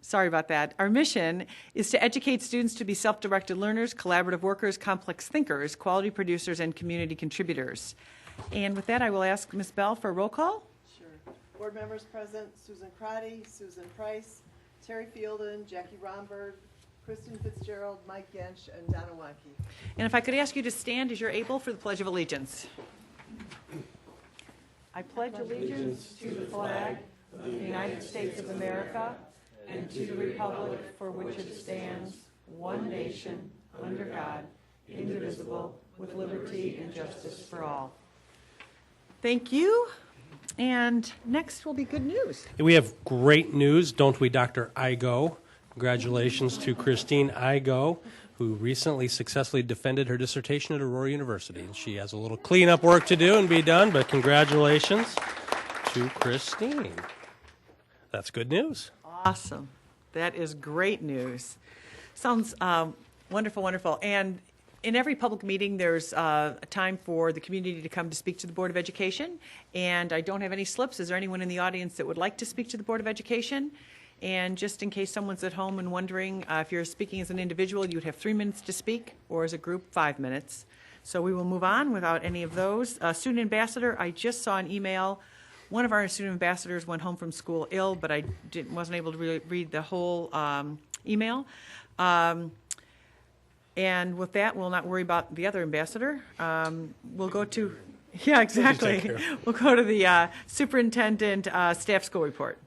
sorry about that. Our mission is to educate students to be self-directed learners, collaborative workers, complex thinkers, quality producers, and community contributors. And with that, I will ask Ms. Bell for a roll call. Sure. Board members present: Susan Crotty, Susan Price, Terry Fielden, Jackie Romberg, Kristen Fitzgerald, Mike Gensch, and Donna Wankey. And if I could ask you to stand as you're able for the Pledge of Allegiance. I pledge allegiance to the flag of the United States of America and to the republic for which it stands, one nation, under God, indivisible, with liberty and justice for all. Thank you. And next will be good news. We have great news, don't we, Dr. Igo? Congratulations to Christine Igo, who recently successfully defended her dissertation at Aurora University. And she has a little cleanup work to do and be done, but congratulations to Christine. That's good news. Awesome. That is great news. Sounds wonderful, wonderful. And in every public meeting, there's a time for the community to come to speak to the Board of Education. And I don't have any slips. Is there anyone in the audience that would like to speak to the Board of Education? And just in case someone's at home and wondering, if you're speaking as an individual, you would have 3 minutes to speak, or as a group, 5 minutes. So we will move on without any of those. Student ambassador, I just saw an email. One of our student ambassadors went home from school ill, but I wasn't able to read the whole email. And with that, we'll not worry about the other ambassador. We'll go to, yeah, exactly. We'll go to the superintendent staff school report.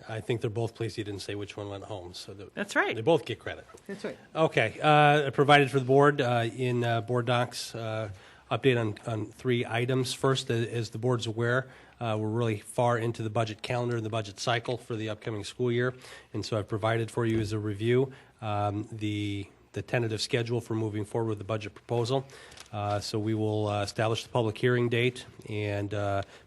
I think they're both pleased you didn't say which one went home. So that's right. They both get credit. That's right. Okay. Provided for the board in board docs, update on 3 items. First, as the board's aware, we're really far into the budget calendar and the budget cycle for the upcoming school year. And so I've provided for you as a review the tentative schedule for moving forward with the budget proposal. So we will establish the public hearing date and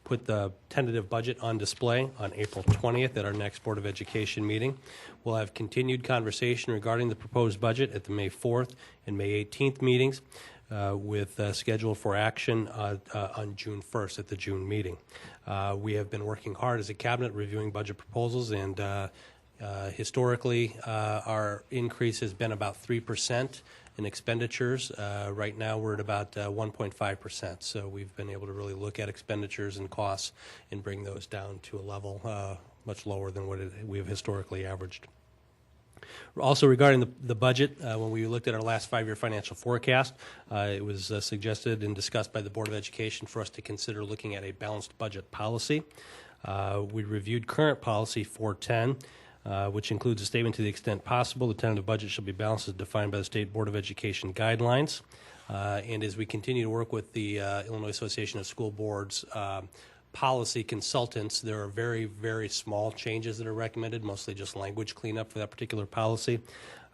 put the tentative budget on display on April 20th at our next Board of Education meeting. We'll have continued conversation regarding the proposed budget at the May 4th and May 18th meetings with schedule for action on June 1st at the June meeting. We have been working hard as a cabinet reviewing budget proposals, and historically our increase has been about 3% in expenditures. Right now we're at about 1.5%. So we've been able to really look at expenditures and costs and bring those down to a level much lower than what we have historically averaged. Also regarding the budget, when we looked at our last 5-year financial forecast, it was suggested and discussed by the Board of Education for us to consider looking at a balanced budget policy. We reviewed current policy 410, which includes a statement: to the extent possible, the tentative budget shall be balanced as defined by the State Board of Education guidelines. And as we continue to work with the Illinois Association of School Boards policy consultants, there are very, very small changes that are recommended, mostly just language cleanup for that particular policy.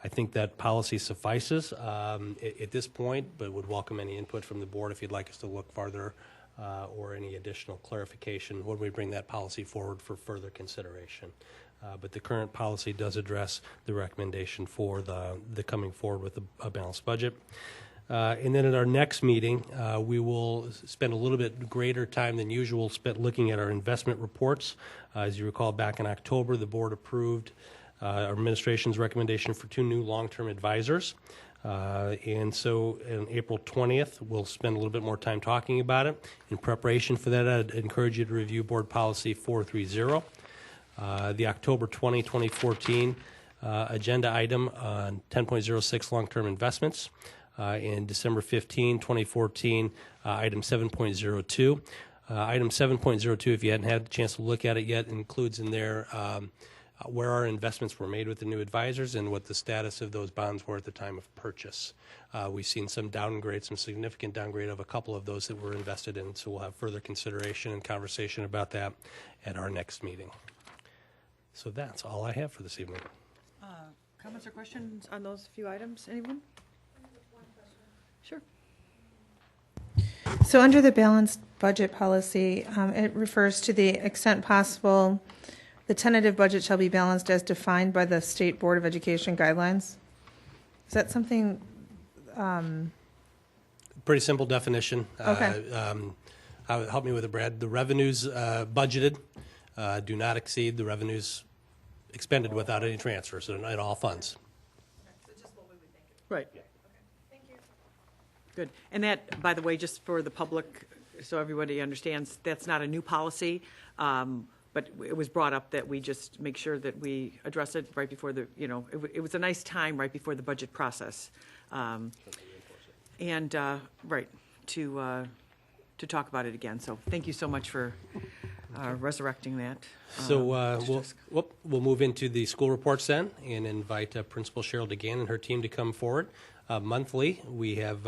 I think that policy suffices at this point, but would welcome any input from the board if you'd like us to look farther or any additional clarification when we bring that policy forward for further consideration. But the current policy does address the recommendation for the coming forward with a balanced budget. And then at our next meeting, we will spend a little bit greater time than usual spent looking at our investment reports. As you recall, back in October, the board approved our administration's recommendation for 2 new long-term advisors. And so on April 20th, we'll spend a little bit more time talking about it. In preparation for that, I'd encourage you to review Board Policy 430. The October 20, 2014 agenda item on 10.06 long-term investments. And December 15, 2014, item 7.02. Item 7.02, if you hadn't had the chance to look at it yet, includes in there where our investments were made with the new advisors and what the status of those bonds were at the time of purchase. We've seen some downgrade, some significant downgrade of a couple of those that were invested in, so we'll have further consideration and conversation about that at our next meeting. So that's all I have for this evening. Comments or questions on those few items? Anyone? Sure. So under the balanced budget policy, it refers to the extent possible, the tentative budget shall be balanced as defined by the State Board of Education guidelines. Is that something? Pretty simple definition. Okay. Help me with it, Brad. The revenues budgeted do not exceed the revenues expended without any transfers in all funds. Right. Good. And that, by the way, just for the public, so everybody understands, that's not a new policy, but it was brought up that we just make sure that we address it right before the, it was a nice time right before the budget process. And, right, to talk about it again. So thank you so much for resurrecting that. So we'll move into the school reports then and invite Principal Cheryl DeGan and her team to come forward. Monthly, we have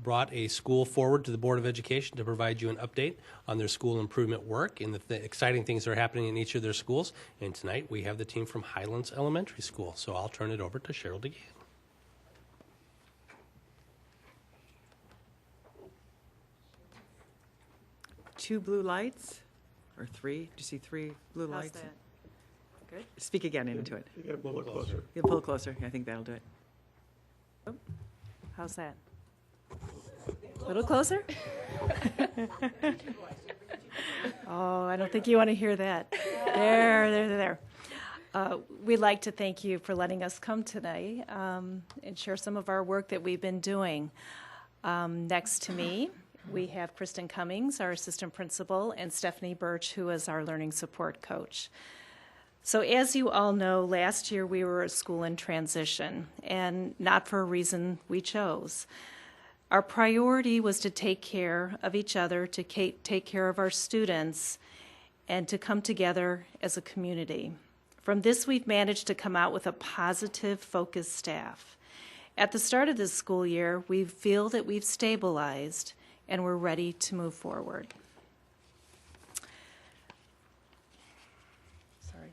brought a school forward to the Board of Education to provide you an update on their school improvement work and the exciting things that are happening in each of their schools. And tonight, we have the team from Highlands Elementary School. So I'll turn it over to Cheryl DeGan. Two blue lights, or three? Do you see three blue How's lights? that? Good? Speak again into it. You gotta pull it closer. You pull it closer. I think that'll do it. How's that? A little closer? Oh, I don't think you want to hear that. There. We'd like to thank you for letting us come today and share some of our work that we've been doing. Next to me, we have Kristen Cummings, our assistant principal, and Stephanie Birch, who is our learning support coach. So as you all know, last year we were a school in transition, and not for a reason we chose. Our priority was to take care of each other, to take care of our students, and to come together as a community. From this, we've managed to come out with a positive, focused staff. At the start of this school year, we feel that we've stabilized and we're ready to move forward. Sorry.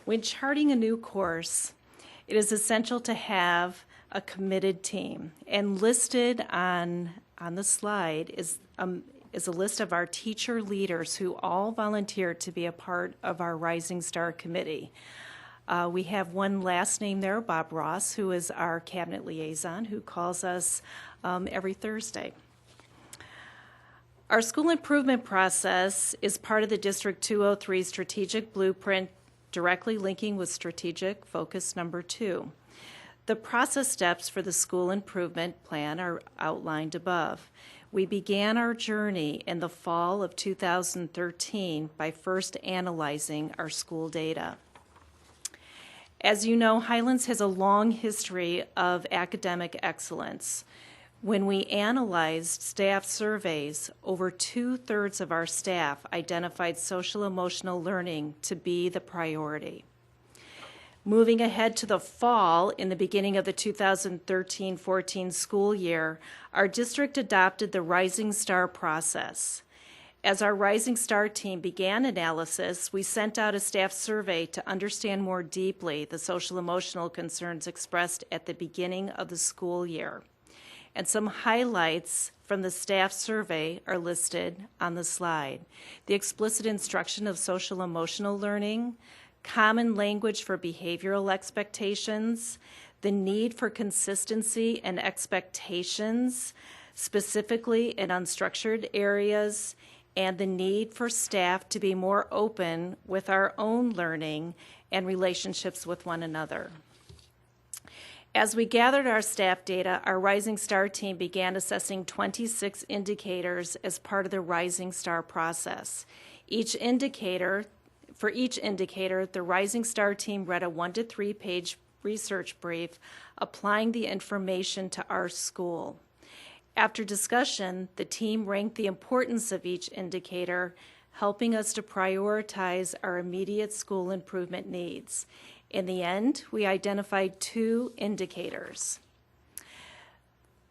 When charting a new course, it is essential to have a committed team. And listed on the slide is a list of our teacher leaders who all volunteered to be a part of our Rising Star Committee. We have one last name there, Bob Ross, who is our cabinet liaison, who calls us every Thursday. Our school improvement process is part of the District 203 strategic blueprint, directly linking with strategic focus number 2. The process steps for the school improvement plan are outlined above. We began our journey in the fall of 2013 by first analyzing our school data. As you know, Highlands has a long history of academic excellence. When we analyzed staff surveys, over 2/3 of our staff identified social-emotional learning to be the priority. Moving ahead to the fall, in the beginning of the 2013-14 school year, our district adopted the Rising Star process. As our Rising Star team began analysis, we sent out a staff survey to understand more deeply the social-emotional concerns expressed at the beginning of the school year. And some highlights from the staff survey are listed on the slide. The explicit instruction of social-emotional learning, common language for behavioral expectations, the need for consistency and expectations, specifically in unstructured areas, and the need for staff to be more open with our own learning and relationships with one another. As we gathered our staff data, our Rising Star team began assessing 26 indicators as part of the Rising Star process. For each indicator, the Rising Star team read a 1 to 3 page research brief applying the information to our school. After discussion, the team ranked the importance of each indicator, helping us to prioritize our immediate school improvement needs. In the end, we identified 2 indicators.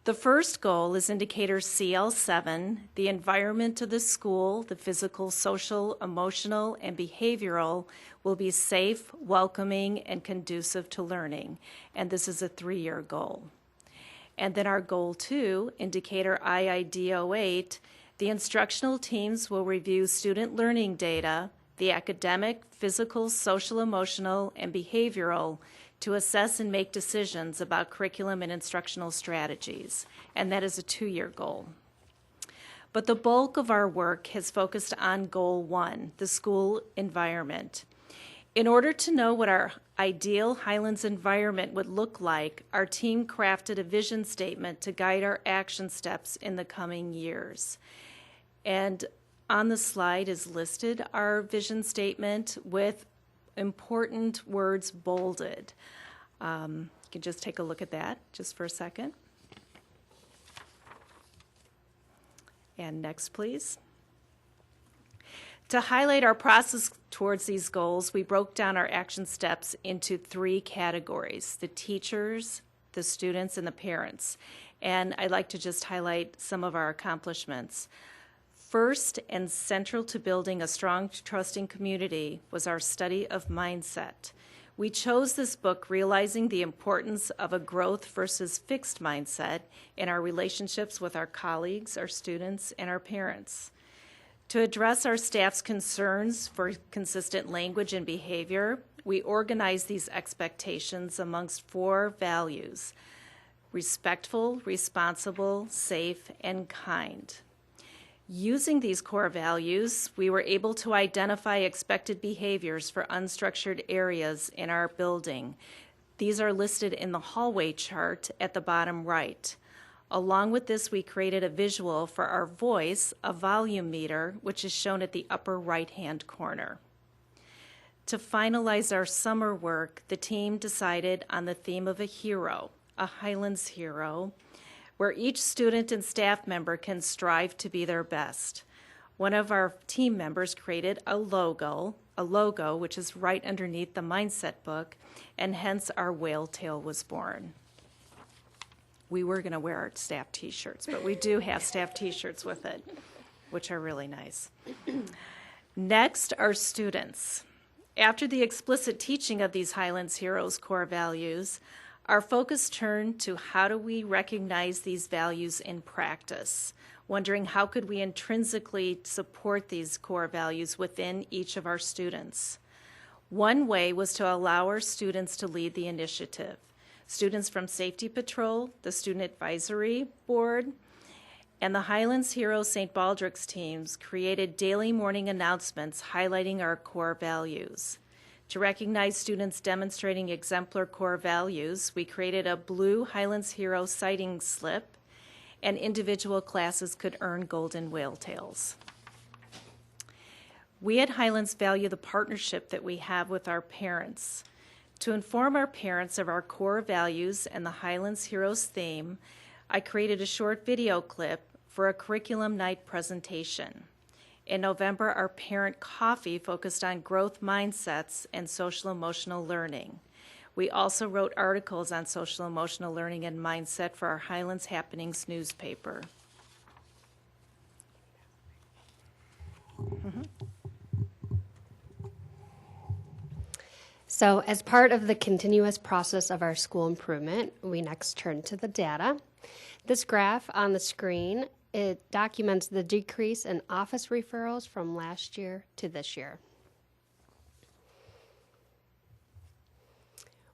The first goal is indicator CL7, the environment of the school, the physical, social, emotional, and behavioral, will be safe, welcoming, and conducive to learning. And this is a 3-year goal. And then our goal 2, indicator IID08, the instructional teams will review student learning data, the academic, physical, social, emotional, and behavioral to assess and make decisions about curriculum and instructional strategies. And that is a 2-year goal. but the bulk of our work has focused on Goal 1, the school environment. In order to know what our ideal Highlands environment would look like, our team crafted a vision statement to guide our action steps in the coming years. And on the slide is listed our vision statement with important words bolded. You can just take a look at that just for a second. And next, please. To highlight our process towards these goals, we broke down our action steps into 3 categories: the teachers, the students, and the parents. And I'd like to just highlight some of our accomplishments. First and central to building a strong, trusting community was our study of mindset. We chose this book realizing the importance of a growth versus fixed mindset in our relationships with our colleagues, our students, and our parents. To address our staff's concerns for consistent language and behavior, we organized these expectations amongst 4 values: respectful, responsible, safe, and kind. Using these core values, we were able to identify expected behaviors for unstructured areas in our building. These are listed in the hallway chart at the bottom right. Along with this, we created a visual for our voice, a volume meter, which is shown at the upper right-hand corner. To finalize our summer work, the team decided on the theme of a hero, a Highlands hero, where each student and staff member can strive to be their best. One of our team members created a logo which is right underneath the mindset book, and hence our whale tail was born. We were going to wear our staff t-shirts, but we do have staff t-shirts with it, which are really nice. Next, our students. After the explicit teaching of these Highlands Heroes core values, our focus turned to how do we recognize these values in practice, wondering how could we intrinsically support these core values within each of our students. One way was to allow our students to lead the initiative. Students from Safety Patrol, the Student Advisory Board, and the Highlands Heroes St. Baldrick's teams created daily morning announcements highlighting our core values. To recognize students demonstrating exemplar core values, we created a blue Highlands Hero sighting slip, and individual classes could earn golden whale tails. We at Highlands value the partnership that we have with our parents. To inform our parents of our core values and the Highlands Heroes theme, I created a short video clip for a curriculum night presentation. In November, our parent coffee focused on growth mindsets and social emotional learning. We also wrote articles on social emotional learning and mindset for our Highlands Happenings newspaper. So as part of the continuous process of our school improvement, we next turn to the data. This graph on the screen, it documents the decrease in office referrals from last year to this year.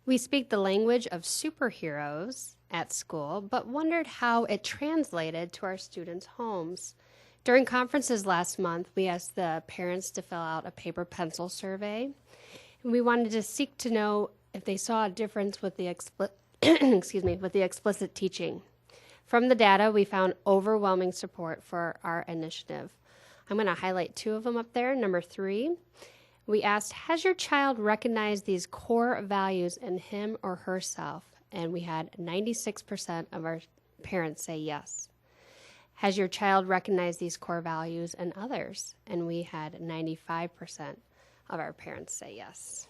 We speak the language of superheroes at school, but wondered how it translated to our students' homes. During conferences last month, we asked the parents to fill out a paper pencil survey. And we wanted to seek to know if they saw a difference with the explicit teaching. From the data, we found overwhelming support for our initiative. I'm going to highlight 2 of them up there. Number 3, we asked, has your child recognized these core values in him or herself? And we had 96% of our parents say yes. Has your child recognized these core values in others? And we had 95% of our parents say yes.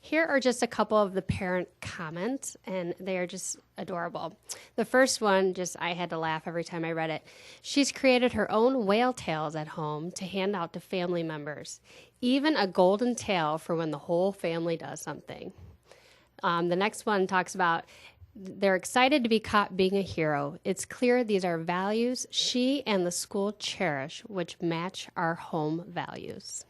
Here are just a couple of the parent comments, and they are just adorable. The first one, I had to laugh every time I read it. She's created her own whale tails at home to hand out to family members, even a golden tail for when the whole family does something. The next one talks about they're excited to be caught being a hero. It's clear these are values she and the school cherish, which match our home values.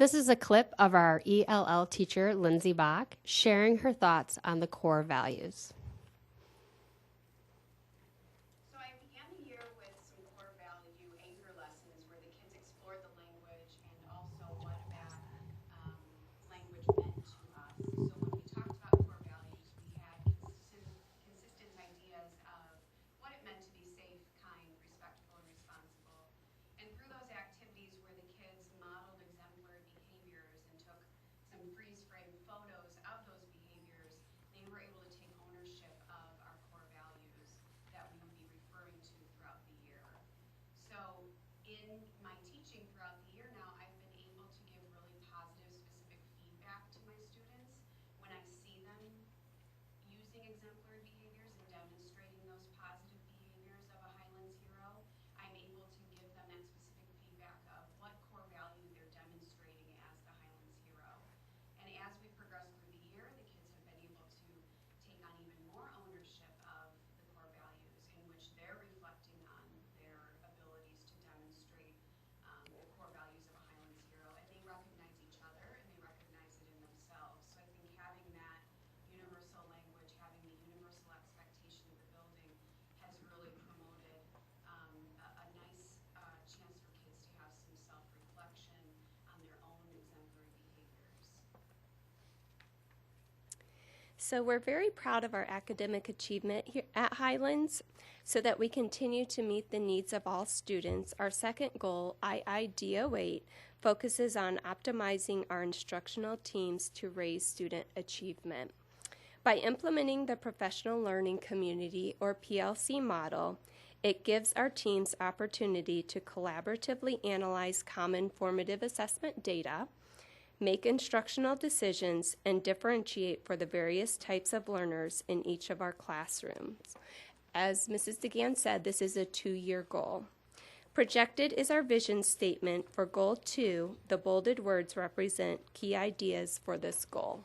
This is a clip of our ELL teacher, Lindsay Bach, sharing her thoughts on the core values. So I began the year with some core value anchor lessons where the kids explored the language and also what that language meant to us. So when we talked about core values, we had consistent ideas of what it meant to be safe, kind, respectful, and responsible. And through those activities where the kids modeled exemplary behaviors and took some freeze frame photos of those behaviors, they were able to take ownership of our core values that we would be referring to throughout the year. So in my teaching throughout the year now, I've been able to give really positive, specific feedback to my students when I see them using exemplary behaviors and demonstrating those positive behaviors of a Highlands hero. I'm able to give them that specific feedback of what core value they're demonstrating as the Highlands hero. And as we progress through the year, the kids have been able to take on even more ownership of the core values in which they're reflecting on their abilities to demonstrate the core values of a Highlands hero. And they recognize each other and they recognize it in themselves. So I think having that universal language, having the universal expectation of the building has really promoted a nice chance for kids to have some self-reflection on their own exemplary behaviors. So we're very proud of our academic achievement here at Highlands so that we continue to meet the needs of all students. Our second goal, IIDO8, focuses on optimizing our instructional teams to raise student achievement. By implementing the Professional Learning Community, or PLC model, it gives our teams opportunity to collaboratively analyze common formative assessment data, make instructional decisions, and differentiate for the various types of learners in each of our classrooms. As Mrs. DeGan said, this is a 2-year goal. Projected is our vision statement for Goal 2. The bolded words represent key ideas for this goal.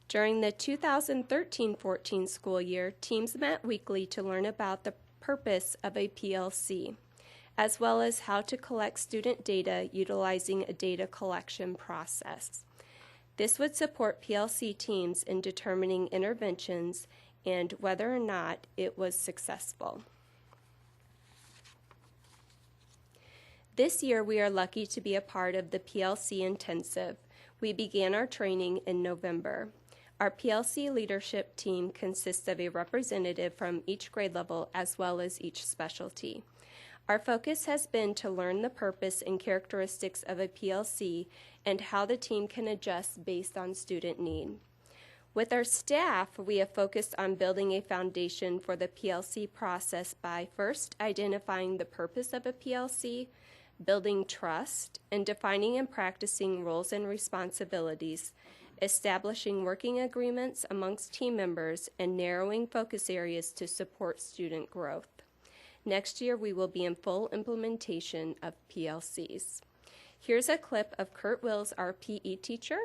During the 2013-14 school year, teams met weekly to learn about the purpose of a PLC, as well as how to collect student data utilizing a data collection process. This would support PLC teams in determining interventions and whether or not it was successful. This year, we are lucky to be a part of the PLC Intensive. We began our training in November. Our PLC leadership team consists of a representative from each grade level as well as each specialty. Our focus has been to learn the purpose and characteristics of a PLC and how the team can adjust based on student need. With our staff, we have focused on building a foundation for the PLC process by first identifying the purpose of a PLC, building trust, and defining and practicing roles and responsibilities, establishing working agreements amongst team members, and narrowing focus areas to support student growth. Next year, we will be in full implementation of PLCs. Here's a clip of Kurt Wills, our PE teacher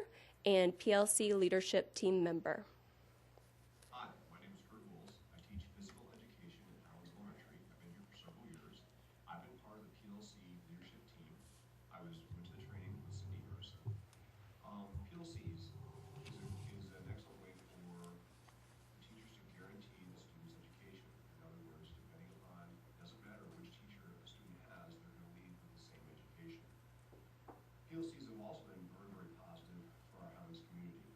and PLC leadership team member. Hi, my name is Kurt Wills. I teach physical education at Highlands Elementary. I've been here for several years. I've been part of the PLC leadership team. I went to the training with Cindy Hurst. PLCs is an excellent way for the teachers to guarantee the student's education. In other words, depending upon, it doesn't matter which teacher a student has, they're going to leave with the same education. PLCs have also been very, very positive for our Highlands community,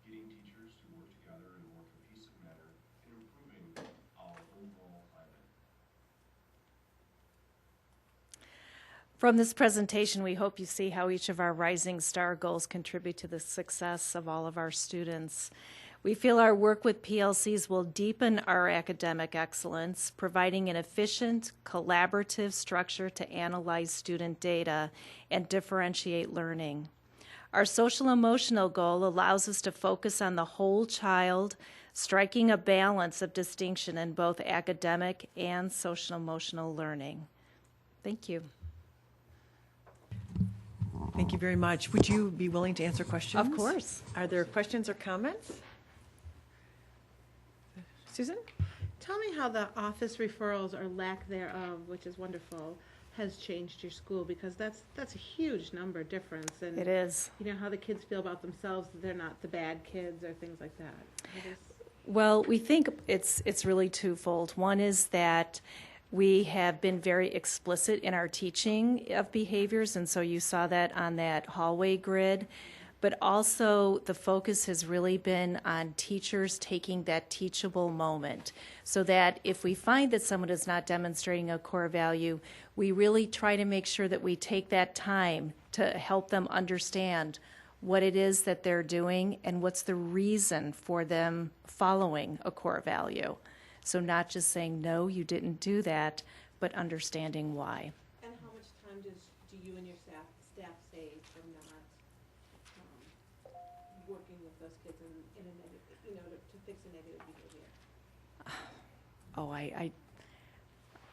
getting teachers to work together in a more cohesive manner and improving our overall climate. From this presentation, we hope you see how each of our Rising Star goals contribute to the success of all of our students. We feel our work with PLCs will deepen our academic excellence, providing an efficient, collaborative structure to analyze student data and differentiate learning. Our social-emotional goal allows us to focus on the whole child, striking a balance of distinction in both academic and social-emotional learning. Thank you. Thank you very much. Would you be willing to answer questions? Of course. Are there questions or comments? Susan? Tell me how the office referrals or lack thereof, which is wonderful, has changed your school, because that's a huge number difference. And It is. you know how the kids feel about themselves, that they're not the bad kids or things like that. Well, we think it's really twofold. One is that we have been very explicit in our teaching of behaviors, and so you saw that on that hallway grid. But also the focus has really been on teachers taking that teachable moment, so that if we find that someone is not demonstrating a core value, we really try to make sure that we take that time to help them understand what it is that they're doing and what's the reason for them following a core value. So not just saying, no, you didn't do that, but understanding why. And how much time do you and your staff save from not working with those kids in a negative, to fix a negative behavior? Oh,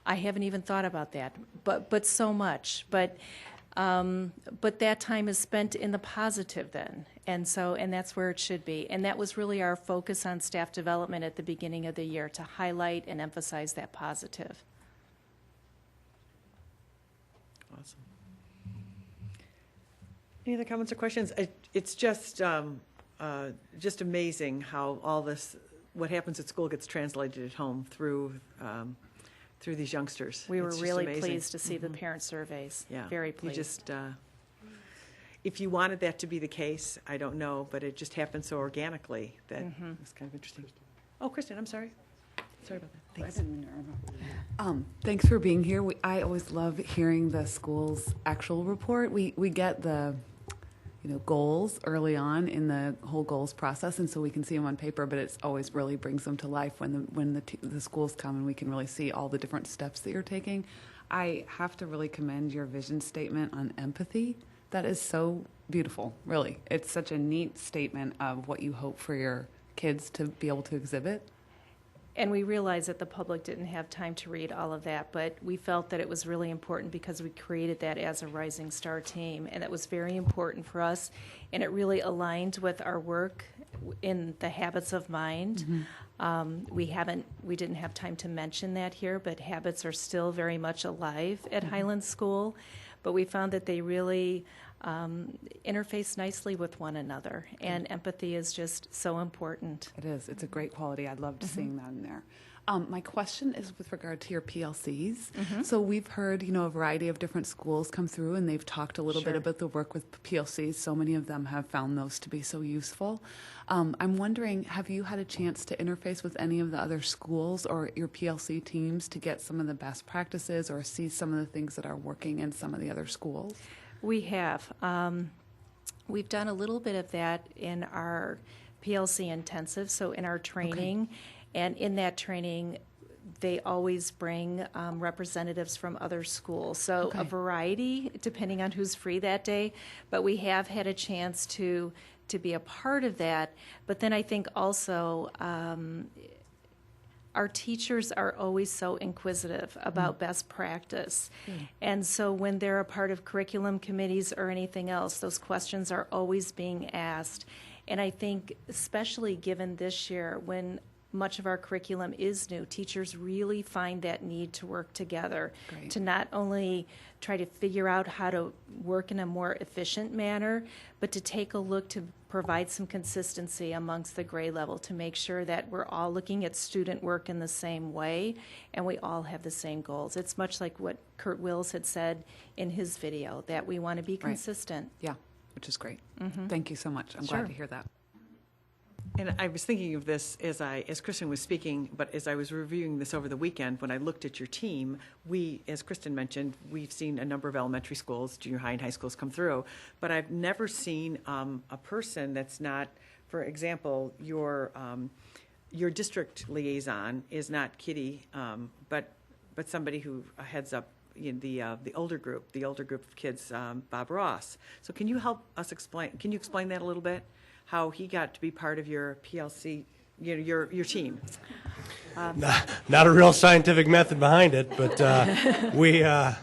I haven't even thought about that, but so much. But that time is spent in the positive then, and that's where it should be. And that was really our focus on staff development at the beginning of the year, to highlight and emphasize that positive. Awesome. Any other comments or questions? It's just amazing how all this, what happens at school, gets translated at home through these youngsters. We were It's just really amazing. pleased to see the parent surveys. Yeah, Very you pleased. just, if you wanted that to be the case, I don't know, but it just happened so organically that it's kind of interesting. Oh, Kristen, I'm sorry. Sorry about that. Thanks. Thanks for being here. I always love hearing the school's actual report. We get the goals early on in the whole goals process, and so we can see them on paper, but it's always really brings them to life when the schools come and we can really see all the different steps that you're taking. I have to really commend your vision statement on empathy. That is so beautiful, really. It's such a neat statement of what you hope for your kids to be able to exhibit. And we realized that the public didn't have time to read all of that, but we felt that it was really important because we created that as a Rising Star team, and that was very important for us, and it really aligned with our work in the habits of mind. We didn't have time to mention that here, but habits are still very much alive at Highland School, but we found that they really interface nicely with one another, and empathy is just so important. It is. It's a great quality. I loved seeing that in there. My question is with regard to your PLCs. So we've heard, a variety of different schools come through, and they've talked a little bit about the work with PLCs. So many of them have found those to be so useful. I'm wondering, have you had a chance to interface with any of the other schools or your PLC teams to get some of the best practices or see some of the things that are working in some of the other schools? We have. We've done a little bit of that in our PLC intensive, so in our training. And in that training, they always bring representatives from other schools. So a variety, depending on who's free that day. But we have had a chance to be a part of that. But then I think also our teachers are always so inquisitive about best practice. And so when they're a part of curriculum committees or anything else, those questions are always being asked. And I think especially given this year when much of our curriculum is new, teachers really find that need to work together to not only try to figure out how to work in a more efficient manner, but to take a look to provide some consistency amongst the grade level to make sure that we're all looking at student work in the same way and we all have the same goals. It's much like what Kurt Wills had said in his video, that we want to be consistent. Yeah, which is great. Thank you so much. I'm glad to hear that. And I was thinking of this as Kristen was speaking, but as I was reviewing this over the weekend, when I looked at your team, as Kristen mentioned, we've seen a number of elementary schools, junior high and high schools come through, but I've never seen a person that's not, for example, your district liaison is not Kitty, but somebody who heads up the older group of kids, Bob Ross. So can you help us explain that a little bit? How he got to be part of your PLC, your team. Not a real scientific method behind it, but we. I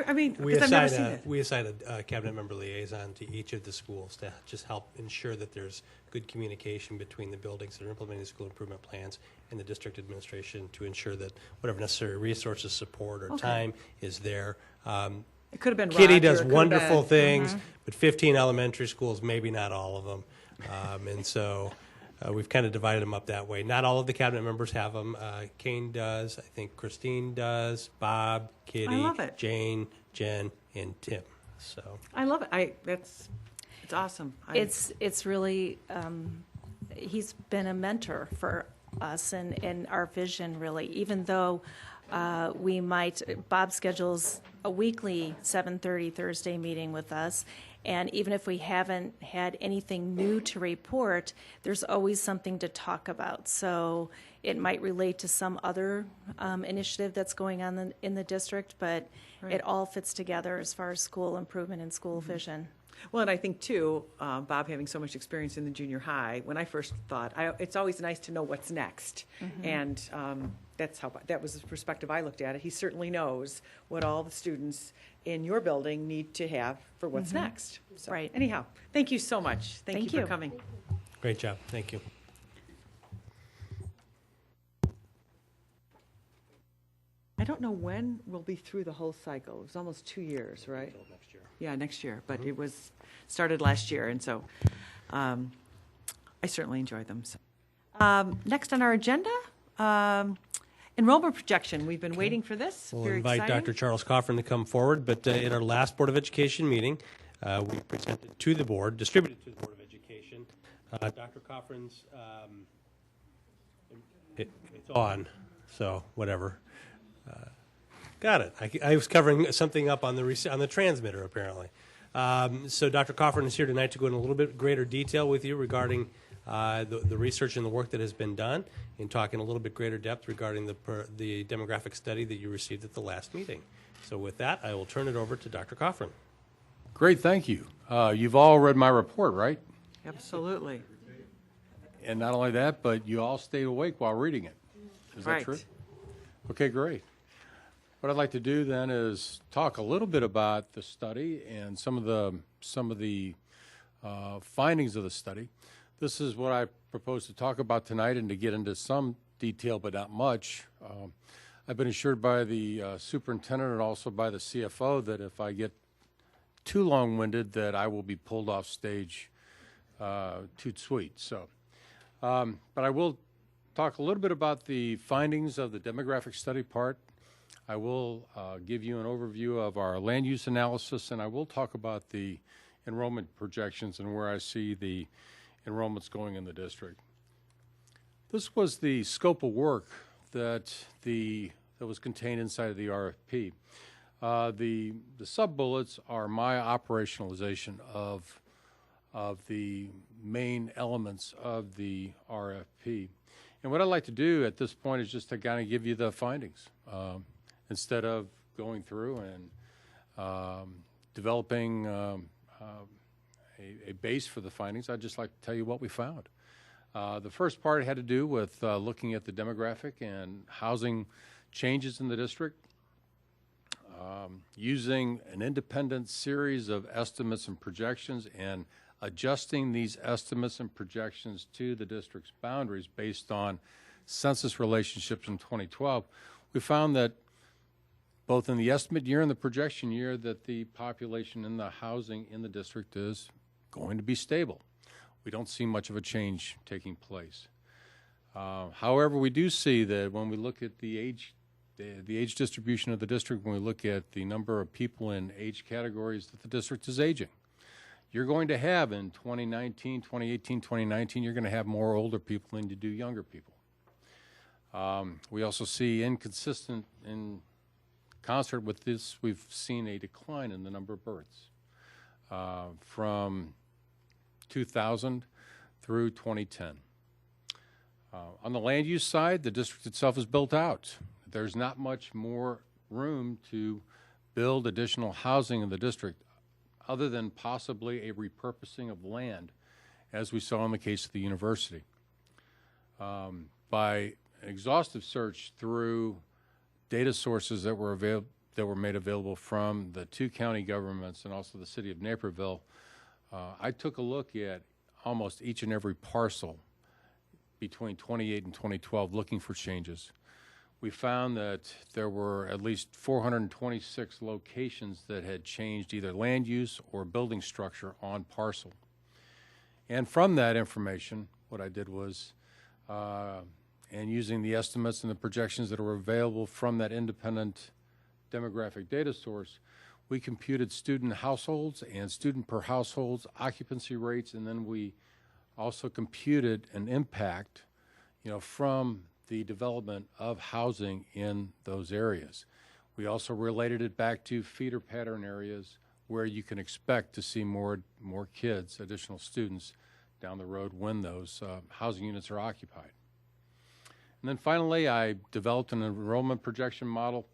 I mean, We because I've never assign seen it. we assign a cabinet member liaison to each of the schools to just help ensure that there's good communication between the buildings that are implementing school improvement plans and the district administration to ensure that whatever necessary resources, support, or Okay. time is there. It could have been Kitty Roger, does it could have wonderful been- things, but 15 elementary schools, maybe not all of them. And so we've kind of divided them up that way. Not all of the cabinet members have them. Kane does. I think Christine does. Bob, Kitty, love it. Jane, Jen, and Tim. So I love it. It's awesome. It's really, he's been a mentor for us and our vision, really, even though Bob schedules a weekly 7:30 Thursday meeting with us, and even if we haven't had anything new to report, there's always something to talk about. So it might relate to some other initiative that's going on in the district, but Right. it all fits together as far as school improvement and school vision. Well, and I think too, Bob having so much experience in the junior high, when I first thought, it's always nice to know what's next. And that was the perspective I looked at it. He certainly knows what all the students in your building need to have for what's next. So, Right. Anyhow, thank you so much. Thank Thank you you. for coming. great job. Thank you. I don't know when we'll be through the whole cycle. It was almost 2 years, right? Next year. Yeah, next year, but it was started last year, and so I certainly enjoyed them. So. Next on our agenda, enrollment projection. We've been waiting for this. We'll Very invite exciting. Dr. Charles Coffin to come forward, but at our last Board of Education meeting, we presented to the board, distributed to the Board of Education, Dr. Coffin's, it's on, so whatever. Got it. I was covering something up on the transmitter, apparently. So Dr. Coffin is here tonight to go in a little bit greater detail with you regarding the research and the work that has been done, and talk in a little bit greater depth regarding the demographic study that you received at the last meeting. So with that, I will turn it over to Dr. Coffin. Great, thank you. You've all read my report, right? Absolutely. And not only that, but you all stayed awake while reading it. Is that Right. true? Okay, great. What I'd like to do then is talk a little bit about the study and some of the findings of the study. This is what I propose to talk about tonight, and to get into some detail, but not much. I've been assured by the superintendent and also by the CFO that if I get too long-winded, that I will be pulled off stage toot sweet. So, but I will talk a little bit about the findings of the demographic study part. I will give you an overview of our land use analysis, and I will talk about the enrollment projections and where I see the enrollments going in the district. This was the scope of work that was contained inside of the RFP. The sub-bullets are my operationalization of the main elements of the RFP. And what I'd like to do at this point is just to kind of give you the findings instead of going through and developing a base for the findings. I'd just like to tell you what we found. The first part had to do with looking at the demographic and housing changes in the district, using an independent series of estimates and projections and adjusting these estimates and projections to the district's boundaries based on census relationships in 2012. We found that both in the estimate year and the projection year that the population in the housing in the district is going to be stable. We don't see much of a change taking place. However, we do see that when we look at the age distribution of the district, when we look at the number of people in age categories, that the district is aging. You're going to have in 2018, 2019, you're going to have more older people than you do younger people. We also see inconsistent in concert with this, we've seen a decline in the number of births from 2000 through 2010. On the land use side, the district itself is built out. There's not much more room to build additional housing in the district other than possibly a repurposing of land, as we saw in the case of the university. By an exhaustive search through data sources that were that were made available from the 2 county governments and also the city of Naperville, I took a look at almost each and every parcel between 28 and 2012 looking for changes. We found that there were at least 426 locations that had changed either land use or building structure on parcel. And from that information, what I did was, and using the estimates and the projections that were available from that independent demographic data source, we computed student households and student per households occupancy rates, and then we also computed an impact, from the development of housing in those areas. We also related it back to feeder pattern areas where you can expect to see more kids, additional students down the road when those housing units are occupied. And then finally, I developed an enrollment projection model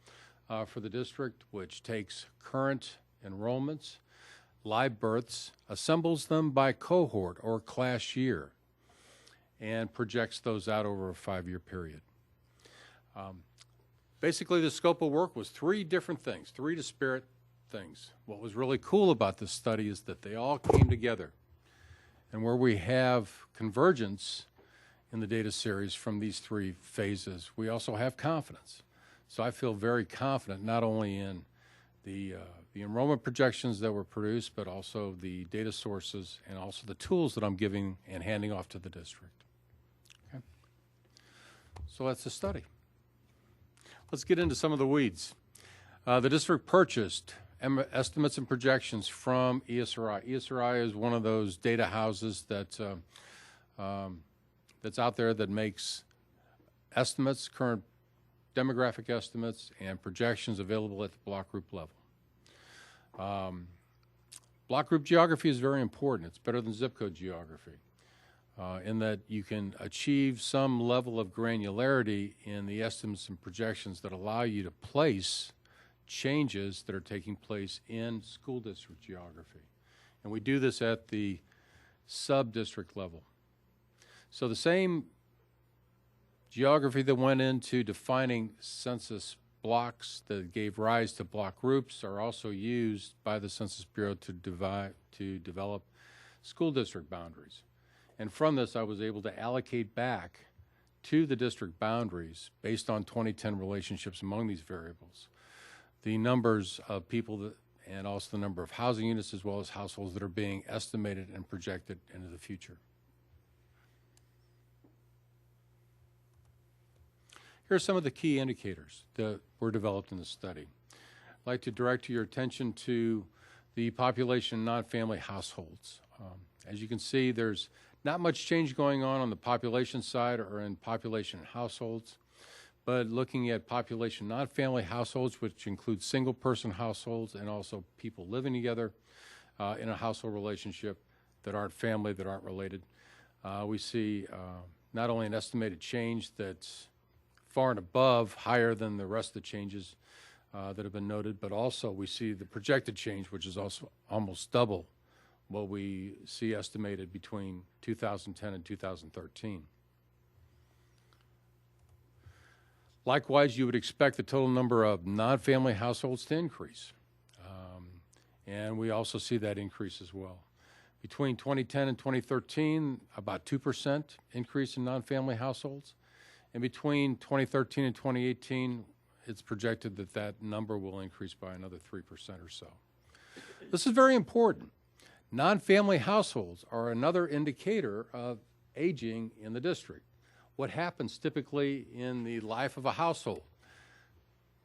for the district, which takes current enrollments, live births, assembles them by cohort or class year, and projects those out over a 5-year period. Basically, the scope of work was 3 different things, 3 disparate things. What was really cool about this study is that they all came together. And where we have convergence in the data series from these 3 phases, we also have confidence. So I feel very confident not only in the enrollment projections that were produced, but also the data sources and also the tools that I'm giving and handing off to the district. Okay. So that's the study. Let's get into some of the weeds. The district purchased estimates and projections from ESRI. ESRI is one of those data houses that that's out there that makes estimates, current demographic estimates, and projections available at the block group level. Block group geography is very important. It's better than zip code geography in that you can achieve some level of granularity in the estimates and projections that allow you to place changes that are taking place in school district geography. And we do this at the sub-district level. So the same geography that went into defining census blocks that gave rise to block groups are also used by the Census Bureau to develop school district boundaries. And from this, I was able to allocate back to the district boundaries based on 2010 relationships among these variables the numbers of people and also the number of housing units as well as households that are being estimated and projected into the future. Here are some of the key indicators that were developed in the study. I'd like to direct your attention to the population non-family households. As you can see, there's not much change going on the population side or in population households, but looking at population non-family households, which include single-person households and also people living together in a household relationship that aren't family, that aren't related, we see not only an estimated change that's far and above, higher than the rest of the changes that have been noted, but also we see the projected change, which is also almost double what we see estimated between 2010 and 2013. Likewise, you would expect the total number of non-family households to increase, and we also see that increase as well. Between 2010 and 2013, about 2% increase in non-family households. And between 2013 and 2018, it's projected that that number will increase by another 3% or so. This is very important. Non-family households are another indicator of aging in the district. What happens typically in the life of a household?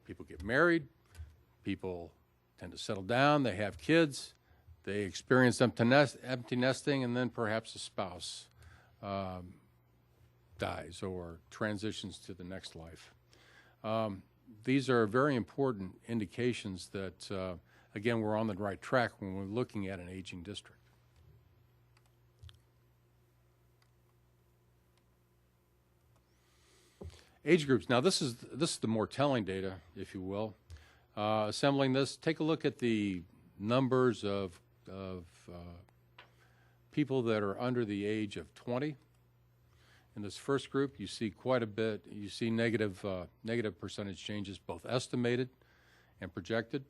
People get married, people tend to settle down, they have kids, they experience empty nesting, and then perhaps a spouse dies or transitions to the next life. These are very important indications that, again, we're on the right track when we're looking at an aging district. Age groups. Now, this is the more telling data, if you will. Assembling this, take a look at the numbers of people that are under the age of 20. In this first group, you see quite a bit. You see negative percentage changes, both estimated and projected.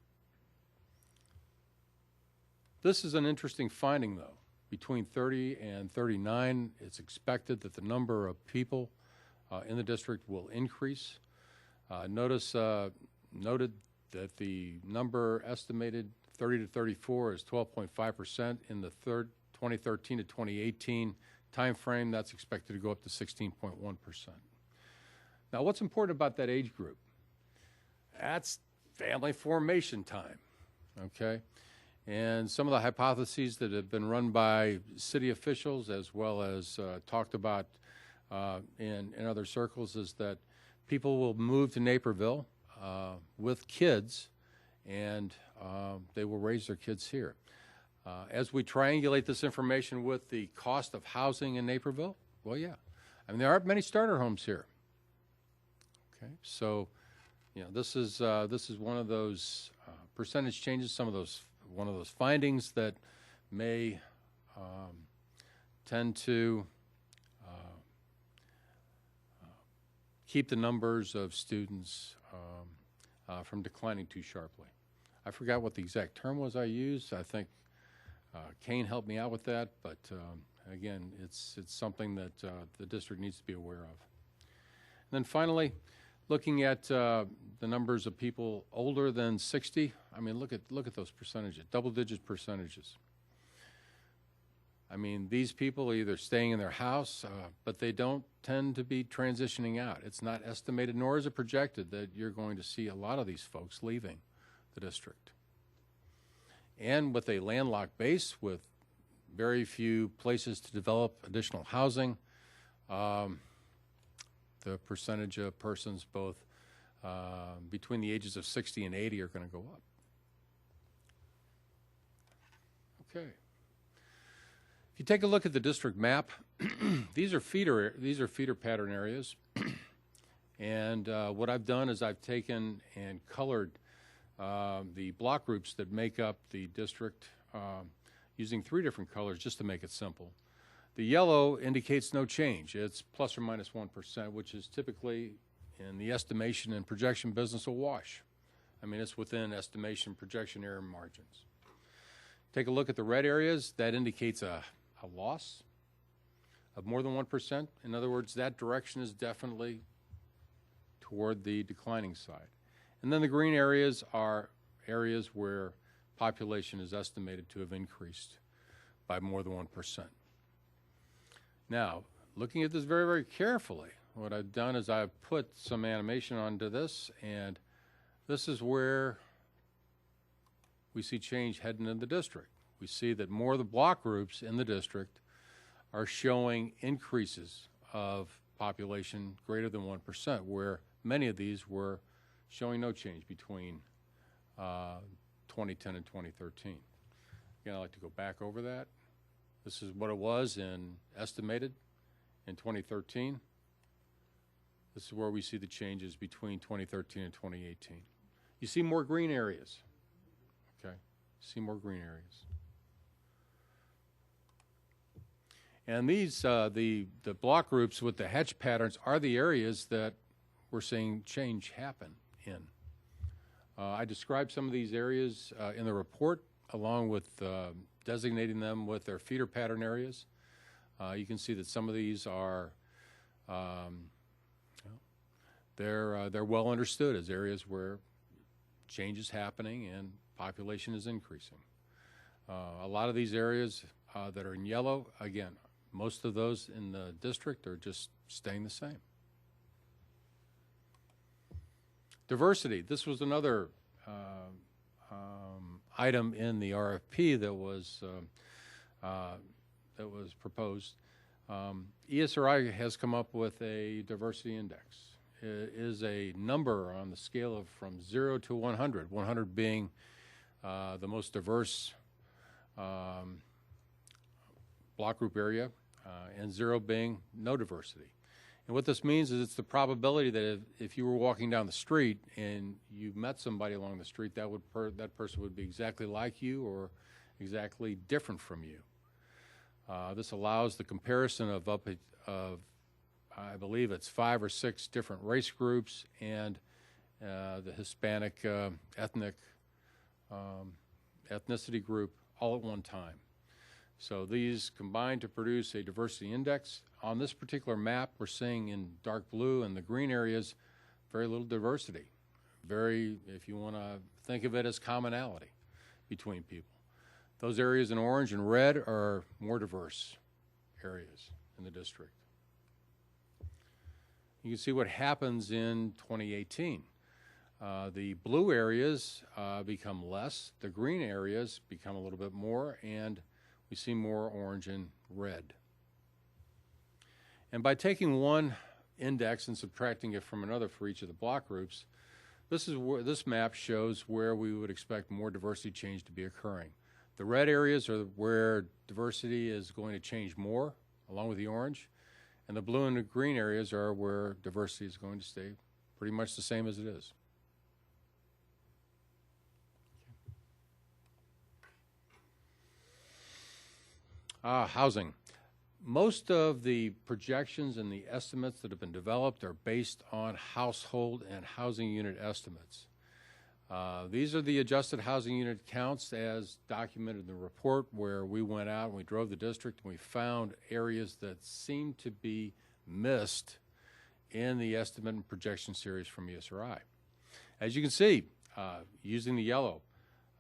This is an interesting finding, though. Between 30 and 39, it's expected that the number of people in the district will increase. Noted that the number estimated 30 to 34 is 12.5% in the 2013 to 2018 time frame. That's expected to go up to 16.1%. Now, what's important about that age group? That's family formation time, okay? And some of the hypotheses that have been run by city officials as well as talked about in other circles is that people will move to Naperville with kids, and they will raise their kids here. As we triangulate this information with the cost of housing in Naperville, well, yeah. I mean, there aren't many starter homes here. Okay, so, you know, this is one of those percentage changes, one of those findings that may tend to keep the numbers of students from declining too sharply. I forgot what the exact term was I used. I think Kane helped me out with that, but again, it's something that the district needs to be aware of. And then finally, looking at the numbers of people older than 60, I mean, look at those percentages, double-digit percentages. I mean, these people are either staying in their house, but they don't tend to be transitioning out. It's not estimated, nor is it projected, that you're going to see a lot of these folks leaving the district. And with a landlocked base, with very few places to develop additional housing, the percentage of persons both between the ages of 60 and 80 are going to go up. Okay. If you take a look at the district map, these are feeder pattern areas, and what I've done is I've taken and colored the block groups that make up the district using 3 different colors just to make it simple. The yellow indicates no change. It's plus or minus 1%, which is typically in the estimation and projection business a wash. I mean, it's within estimation projection error margins. Take a look at the red areas. That indicates a loss of more than 1%. In other words, that direction is definitely toward the declining side. And then the green areas are areas where population is estimated to have increased by more than 1%. Now, looking at this very, very carefully, what I've done is I've put some animation onto this, and this is where we see change heading in the district. We see that more of the block groups in the district are showing increases of population greater than 1%, where many of these were showing no change between 2010 and 2013. Again, I'd like to go back over that. This is what it was estimated in 2013. This is where we see the changes between 2013 and 2018. You see more green areas. Okay, see more green areas. And these, the block groups with the hedge patterns are the areas that we're seeing change happen in. I described some of these areas in the report, along with designating them with their feeder pattern areas. You can see that some of these are, they're well understood as areas where change is happening and population is increasing. A lot of these areas that are in yellow, again, most of those in the district are just staying the same. Diversity. This was another item in the RFP that was proposed. ESRI has come up with a diversity index. It is a number on the scale of from 0 to 100, 100 being the most diverse block group area, and 0 being no diversity. And what this means is it's the probability that if you were walking down the street and you met somebody along the street, that person would be exactly like you or exactly different from you. This allows the comparison of I believe it's 5 or 6 different race groups and the Hispanic ethnicity group all at one time. So these combine to produce a diversity index. On this particular map, we're seeing in dark blue and the green areas very little diversity. Very, if you want to think of it as commonality between people. Those areas in orange and red are more diverse areas in the district. You can see what happens in 2018. The blue areas become less, the green areas become a little bit more, and we see more orange and red. And by taking one index and subtracting it from another for each of the block groups, this map shows where we would expect more diversity change to be occurring. The red areas are where diversity is going to change more, along with the orange, and the blue and the green areas are where diversity is going to stay pretty much the same as it is. Housing. Most of the projections and the estimates that have been developed are based on household and housing unit estimates. These are the adjusted housing unit counts as documented in the report, where we went out and we drove the district and we found areas that seemed to be missed in the estimate and projection series from ESRI. As you can see, using the yellow,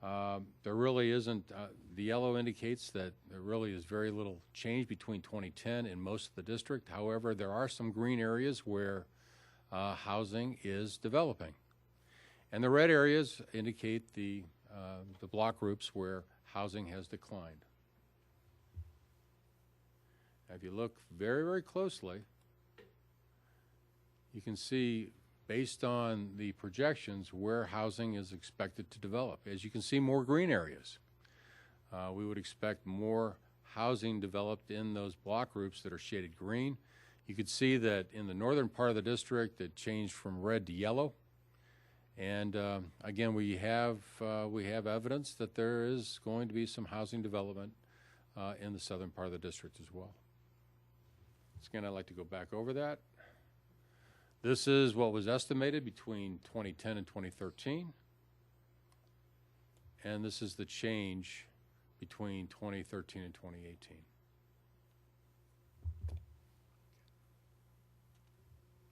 there really isn't, the yellow indicates that there really is very little change between 2010 and most of the district. However, there are some green areas where housing is developing. And the red areas indicate the block groups where housing has declined. Now, if you look very, very closely, you can see, based on the projections, where housing is expected to develop. As you can see, more green areas. We would expect more housing developed in those block groups that are shaded green. You could see that in the northern part of the district, it changed from red to yellow. And again, we have evidence that there is going to be some housing development in the southern part of the district as well. So again, I'd like to go back over that. This is what was estimated between 2010 and 2013. And this is the change between 2013 and 2018.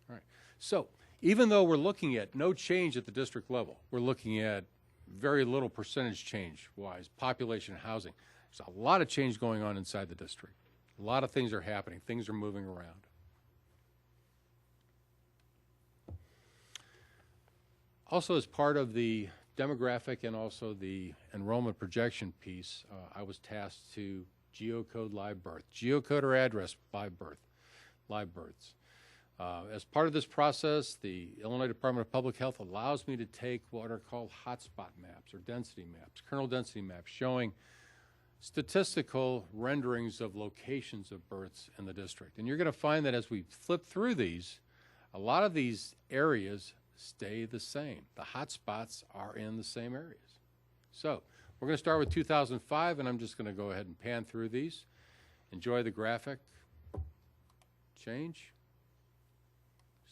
All right. So even though we're looking at no change at the district level, we're looking at very little percentage change-wise, population, housing. There's a lot of change going on inside the district. A lot of things are happening. Things are moving around. Also, as part of the demographic and also the enrollment projection piece, I was tasked to geocode live birth. Geocode or address live births. As part of this process, the Illinois Department of Public Health allows me to take what are called hotspot maps or density maps, kernel density maps, showing statistical renderings of locations of births in the district. And you're going to find that as we flip through these, a lot of these areas stay the same. The hotspots are in the same areas. So we're going to start with 2005, and I'm just going to go ahead and pan through these. Enjoy the graphic. Change.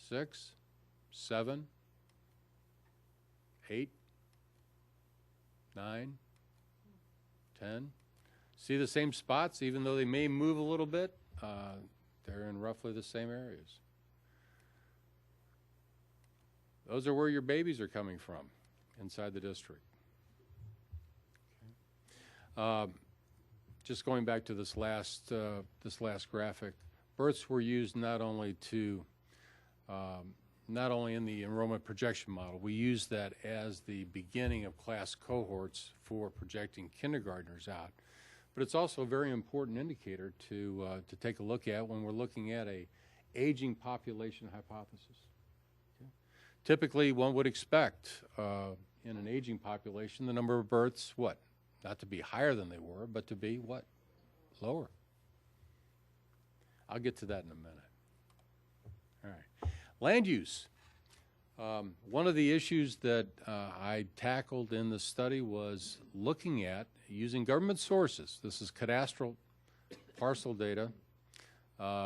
6, 7, 8, 9, 10. See the same spots, even though they may move a little bit, they're in roughly the same areas. Those are where your babies are coming from inside the district. Okay. Just going back to this last graphic, births were used not only in the enrollment projection model. We use that as the beginning of class cohorts for projecting kindergartners out. But it's also a very important indicator to take a look at when we're looking at a aging population hypothesis. Okay. Typically, one would expect in an aging population the number of births, what? Not to be higher than they were, but to be what? Lower. I'll get to that in a minute. All right. Land use. One of the issues that I tackled in the study was looking at using government sources. This is cadastral parcel data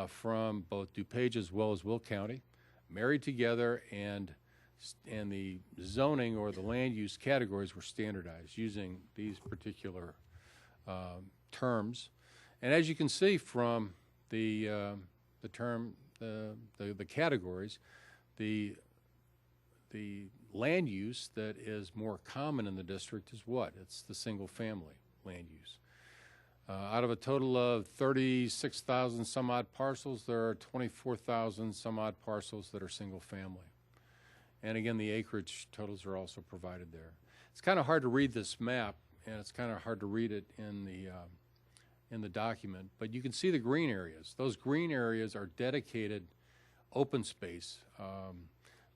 from both DuPage as well as Will County, married together and and the zoning or the land use categories were standardized using these particular terms. And as you can see from the categories, the land use that is more common in the district is what? It's the single-family land use. Out of a total of 36,000 some odd parcels, there are 24,000 some odd parcels that are single-family. And again, the acreage totals are also provided there. It's kind of hard to read this map, and it's kind of hard to read it in the document, but you can see the green areas. Those green areas are dedicated open space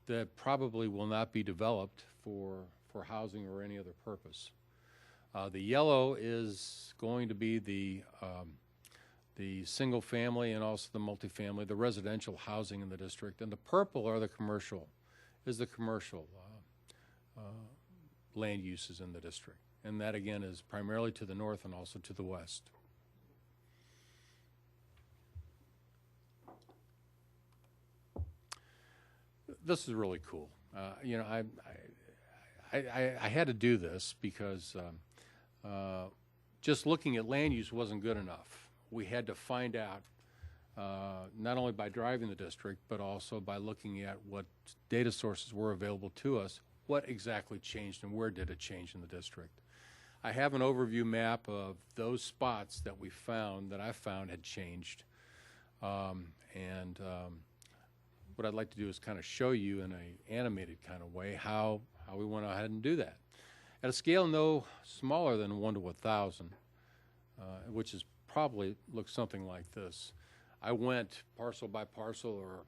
that probably will not be developed for housing or any other purpose. The yellow is going to be the single family and also the multifamily, the residential housing in the district, and the purple are the commercial land uses in the district. And that again is primarily to the north and also to the west. This is really cool. You know, I had to do this because just looking at land use wasn't good enough. We had to find out, not only by driving the district, but also by looking at what data sources were available to us, what exactly changed and where did it change in the district. I have an overview map of those spots that we found, that I found had changed. What I'd like to do is kind of show you in an animated kind of way how we went ahead and do that. At a scale no smaller than 1 to 1,000, which is probably looks something like this, I went parcel by parcel or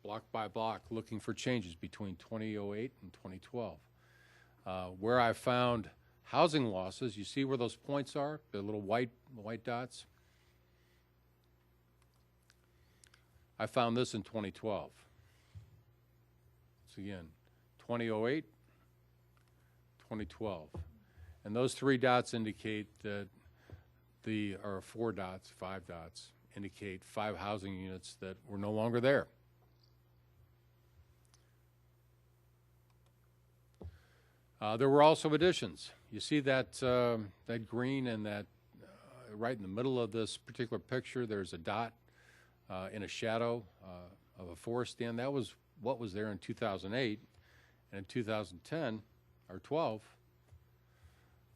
block by block looking for changes between 2008 and 2012. Where I found housing losses, you see where those points are, the little white dots? I found this in 2012. So again, 2008, 2012. And those 3 dots indicate that or 4 dots, 5 dots, indicate 5 housing units that were no longer there. There were also additions. You see that green and that right in the middle of this particular picture, there's a dot in a shadow of a forest stand. That was what was there in 2008, and in 2010 or 12,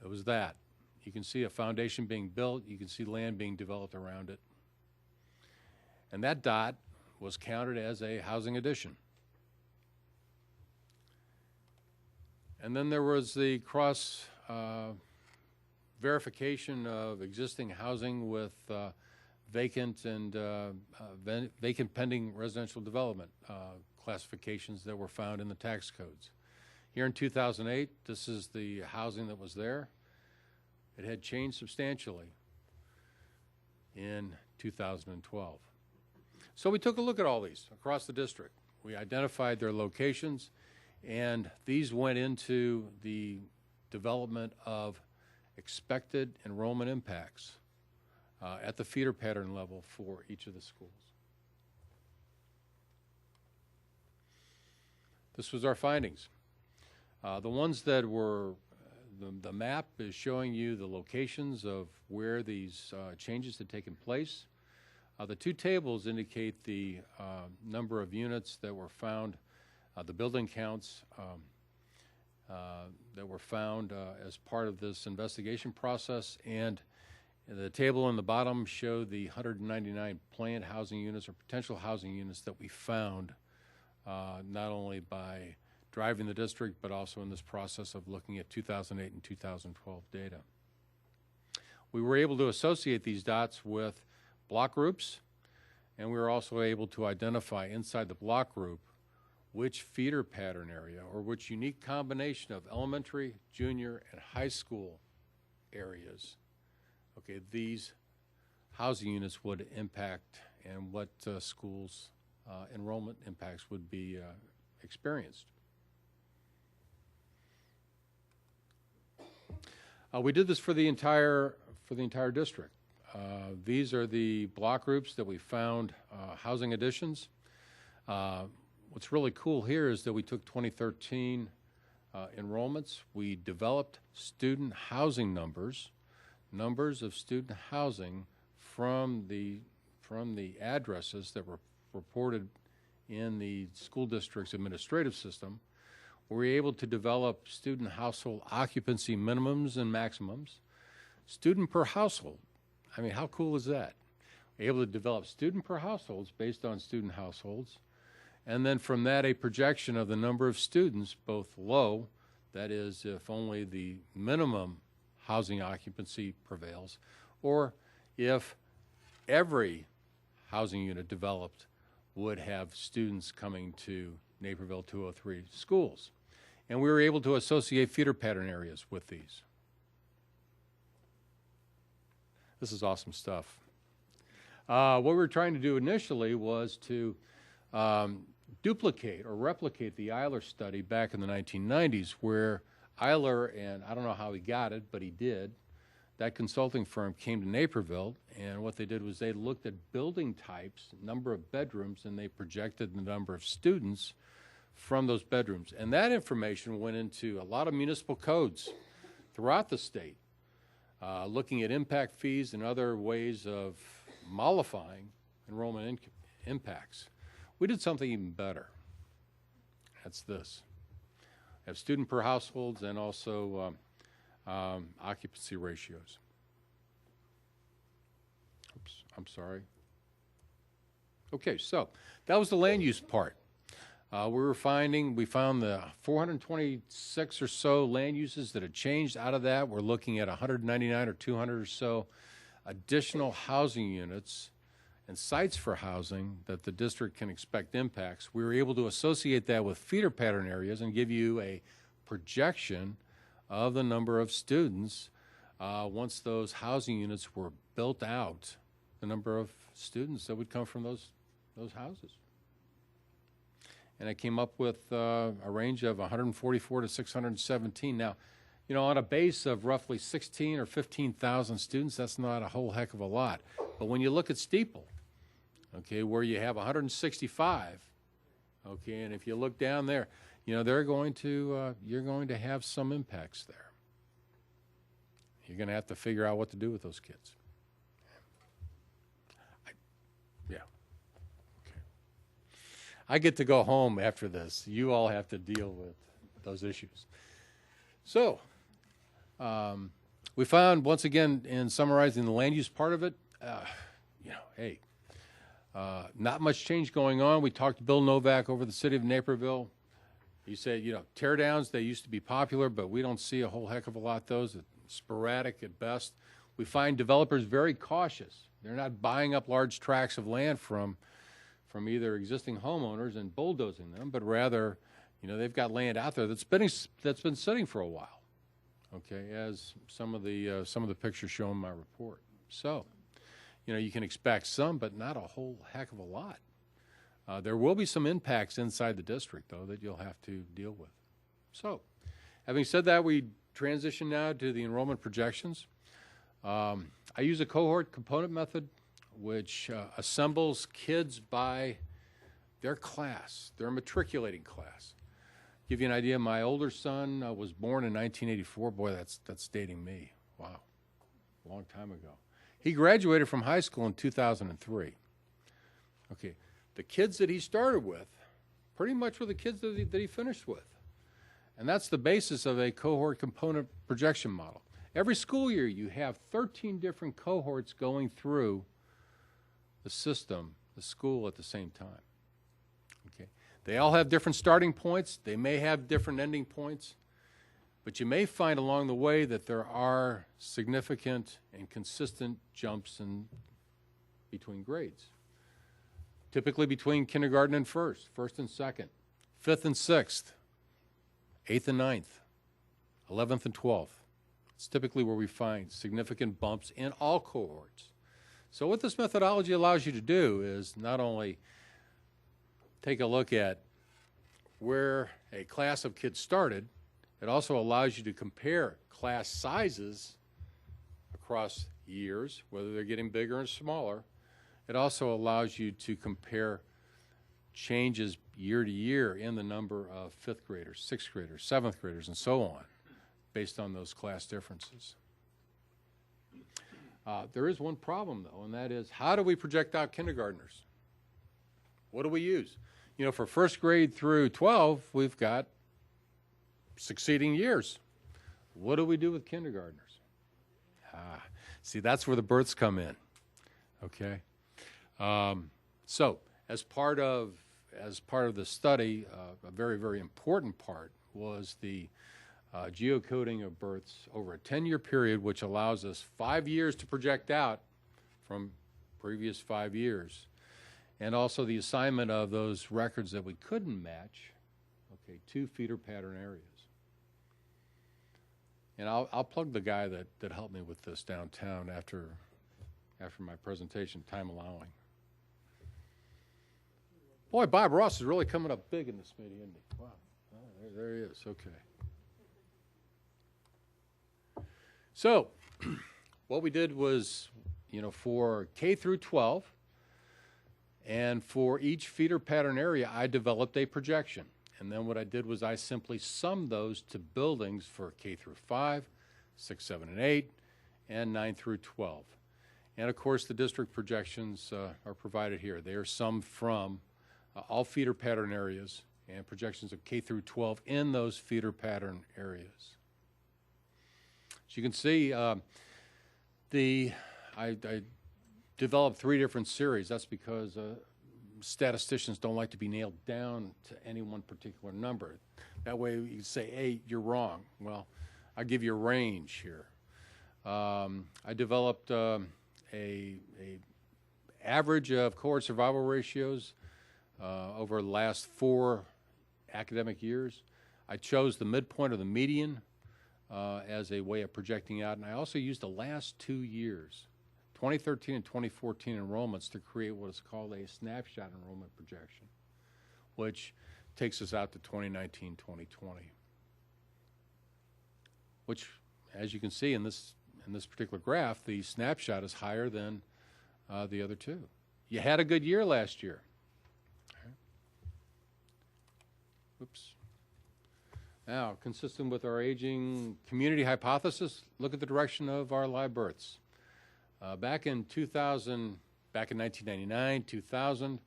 it was that. You can see a foundation being built. You can see land being developed around it. And that dot was counted as a housing addition. And then there was the cross verification of existing housing with vacant and vacant pending residential development classifications that were found in the tax codes. Here in 2008, this is the housing that was there. It had changed substantially in 2012. So we took a look at all these across the district. We identified their locations, and these went into the development of expected enrollment impacts at the feeder pattern level for each of the schools. This was our findings. The ones that were, the map is showing you the locations of where these changes had taken place. The 2 tables indicate the number of units that were found, the building counts that were found as part of this investigation process, and the table in the bottom showed the 199 planned housing units or potential housing units that we found, not only by driving the district, but also in this process of looking at 2008 and 2012 data. We were able to associate these dots with block groups, and we were also able to identify inside the block group which feeder pattern area or which unique combination of elementary, junior, and high school areas, okay, these housing units would impact and what schools' enrollment impacts would be experienced. We did this for the entire district. These are the block groups that we found housing additions. what's really cool here is that we took 2013 enrollments. We developed student housing numbers of student housing from the addresses that were reported in the school district's administrative system. We were able to develop student household occupancy minimums and maximums, student per household. I mean, how cool is that? We're able to develop student per households based on student households, and then from that a projection of the number of students, both low, that is if only the minimum housing occupancy prevails, or if every housing unit developed would have students coming to Naperville 203 schools. And we were able to associate feeder pattern areas with these. This is awesome stuff. What we were trying to do initially was to duplicate or replicate the Eiler study back in the 1990s, where Eiler, and I don't know how he got it, but he did, that consulting firm came to Naperville, and what they did was they looked at building types, number of bedrooms, and they projected the number of students from those bedrooms. And that information went into a lot of municipal codes throughout the state, looking at impact fees and other ways of mollifying enrollment impacts. We did something even better. That's this. Have student per households and also occupancy ratios. Oops, I'm sorry. Okay, so that was the land use part. We found the 426 or so land uses that had changed. Out of that, we're looking at 199 or 200 or so additional housing units and sites for housing that the district can expect impacts. We were able to associate that with feeder pattern areas and give you a projection of the number of students once those housing units were built out, the number of students that would come from those houses. And I came up with a range of 144 to 617. Now, you know, on a base of roughly 16 or 15,000 students, that's not a whole heck of a lot. But when you look at Steeple, okay, where you have 165, okay, and if you look down there, you know, you're going to have some impacts there. You're going to have to figure out what to do with those kids. I get to go home after this. You all have to deal with those issues. So, we found, once again, in summarizing the land use part of it, you know, hey, not much change going on. We talked to Bill Novak over the city of Naperville. He said, you know, tear downs, they used to be popular, but we don't see a whole heck of a lot of those. It's sporadic at best. We find developers very cautious. They're not buying up large tracts of land from either existing homeowners and bulldozing them, but rather, you know, they've got land out there that's been sitting for a while. Okay, as some of the pictures show in my report. So, you know, you can expect some, but not a whole heck of a lot. There will be some impacts inside the district, though, that you'll have to deal with. So, having said that, we transition now to the enrollment projections. I use a cohort component method, which assembles kids by their class, their matriculating class. Give you an idea, my older son was born in 1984. Boy, that's dating me. Wow, a long time ago. He graduated from high school in 2003. Okay, the kids that he started with pretty much were the kids that he finished with. And that's the basis of a cohort component projection model. Every school year, you have 13 different cohorts going through the system, the school at the same time. Okay, they all have different starting points. They may have different ending points, but you may find along the way that there are significant and consistent jumps in between grades. Typically between kindergarten and first and second, fifth and sixth, eighth and ninth, 11th and 12th. It's typically where we find significant bumps in all cohorts. So what this methodology allows you to do is not only take a look at where a class of kids started, it also allows you to compare class sizes across years, whether they're getting bigger or smaller. It also allows you to compare changes year to year in the number of 5th graders, 6th graders, 7th graders, and so on, based on those class differences. There is one problem, though, and that is, how do we project out kindergartners? What do we use? You know, for 1st grade through 12, we've got succeeding years. What do we do with kindergartners? See, that's where the births come in, okay? So, as part of the study, a very, very important part was the geocoding of births over a 10-year period, which allows us 5 years to project out from previous 5 years, and also the assignment of those records that we couldn't match, okay, to feeder pattern areas. And I'll plug the guy that helped me with this downtown after my presentation, time allowing. Boy, Bob Ross is really coming up big in this meeting, isn't he? Wow, there he is, okay. So, what we did was, you know, for K through 12, and for each feeder pattern area, I developed a projection. And then what I did was I simply summed those to buildings for K through 5, 6, 7, and 8, and 9 through 12. And of course, the district projections are provided here. They are summed from all feeder pattern areas and projections of K through 12 in those feeder pattern areas. As you can see, I developed 3 different series. That's because statisticians don't like to be nailed down to any one particular number. That way you can say, hey, you're wrong. Well, I'll give you a range here. I developed a average of cohort survival ratios over the last 4 academic years. I chose the midpoint of the median as a way of projecting out, and I also used the last 2 years, 2013 and 2014 enrollments, to create what is called a snapshot enrollment projection, which takes us out to 2019, 2020. Which, as you can see in this particular graph, the snapshot is higher than the other 2. You had a good year last year. Okay. Oops. Now, consistent with our aging community hypothesis, look at the direction of our live births. Back in 1999, 2000,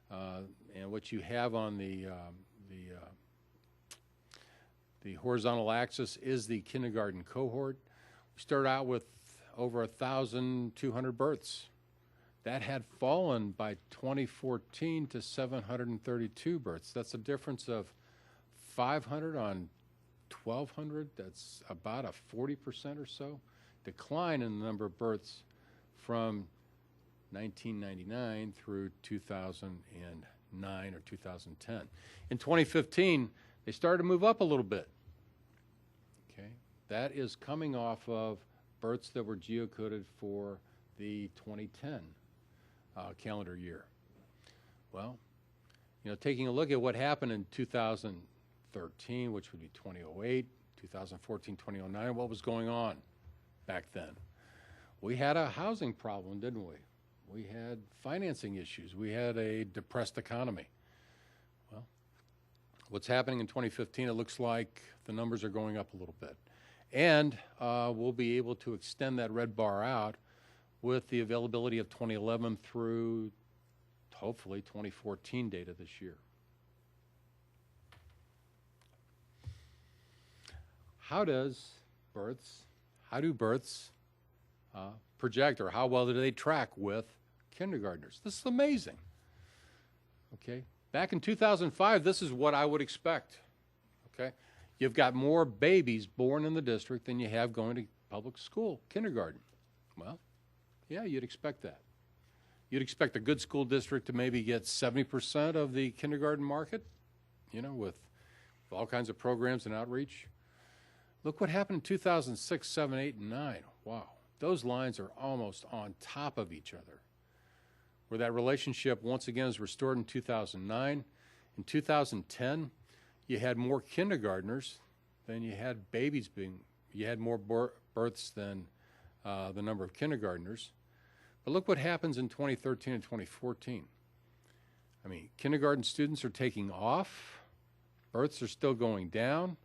and what you have on the horizontal axis is the kindergarten cohort. We started out with over 1,200 births. That had fallen by 2014 to 732 births. That's a difference of 500 on 1,200. That's about a 40% or so decline in the number of births from 1999 through 2009 or 2010. In 2015, they started to move up a little bit. Okay, that is coming off of births that were geocoded for the 2010 calendar year. Well, you know, taking a look at what happened in 2013, which would be 2008, 2014, 2009, what was going on back then? We had a housing problem, didn't we? We had financing issues. We had a depressed economy. Well, what's happening in 2015, it looks like the numbers are going up a little bit. And we'll be able to extend that red bar out with the availability of 2011 through, hopefully, 2014 data this year. How do births project, or how well do they track with kindergartners? This is amazing. Okay, back in 2005, this is what I would expect. Okay, you've got more babies born in the district than you have going to public school, kindergarten. Well, yeah, you'd expect that. You'd expect a good school district to maybe get 70% of the kindergarten market, you know, with all kinds of programs and outreach. Look what happened in 2006, 7, 8, and 9. Wow. Those lines are almost on top of each other. Where that relationship once again is restored in 2009. In 2010, you had more kindergartners than you had babies you had more births than the number of kindergartners. But look what happens in 2013 and 2014. I mean, kindergarten students are taking off, births are still going down.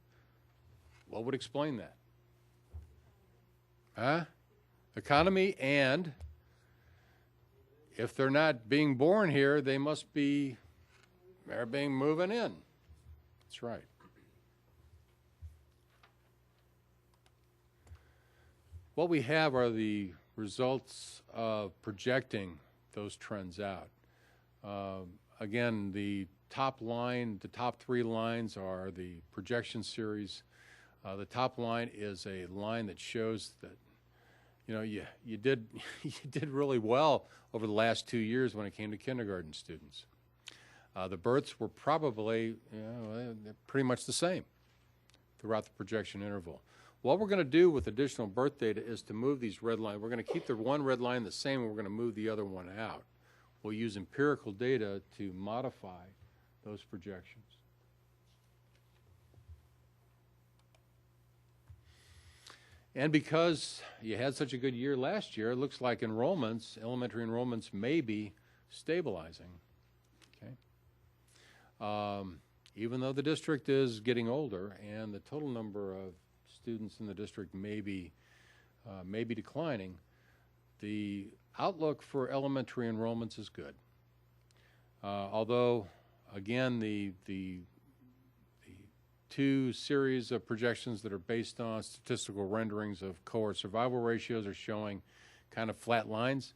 What would explain that? Huh? Economy, and if they're not being born here, they're being moving in. That's right. What we have are the results of projecting those trends out. Again, the top line, the top 3 lines are the projection series. The top line is a line that shows that, you know, you did you did really well over the last 2 years when it came to kindergarten students. The births were probably, they're pretty much the same throughout the projection interval. What we're going to do with additional birth data is to move these red lines. We're going to keep the one red line the same, and we're going to move the other one out. We'll use empirical data to modify those projections. And because you had such a good year last year, it looks like enrollments, elementary enrollments, may be stabilizing. Okay. Even though the district is getting older and the total number of students in the district may be declining, the outlook for elementary enrollments is good. Although, again, the 2 series of projections that are based on statistical renderings of cohort survival ratios are showing kind of flat lines.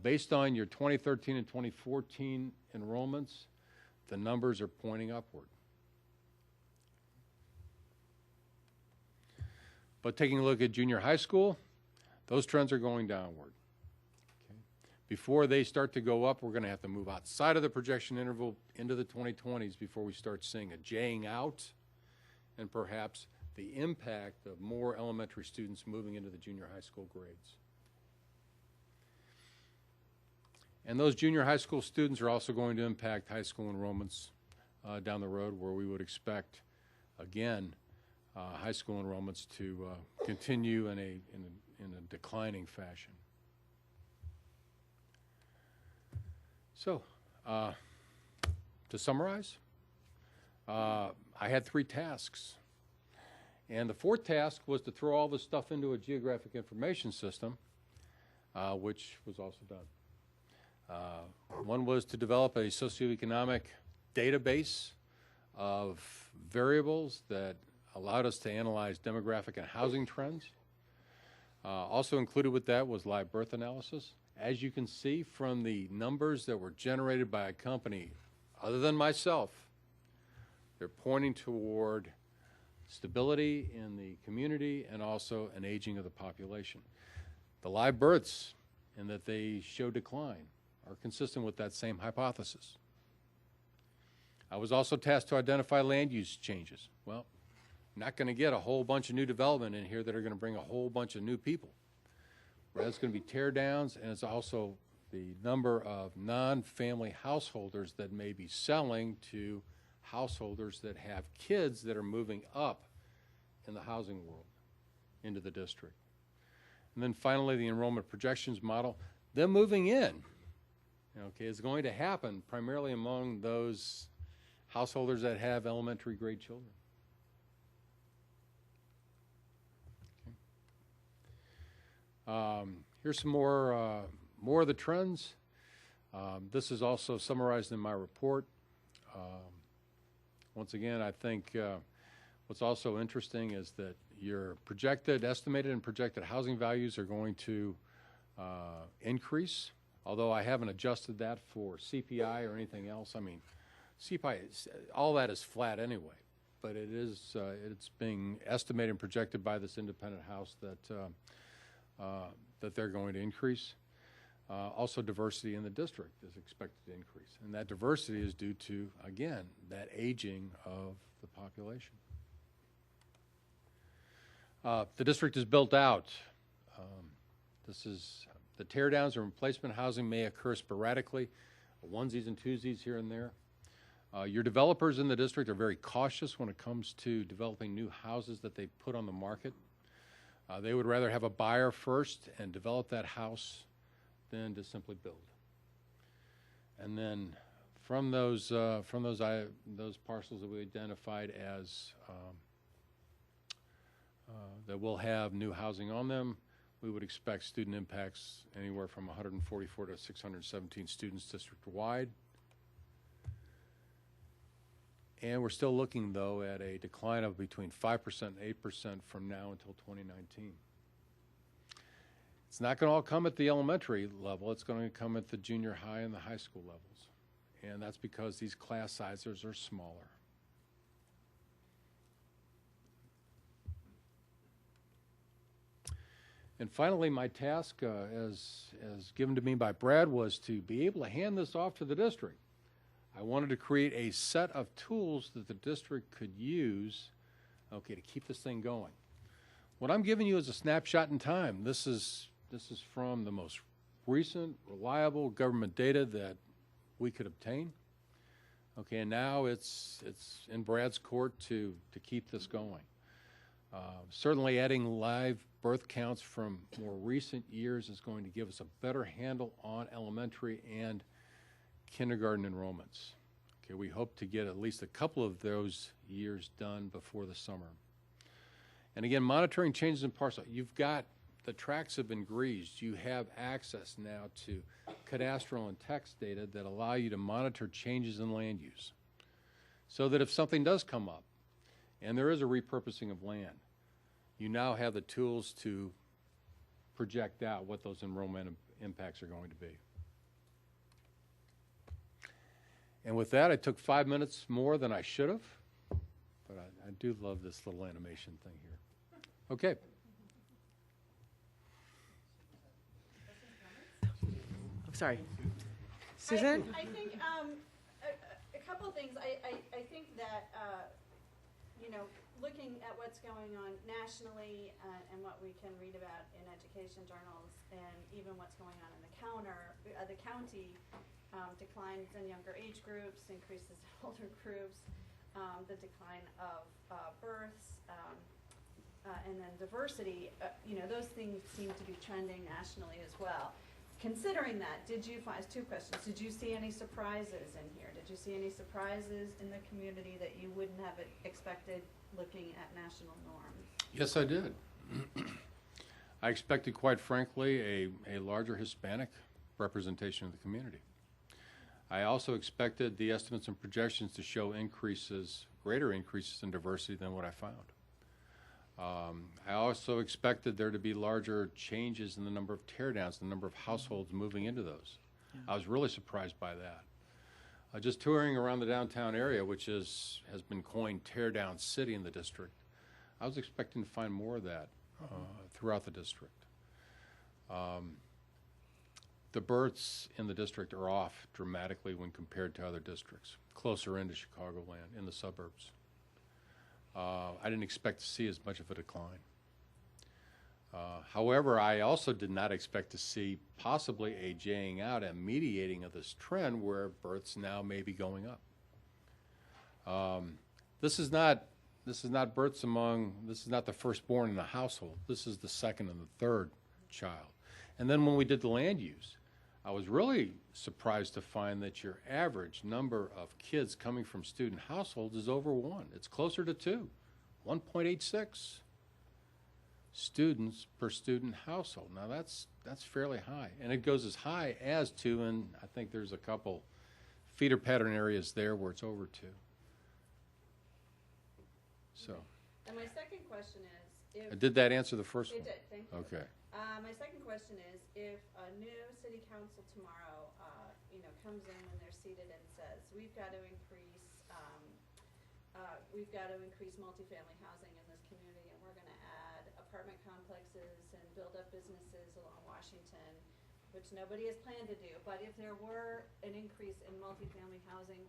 Based on your 2013 and 2014 enrollments, the numbers are pointing upward. But taking a look at junior high school, those trends are going downward. Okay. Before they start to go up, we're going to have to move outside of the projection interval into the 2020s before we start seeing a J-ing out and perhaps the impact of more elementary students moving into the junior high school grades. And those junior high school students are also going to impact high school enrollments down the road, where we would expect, again, high school enrollments to continue in a declining fashion. So, to summarize, I had 3 tasks. And the 4th task was to throw all this stuff into a geographic information system, which was also done. One was to develop a socioeconomic database of variables that allowed us to analyze demographic and housing trends. Also included with that was live birth analysis. As you can see from the numbers that were generated by a company other than myself, they're pointing toward stability in the community and also an aging of the population. The live births, in that they show decline, are consistent with that same hypothesis. I was also tasked to identify land use changes. Well, I'm not going to get a whole bunch of new development in here that are going to bring a whole bunch of new people. Rather, it's going to be tear downs, and it's also the number of non-family householders that may be selling to householders that have kids that are moving up in the housing world into the district. And then finally, the enrollment projections model, them moving in, okay, is going to happen primarily among those householders that have elementary grade children. Okay. Here's some more of the trends. This is also summarized in my report. Once again, I think what's also interesting is that your estimated and projected housing values are going to increase, although I haven't adjusted that for CPI or anything else. I mean, CPI, all that is flat anyway, but it's being estimated and projected by this independent house that they're going to increase. Also, diversity in the district is expected to increase, and that diversity is due to, again, that aging of the population. The district is built out. The teardowns or replacement housing may occur sporadically, onesies and twosies here and there. Your developers in the district are very cautious when it comes to developing new houses that they put on the market. They would rather have a buyer first and develop that house than to simply build. And then from those parcels that we identified as that will have new housing on them, we would expect student impacts anywhere from 144 to 617 students district-wide. And we're still looking, though, at a decline of between 5% and 8% from now until 2019. It's not going to all come at the elementary level. It's going to come at the junior high and the high school levels. And that's because these class sizes are smaller. And finally, my task, as given to me by Brad, was to be able to hand this off to the district. I wanted to create a set of tools that the district could use, okay, to keep this thing going. What I'm giving you is a snapshot in time. This is from the most recent, reliable government data that we could obtain. Okay, and now it's in Brad's court to keep this going. Certainly adding live birth counts from more recent years is going to give us a better handle on elementary and kindergarten enrollments. Okay, we hope to get at least a couple of those years done before the summer. And again, monitoring changes in parcel. You've got, the tracks have been greased. You have access now to cadastral and text data that allow you to monitor changes in land use. So that if something does come up, and there is a repurposing of land, you now have the tools to project out what those enrollment impacts are going to be. And with that, I took 5 minutes more than I should have, but I do love this little animation thing here. Okay. I'm sorry. Susan? I think a couple of things. I think that, you know, looking at what's going on nationally and what we can read about in education journals and even what's going on in the county, declines in younger age groups, increases in older groups, the decline of births, and then diversity, you know, those things seem to be trending nationally as well. Considering that, did you find, two questions, did you see any surprises in here? Did you see any surprises in the community that you wouldn't have expected looking at national norms? Yes, I did. I expected, quite frankly, a larger Hispanic representation of the community. I also expected the estimates and projections to show increases, greater increases in diversity than what I found. I also expected there to be larger changes in the number of teardowns, the number of households moving into those. Yeah. I was really surprised by that. Just touring around the downtown area, which has been coined Tear Down City in the district, I was expecting to find more of that throughout the district. The births in the district are off dramatically when compared to other districts, closer into Chicagoland, in the suburbs. I didn't expect to see as much of a decline. However, I also did not expect to see possibly a jaying out and mediating of this trend where births now may be going up. This is not births among, this is not the firstborn in the household. This is the second and the third child. And then when we did the land use, I was really surprised to find that your average number of kids coming from student households is over 1. It's closer to 2, 1.86 students per student household. Now that's fairly high, and it goes as high as 2, and I think there's a couple feeder pattern areas there where it's over 2. So. And my second question is, did that answer the first one? It did, thank you. Okay. My second question is, if a new city council tomorrow, you know, comes in when they're seated and says, we've got to increase multifamily housing in this community, and we're going to add apartment complexes and build up businesses along Washington, which nobody has planned to do. But if there were an increase in multifamily housing,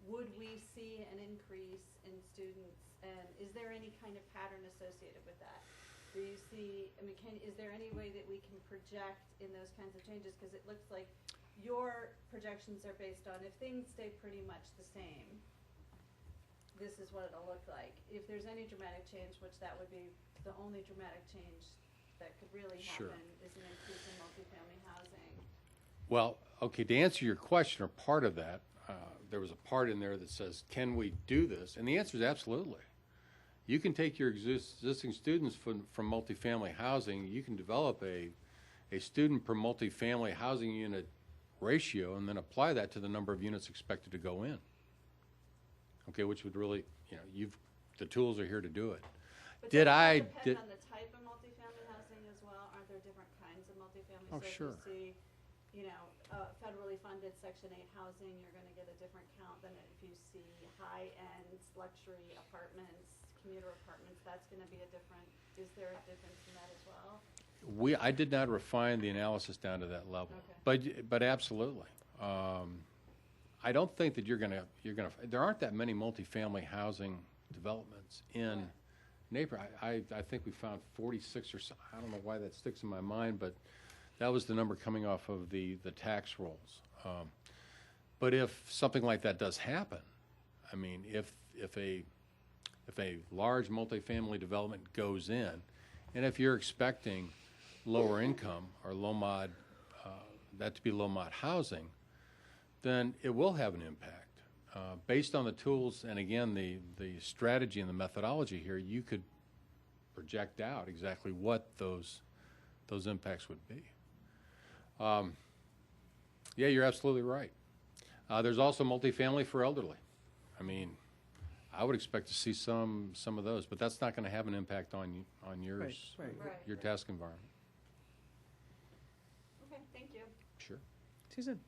would we see an increase in students? And is there any kind of pattern associated with that? Do you see, I mean, is there any way that we can project in those kinds of changes? Because it looks like your projections are based on if things stay pretty much the same, this is what it'll look like. If there's any dramatic change, which that would be the only dramatic change that could really happen, is an increase in multifamily housing. Well, okay, to answer your question, or part of that, there was a part in there that says, can we do this? And the answer is absolutely. You can take your existing students from multifamily housing, you can develop a student per multifamily housing unit ratio and then apply that to the number of units expected to go in. Okay, which would really, the tools are here to do it. But Did doesn't I, that depend on the type of multifamily housing as well? Aren't there different kinds of multifamily? Oh, So sure. if you see, federally funded Section 8 housing, you're going to get a different count than if you see high-end luxury apartments, commuter apartments. That's going to be a different. Is there a difference in that as well? I did not refine the analysis down to that level, but absolutely. I don't think that there aren't that many multifamily housing developments in Napier. I think we found 46 or so. I don't know why that sticks in my mind, but that was the number coming off of the tax rolls. But if something like that does happen, I mean, if a large multifamily development goes in, and if you're expecting lower income or low mod, that to be low mod housing, then it will have an impact. Based on the tools, and again, the strategy and the methodology here, you could project out exactly what those impacts would be. Yeah, you're absolutely right. There's also multifamily for elderly. I mean, I would expect to see some of those, but that's not going to have an impact on yours, your task environment. Okay, thank you. Sure. Susan?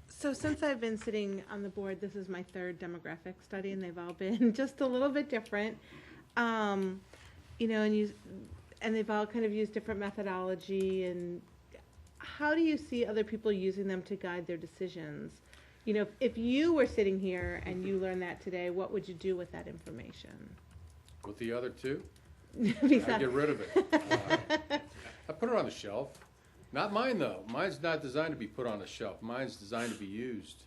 So since I've been sitting on the board, this is my third demographic study, and they've all been just a little bit different. And they've all kind of used different methodology. And how do you see other people using them to guide their decisions? If you were sitting here and you learned that today, what would you do with that information? With the other two, Besides- I get rid of it. I put it on the shelf. Not mine, though. Mine's not designed to be put on a shelf. Mine's designed to be used.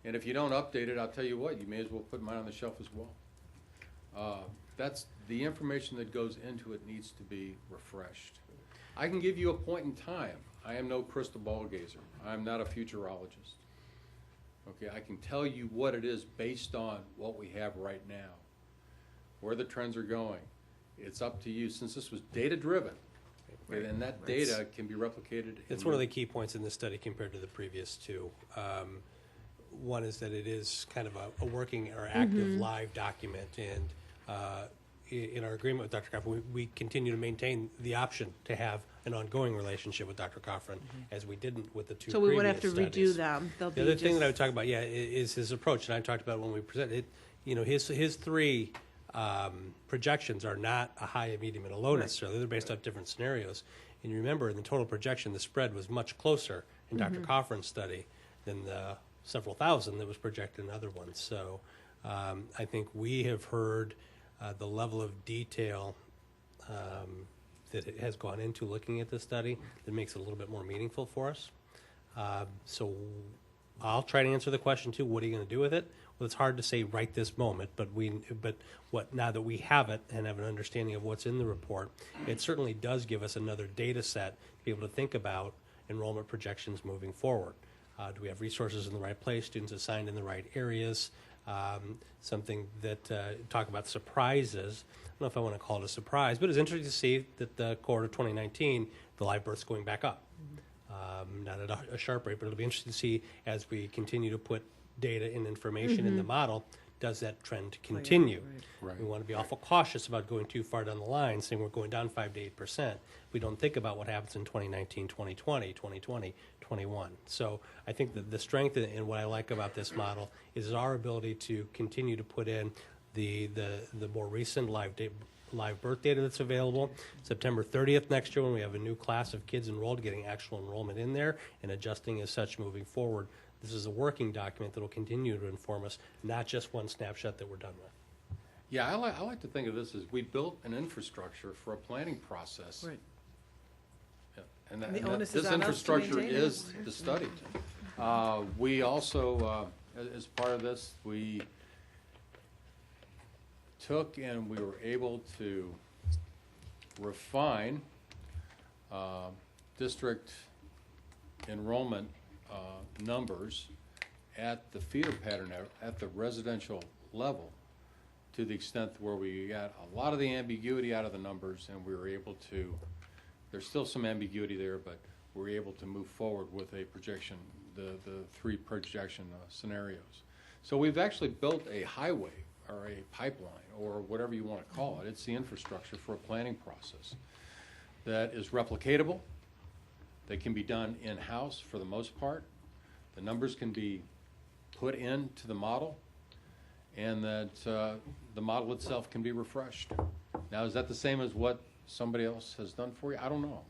And if you don't update it, I'll tell you what, you may as well put mine on the shelf as well. That's the information that goes into it needs to be refreshed. I can give you a point in time. I am no crystal ball gazer. I am not a futurologist. Okay, I can tell you what it is based on what we have right now, where the trends are going. It's up to you. Since this was data-driven, and that data can be replicated. It's one of the key points in this study compared to the previous two. One is that it is kind of a working or active live document, and in our agreement with Dr. Coffran, we continue to maintain the option to have an ongoing relationship with Dr. Coffran, as we didn't with the two So previous we won't have to studies. redo them. They'll The be other thing just- that I would talk about, is his approach, and I talked about it when we presented it. His three projections are not a high, a medium, and a low necessarily. They're based off different scenarios. And you remember, in the total projection, the spread was much closer in Dr. Coffran's study than the several thousand that was projected in other ones. So I think we have heard the level of detail that it has gone into looking at this study that makes it a little bit more meaningful for us. So I'll try to answer the question too. What are you going to do with it? Well, it's hard to say right this moment, but now that we have it and have an understanding of what's in the report, it certainly does give us another data set to be able to think about enrollment projections moving forward. Do we have resources in the right place, students assigned in the right areas? Something that talk about surprises. I don't know if I want to call it a surprise, but it's interesting to see that the quarter of 2019, the live births going back up. Not at a sharp rate, but it'll be interesting to see as we continue to put data and information in the model, does that trend continue? Right. We want to be awful cautious about going too far down the line, saying we're going down 5 to 8%. We don't think about what happens in 2019, 2020, 2020, 21. So I think that the strength and what I like about this model is our ability to continue to put in the more recent live birth data that's available. September 30th next year, when we have a new class of kids enrolled, getting actual enrollment in there and adjusting as such moving forward. This is a working document that will continue to inform us, not just one snapshot that we're done with. Yeah, I like to think of this as we built an infrastructure for a planning process. Right. Yeah, and the onus is this on us to infrastructure maintain it. is the study. We also, as part of this, we took and we were able to refine district enrollment numbers at the feeder pattern at the residential level, to the extent where we got a lot of the ambiguity out of the numbers, and we were able to, there's still some ambiguity there, but we're able to move forward with a projection, the three projection scenarios. So we've actually built a highway or a pipeline or whatever you want to call it. It's the infrastructure for a planning process that is replicatable, that can be done in-house for the most part. The numbers can be put into the model, and that the model itself can be refreshed. Now, is that the same as what somebody else has done for you? I don't know.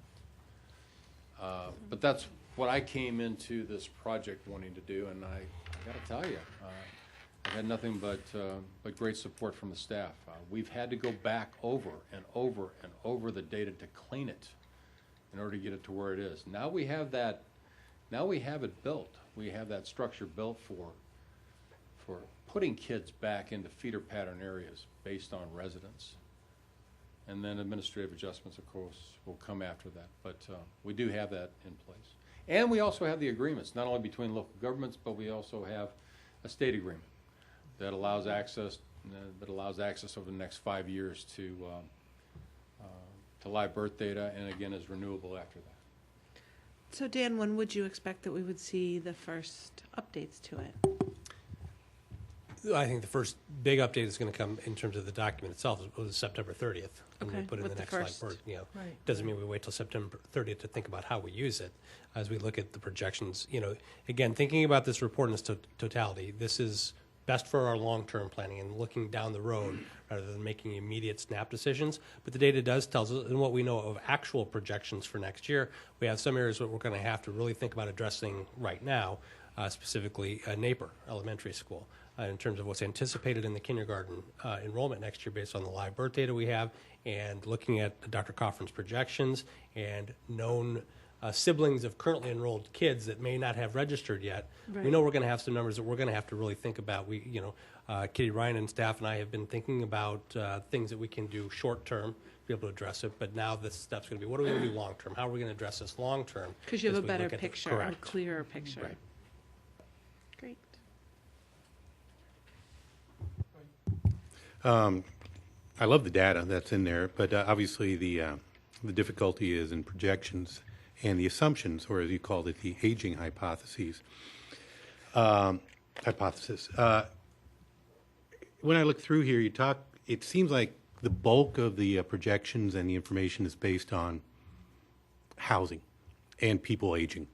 But that's what I came into this project wanting to do, and I got to tell you, I've had nothing but great support from the staff. We've had to go back over and over and over the data to clean it in order to get it to where it is. Now we have that. Now we have it built. We have that structure built for putting kids back into feeder pattern areas based on residence. And then administrative adjustments, of course, will come after that. But we do have that in place. And we also have the agreements, not only between local governments, but we also have a state agreement that allows access over the next 5 years to live birth data, and again is renewable after that. So Dan, when would you expect that we would see the first updates to it? I think the first big update is going to come in terms of the document itself was September 30th. When we Okay, put in with the the next first. live birth. Right. Doesn't mean we wait till September 30th to think about how we use it. As we look at the projections, again, thinking about this report in its totality, this is best for our long-term planning and looking down the road rather than making immediate snap decisions. But the data does tell us, and what we know of actual projections for next year, we have some areas that we're going to have to really think about addressing right now, specifically Napier Elementary School, in terms of what's anticipated in the kindergarten enrollment next year based on the live birth data we have, and looking at Dr. Coffrin's projections and known siblings of currently enrolled kids that may not have registered yet. Right. We know we're going to have some numbers that we're going to have to really think about. Kitty Ryan and staff and I have been thinking about things that we can do short term, be able to address it. But now the step's going to be, what are we going to do long term? How are we going to address this long term? Because you have as a we better look at the- picture, a correct. clearer picture. Right. Great. I love the data that's in there, but obviously the difficulty is in projections and the assumptions, or as you called it, the aging hypothesis. When I look through here, it seems like the bulk of the projections and the information is based on housing and people aging.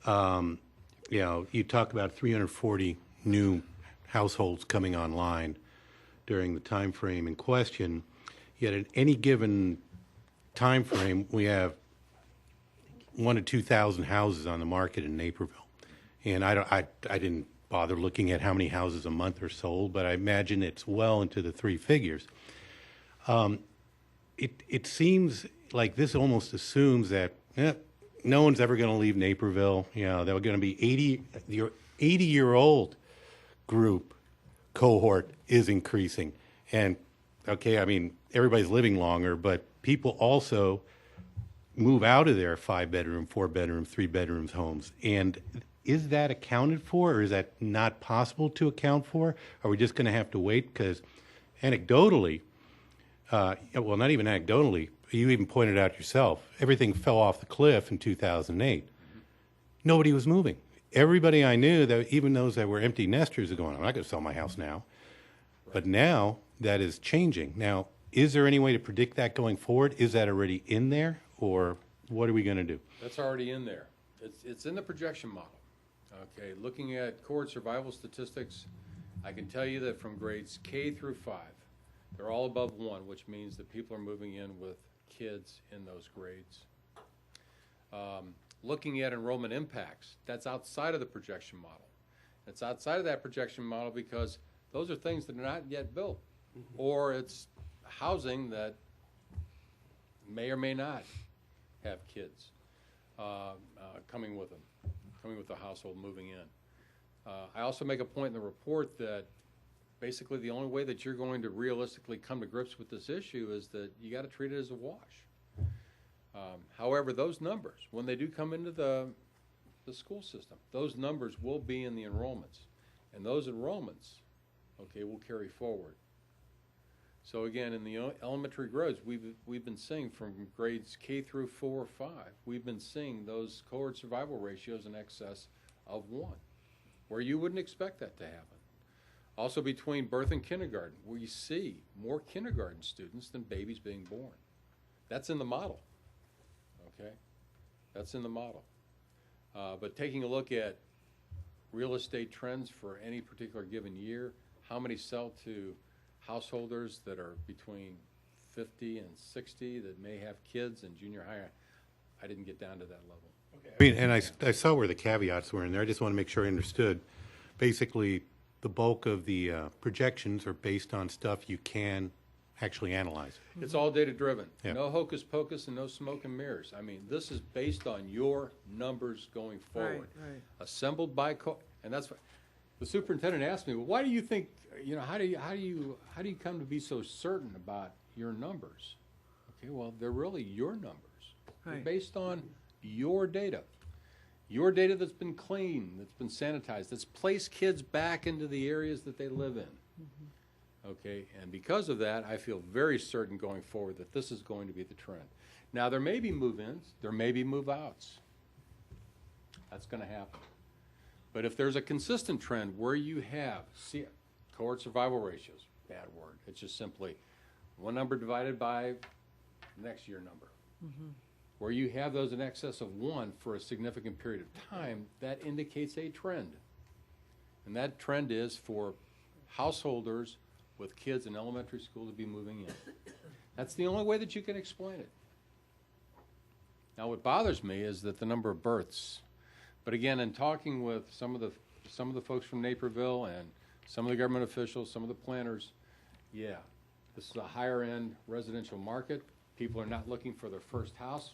You talk about 340 new households coming online during the time frame in question, yet at any given time frame, we have 1,000 to 2,000 houses on the market in Naperville. And I didn't bother looking at how many houses a month are sold, but I imagine it's well into the three figures. It seems like this almost assumes that no one's ever going to leave Naperville. They're going to be 80-year-old group cohort is increasing. And, okay, I mean, everybody's living longer, but people also move out of their 5-bedroom, 4-bedroom, 3-bedroom homes. And is that accounted for, or is that not possible to account for? Are we just going to have to wait? Because anecdotally, well, not even anecdotally, you even pointed out yourself, everything fell off the cliff in 2008. Nobody was moving. Everybody I knew, that even those that were empty nesters, are going, I'm not going to sell my house now. But now that is changing. Now, is there any way to predict that going forward? Is that already in there, or what are we going to do? That's already in there. It's in the projection model. Okay, looking at cohort survival statistics, I can tell you that from grades K through 5, they're all above 1, which means that people are moving in with kids in those grades. Looking at enrollment impacts, that's outside of the projection model. It's outside of that projection model because those are things that are not yet built, or it's housing that may or may not have kids coming with them, coming with the household moving in. I also make a point in the report that basically the only way that you're going to realistically come to grips with this issue is that you got to treat it as a wash. However, those numbers, when they do come into the the school system. Those numbers will be in the enrollments. And those enrollments, okay, will carry forward. So again, in the elementary grades, we've been seeing from grades K through 4 or 5, we've been seeing those cohort survival ratios in excess of 1, where you wouldn't expect that to happen. Also between birth and kindergarten, we see more kindergarten students than babies being born. That's in the model, okay? That's in the model. But taking a look at real estate trends for any particular given year, how many sell to householders that are between 50 and 60 that may have kids in junior high, I didn't get down to that level. I mean, and I saw where the caveats were in there. I just want to make sure I understood. Basically, the bulk of the projections are based on stuff you can actually analyze. It's all data driven. Yeah. No hocus pocus and no smoke and mirrors. I mean, this is based on your numbers going forward. Right. Assembled by and that's what the superintendent asked me, well, why do you think, you know, how do you come to be so certain about your numbers? Okay, well, they're really your numbers. They're Right. based on your data. Your data that's been cleaned, that's been sanitized, that's placed kids back into the areas that they live in. Okay, and because of that, I feel very certain going forward that this is going to be the trend. Now, there may be move-ins, there may be move-outs. That's going to happen. But if there's a consistent trend where you have, see, cohort survival ratios, bad word, it's just simply one number divided by the next year number. Where you have those in excess of 1 for a significant period of time, that indicates a trend. And that trend is for householders with kids in elementary school to be moving in. That's the only way that you can explain it. Now, what bothers me is that the number of births. But again, in talking with some of the folks from Naperville and some of the government officials, some of the planners, yeah, this is a higher end residential market. People are not looking for their first house.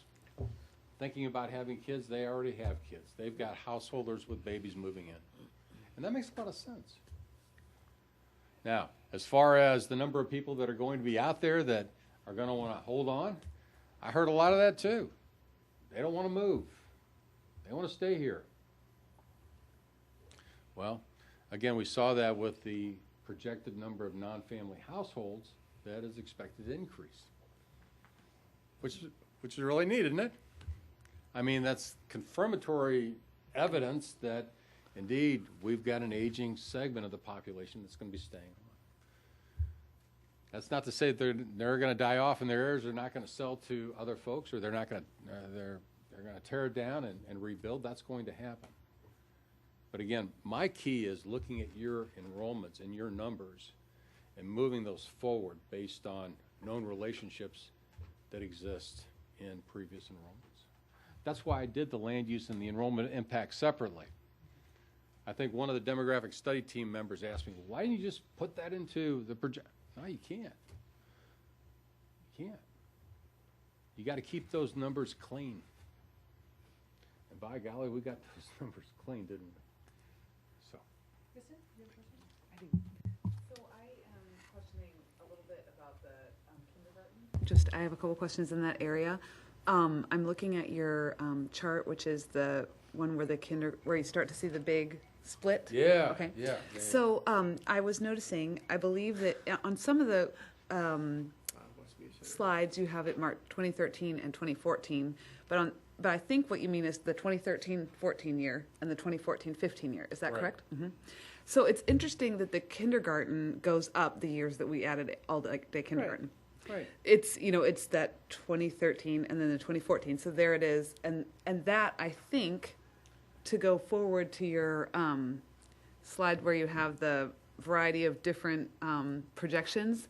Thinking about having kids, they already have kids. They've got householders with babies moving in. And that makes a lot of sense. Now, as far as the number of people that are going to be out there that are going to want to hold on, I heard a lot of that too. They don't want to move. They want to stay here. Well, again, we saw that with the projected number of non-family households that is expected to increase, which is really neat, isn't it? I mean, that's confirmatory evidence that, indeed, we've got an aging segment of the population that's going to be staying on. That's not to say that they're going to die off and their heirs are not going to sell to other folks, or they're not going to they're going to tear it down and rebuild. That's going to happen. But again, my key is looking at your enrollments and your numbers and moving those forward based on known relationships that exist in previous enrollments. That's why I did the land use and the enrollment impact separately. I think one of the demographic study team members asked me, why didn't you just put that into the project? No, you can't. You can't. You got to keep those numbers clean. And by golly, we got those numbers clean, didn't we? So. Kristen, you have a question? I do. So I am questioning a little bit about the kindergarten. I have a couple questions in that area. I'm looking at your chart, which is the one where where you start to see the big split. Yeah. Okay. Yeah. So I was noticing, I believe that on some of the slides you have it marked 2013 and 2014, but I think what you mean is the 2013-14 year and the 2014-15 year. Is that Right. correct? Mm-hmm. So it's interesting that the kindergarten goes up the years that we added all day kindergarten. Right. It's it's that 2013 and then the 2014. So there it is, and that I think, to go forward to your slide where you have the variety of different projections,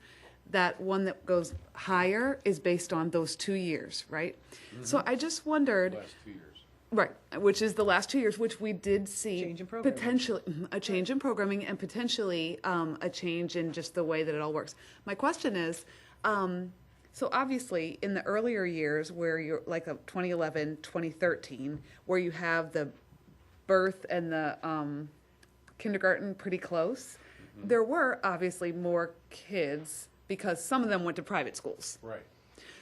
that one that goes higher is based on those 2 years, right? Mm-hmm. So I just wondered. Last 2 years. Right, which is the last 2 years, which we did see Change in programming. potentially a change in programming and potentially a change in just the way that it all works. My question is, so obviously in the earlier years where you're like 2011, 2013, where you have the birth and the kindergarten pretty close, there were obviously more kids because some of them went to private schools. Right.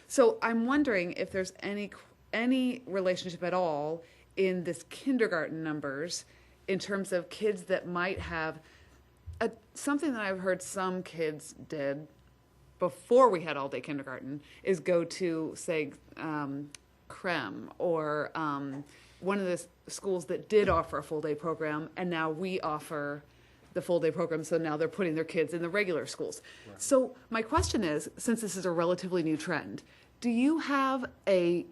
So I'm wondering if there's any relationship at all in this kindergarten numbers in terms of kids that might have something that I've heard some kids did before we had all-day kindergarten is go to, say, Creme or one of the schools that did offer a full-day program, and now we offer the full-day program, so now they're putting their kids in the regular schools. Right. So my question is, since this is a relatively new trend, do you have a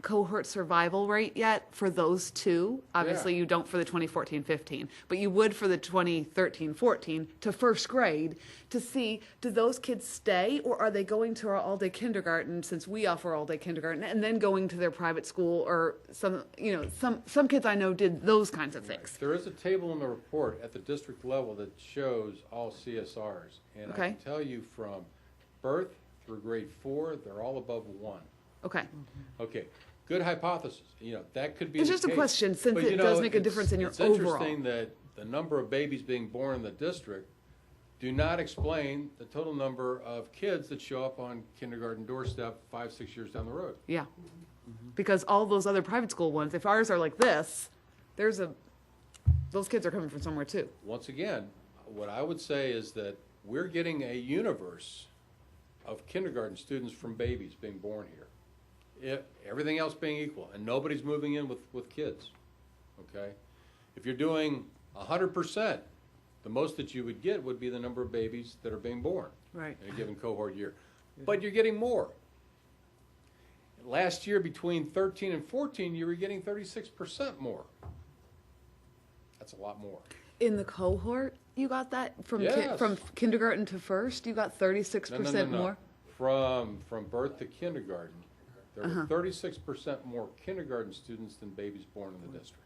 cohort survival rate yet for those two? Obviously, you don't for the 2014-15, but you would for the 2013-14 to first grade to see, do those kids stay, or are they going to our all-day kindergarten, since we offer all-day kindergarten, and then going to their private school, or some kids I know did those kinds of things. There is a table in the report at the district level that shows all CSRs, and I can tell you from birth through grade 4, they're all above 1. Okay. Okay. Good hypothesis. That could be. It's just a question, since it does make a difference in your overall. It's interesting that the number of babies being born in the district do not explain the total number of kids that show up on kindergarten doorstep 5-6 years down the road. Yeah, because all those other private school ones, if ours are like this, those kids are coming from somewhere too. Once again, what I would say is that we're getting a universe of kindergarten students from babies being born here. Everything else being equal, and nobody's moving in with kids, okay? If you're doing 100%, the most that you would get would be the number of babies that are being born in a given cohort year. But you're getting more. Last year, between 13 and 14, you were getting 36% more. That's a lot more. In the cohort, you got that? From from kindergarten to first, you got 36% more? From birth to kindergarten. There were 36% more kindergarten students than babies born in the district.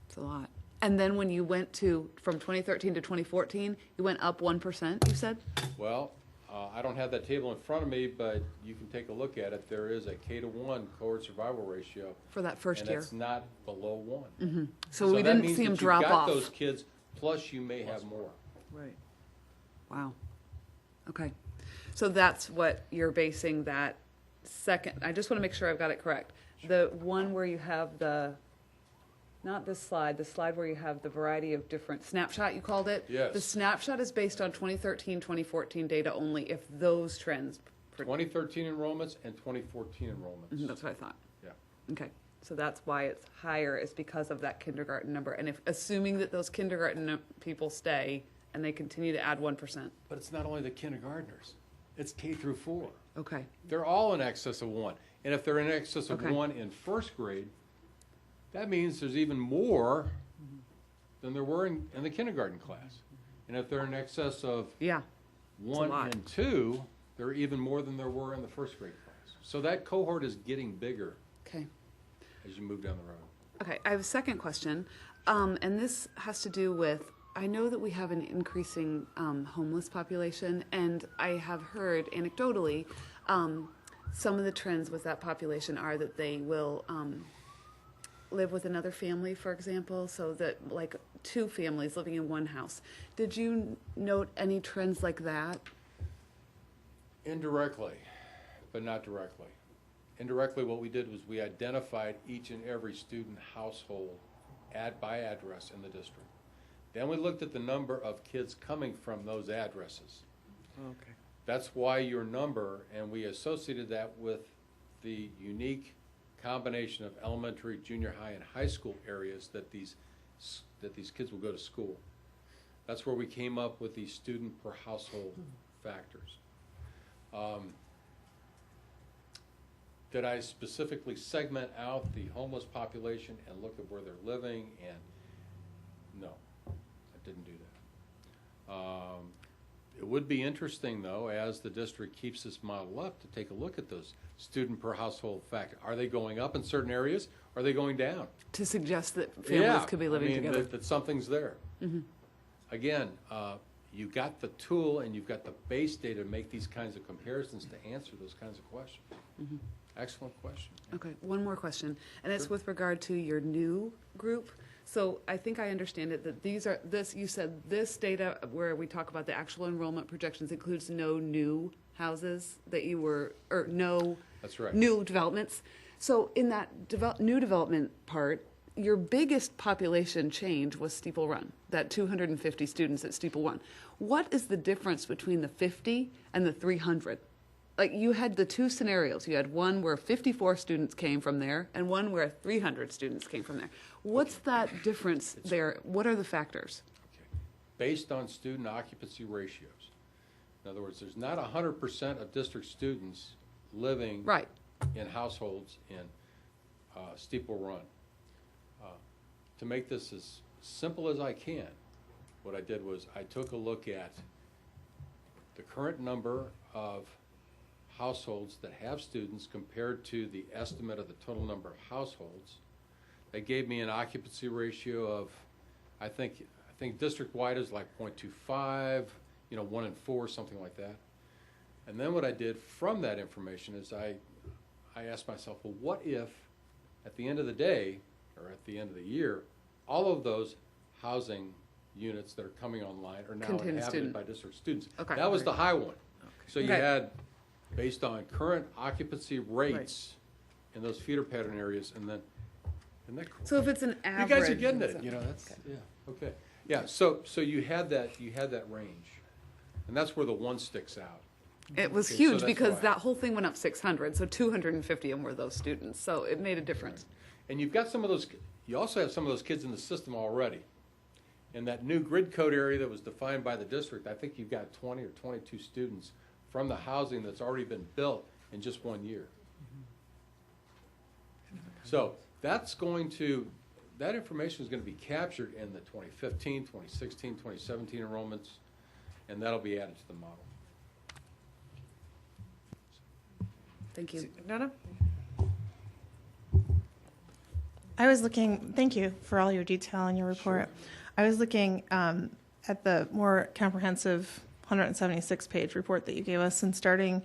It's a lot. And then when you went from 2013 to 2014, you went up 1%, you said? Well, I don't have that table in front of me, but you can take a look at it. There is a K-to-1 cohort survival ratio. For that first year. And it's not below 1. Mm-hmm. So we didn't see them drop off. You've got those kids, plus you may have more. Right. Wow. Okay. So that's what you're basing that second. I just want to make sure I've got it correct. The one where you have not this slide, the slide where you have the variety of different snapshot, you called it? Yes. The snapshot is based on 2013, 2014 data only if those trends. 2013 enrollments and 2014 enrollments. Mm-hmm, that's what I thought. Yeah. Okay. So that's why it's higher, is because of that kindergarten number. And if assuming that those kindergarten people stay and they continue to add 1%. But it's not only the kindergartners. It's K through 4. Okay. They're all in excess of 1. And if they're in excess of 1 in first grade, that means there's even more than there were in the kindergarten class. And if they're in excess of 1 and 2, there are even more than there were in the first grade class. So that cohort is getting bigger as you move down the road. Okay, I have a second question, and this has to do with, I know that we have an increasing homeless population, and I have heard anecdotally some of the trends with that population are that they will live with another family, for example, so that like 2 families living in one house. Did you note any trends like that? Indirectly, but not directly. Indirectly, what we did was we identified each and every student household by address in the district. Then we looked at the number of kids coming from those addresses. Okay. That's why your number, and we associated that with the unique combination of elementary, junior high, and high school areas that these kids will go to school. That's where we came up with these student per household factors. Did I specifically segment out the homeless population and look at where they're living? And no, I didn't do that. It would be interesting, though, as the district keeps this model up, to take a look at those student per household factors. Are they going up in certain areas? Or are they going down? To suggest that families could be living together. That something's there. Mm-hmm. Again, you've got the tool and you've got the base data to make these kinds of comparisons to answer those kinds of questions. Mm-hmm. Excellent question. Okay, one more question, and it's with regard to your new group. So I think I understand it that you said this data where we talk about the actual enrollment projections includes no new houses that you were, or no That's right. new developments. So in that new development part, your biggest population change was Steeple Run, that 250 students at Steeple Run. What is the difference between the 50 and the 300? Like, you had the two scenarios. You had one where 54 students came from there and one where 300 students came from there. What's that difference there? What are the factors? Okay. Based on student occupancy ratios. In other words, there's not 100% of district students living Right. in households in Steeple Run. To make this as simple as I can, what I did was I took a look at the current number of households that have students compared to the estimate of the total number of households. They gave me an occupancy ratio of, I think district-wide is like 0.25, 1 in 4, something like that. And then what I did from that information is I asked myself, well, what if at the end of the day, or at the end of the year, all of those housing units that are coming online are now inhabited by district students. Okay. That was the high one. So you Okay. had, based on current occupancy rates in those feeder pattern areas, and then, isn't that cool? So if it's an average. You guys are getting it's it, a- that's, yeah, okay. Yeah, so you had that range, and that's where the one sticks out. It was Okay, so huge that's because why. that whole thing went up 600, so 250 of them were those students. So it made a difference. And you've got some of those, you also have some of those kids in the system already. In that new grid code area that was defined by the district, I think you've got 20 or 22 students from the housing that's already been built in just 1 year. So that information is going to be captured in the 2015, 2016, 2017 enrollments, and that'll be added to the model. Thank you. Donna? I was looking, thank you for all your detail in your report. I was looking at the more comprehensive 176-page report that you gave us, and starting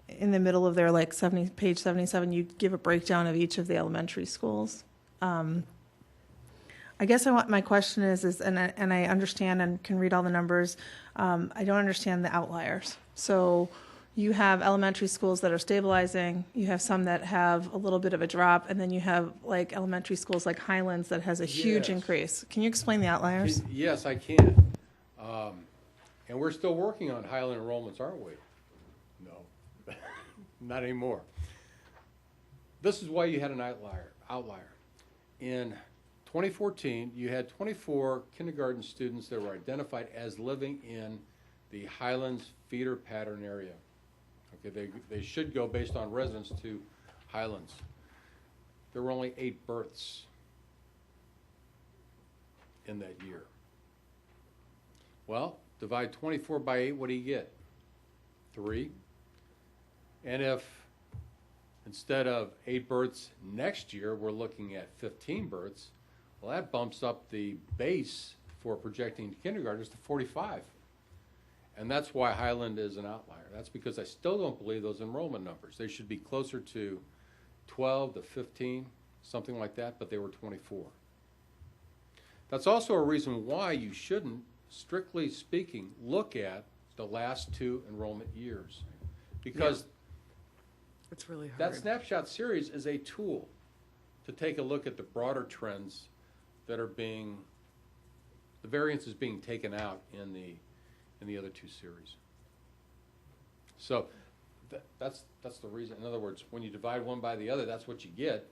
in the middle of there, like page 77, you give a breakdown of each of the elementary schools. I guess my question is and I understand and can read all the numbers. I don't understand the outliers. So you have elementary schools that are stabilizing, you have some that have a little bit of a drop, and then you have like elementary schools like Highlands that has a huge Yes. increase. Can you explain the outliers? Yes, I can. And we're still working on Highland enrollments, aren't we? No, not anymore. This is why you had an outlier. In 2014, you had 24 kindergarten students that were identified as living in the Highlands feeder pattern area. Okay, they should go based on residence to Highlands. There were only 8 births in that year. Well, divide 24 by 8, what do you get? 3. And if instead of 8 births next year, we're looking at 15 births, well, that bumps up the base for projecting kindergartners to 45. And that's why Highland is an outlier. That's because I still don't believe those enrollment numbers. They should be closer to 12 to 15, something like that, but they were 24. That's also a reason why you shouldn't, strictly speaking, look at the last 2 enrollment years. Because It's really hard. that snapshot series is a tool to take a look at the broader trends that are the variance is being taken out in the other 2 series. So that's the reason. In other words, when you divide one by the other, that's what you get,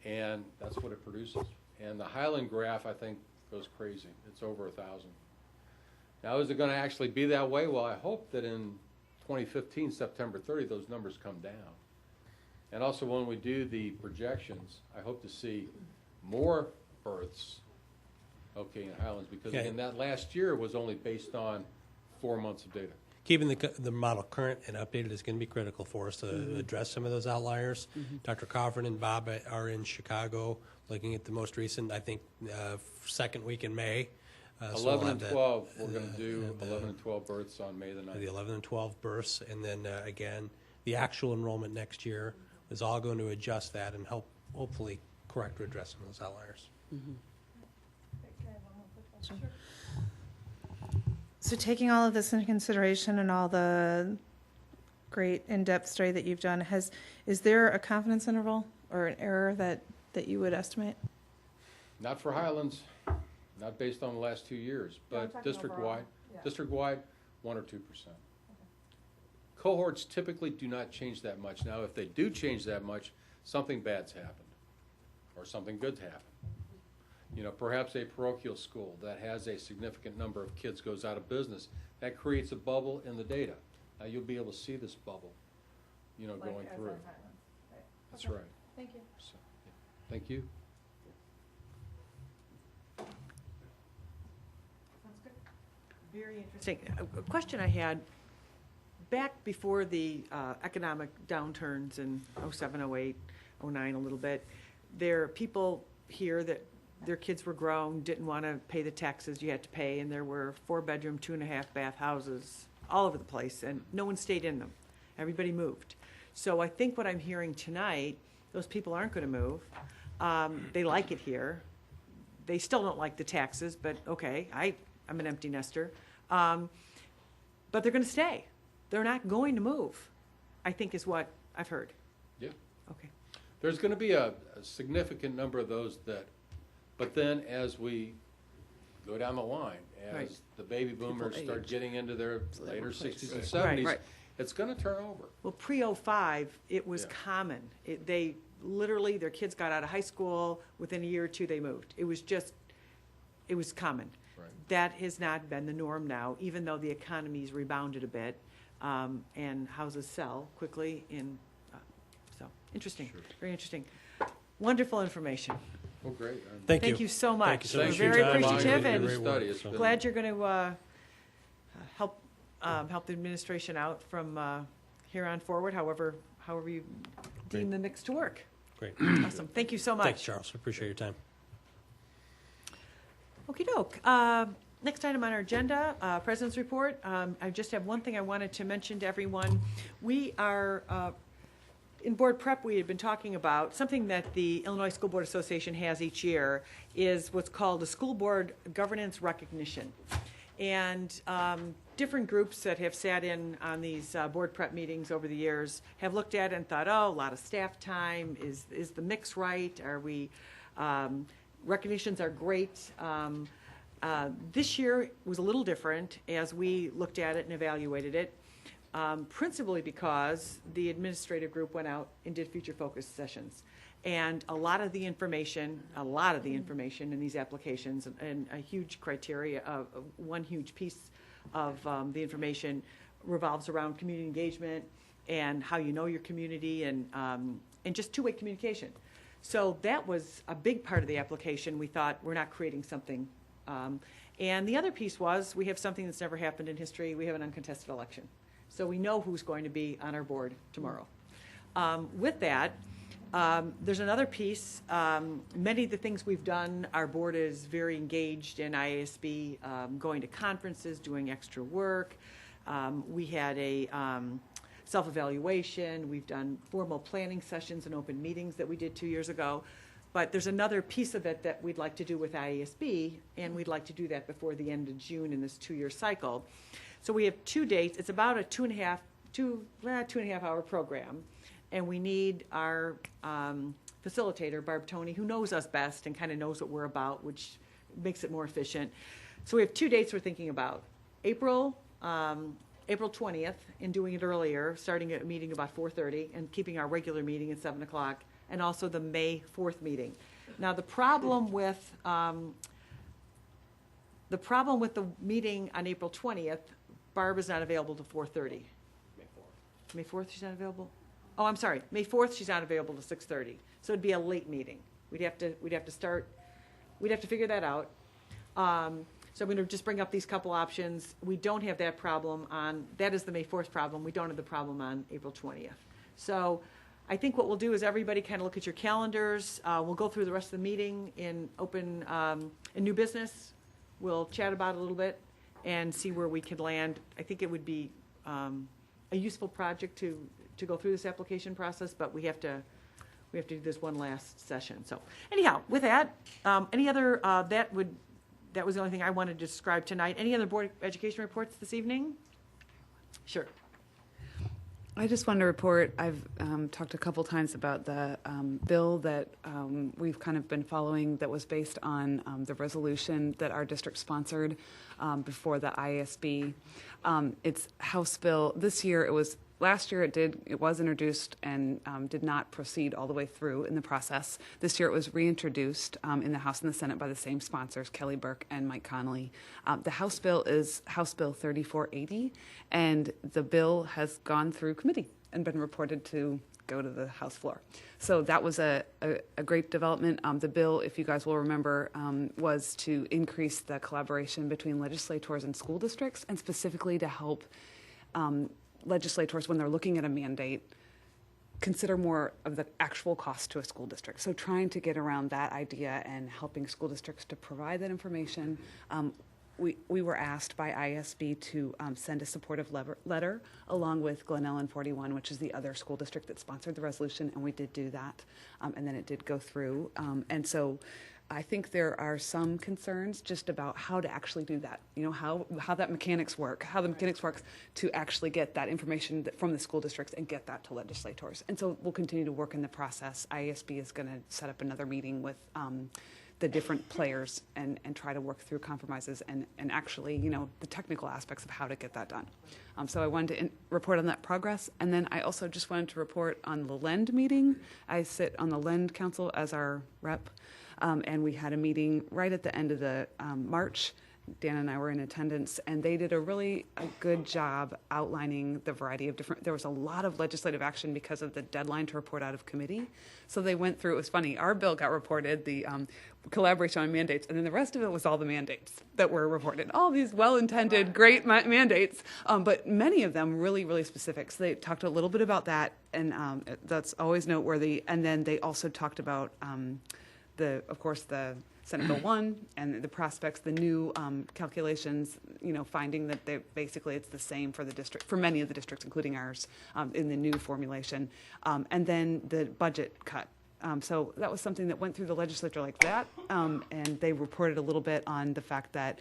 and that's what it produces. And the Highland graph, I think, goes crazy. It's over 1,000. Now, is it going to actually be that way? Well, I hope that in 2015, September 30, those numbers come down. And also, when we do the projections, I hope to see more births, okay, in Highlands, because again, that last year was only based on 4 months of data. Keeping the model current and updated is going to be critical for us to address some of those outliers. Dr. Coffin and Bob are in Chicago looking at the most recent, I think, second week in May. So 11 we'll and have 12, we're going to do 11 and 12 births on May the 9th. the 11 and 12 births, and then again, the actual enrollment next year is all going to adjust that and hopefully correct or address some of those outliers. So taking all of this into consideration and all the great in-depth study that you've done. Is there a confidence interval or an error that you would estimate? Not for Highlands, not based on the last 2 years, but district-wide, 1 or 2%. Cohorts typically do not change that much. Now, if they do change that much, something bad's happened, or something good's happened. You know, perhaps a parochial school that has a significant number of kids goes out of business. That creates a bubble in the data. Now, you'll be able to see this bubble, you know, going through. That's right. Thank you. So, yeah. Thank you. Very interesting. A question I had, back before the economic downturns in 07, 08, 09 a little bit, there are people here that their kids were grown, didn't want to pay the taxes you had to pay, and there were 4-bedroom, 2.5-bath houses all over the place, and no one stayed in them. Everybody moved. So I think what I'm hearing tonight, those people aren't going to move. They like it here. They still don't like the taxes, but okay, I'm an empty nester. But they're going to stay. They're not going to move, I think is what I've heard. Yeah. Okay. There's going to be a significant number of those that, but then as we go down the line, as Right. the baby boomers start age. getting into their later replace 60s and it. 70s, Right. it's going to turn over. Well, pre-05, it was Yeah. common. They literally, their kids got out of high school, within a year or two they moved. It was common. Right. That has not been the norm now, even though the economy's rebounded a bit, and houses sell quickly so, interesting, Sure. very interesting. Wonderful information. Well, great. Thank you. Thank you so much. Thank you so We're much for your very time. appreciative Thank you and for the study. It's been- glad you're going to help the administration out from here on forward, however you deem the mix to work. Great. Awesome. Thank you so much. Thanks, Charles. We appreciate your time. Okey doke. Next item on our agenda, President's Report. I just have one thing I wanted to mention to everyone. We are, in board prep, we had been talking about something that the Illinois School Board Association has each year is what's called a School Board Governance Recognition. And different groups that have sat in on these board prep meetings over the years have looked at it and thought, oh, a lot of staff time. Is the mix right? Are we, recognitions are great. This year was a little different as we looked at it and evaluated it, principally because the administrative group went out and did future focus sessions. And a lot of the information in these applications and a huge criteria of one huge piece of the information revolves around community engagement and how you know your community and just two-way communication. So that was a big part of the application. We thought we're not creating something. And the other piece was we have something that's never happened in history. We have an uncontested election. So we know who's going to be on our board tomorrow. With that, there's another piece. Many of the things we've done, our board is very engaged in IASB, going to conferences, doing extra work. We had a self-evaluation. We've done formal planning sessions and open meetings that we did 2 years ago. But there's another piece of it that we'd like to do with IASB, and we'd like to do that before the end of June in this 2-year cycle. So we have 2 dates. It's about a 2.5 hour program. And we need our facilitator, Barb Toney, who knows us best and kind of knows what we're about, which makes it more efficient. So we have 2 dates we're thinking about. April 20th, and doing it earlier, starting a meeting about 4:30 and keeping our regular meeting at 7 o'clock, and also the May 4th meeting. Now, the problem with the meeting on April 20th, Barb is not available to 4:30. May 4th, she's not available? Oh, I'm sorry, May 4th, she's not available to 6:30. So it'd be a late meeting. We'd have to figure that out. So I'm going to just bring up these couple options. We don't have that problem that is the May 4th problem. We don't have the problem on April 20th. So I think what we'll do is everybody kind of look at your calendars. We'll go through the rest of the meeting in new business. We'll chat about it a little bit and see where we can land. I think it would be a useful project to go through this application process, but we have to do this one last session. So anyhow, with that, that was the only thing I wanted to describe tonight. Any other Board of Education reports this evening? Sure. I just wanted to report, I've talked a couple times about the bill that we've kind of been following that was based on the resolution that our district sponsored before the ISB. It's House bill. This year last year it was introduced and did not proceed all the way through in the process. This year it was reintroduced in the House and the Senate by the same sponsors, Kelly Burke and Mike Connolly. The House bill is House Bill 3480, and the bill has gone through committee and been reported to go to the House floor. So that was a great development. The bill, if you guys will remember, was to increase the collaboration between legislators and school districts, and specifically to help legislators, when they're looking at a mandate, consider more of the actual cost to a school district. So trying to get around that idea and helping school districts to provide that information. We were asked by ISB to send a supportive letter along with Glen Ellen 41, which is the other school district that sponsored the resolution, and we did do that, and then it did go through. And so I think there are some concerns just about how to actually do that, how that mechanics work, how the mechanics works to actually get that information from the school districts and get that to legislators. And so we'll continue to work in the process. ISB is going to set up another meeting with the different players and try to work through compromises and actually, the technical aspects of how to get that done. So I wanted to report on that progress. And then I also just wanted to report on the LEND meeting. I sit on the LEND Council as our rep. And we had a meeting right at the end of the March. Dan and I were in attendance, and they did a good job outlining the variety of there was a lot of legislative action because of the deadline to report out of committee. So they went through, it was funny, our bill got reported, the collaboration on mandates, and then the rest of it was all the mandates that were reported. All these well-intended, great mandates, but many of them really, really specific. So they talked a little bit about that, and that's always noteworthy. And then they also talked about of course, the Senate Bill 1 and the prospects, the new calculations, finding that it's the same for the district, for many of the districts, including ours, in the new formulation. And then the budget cut. So that was something that went through the legislature like that, and they reported a little bit on the fact that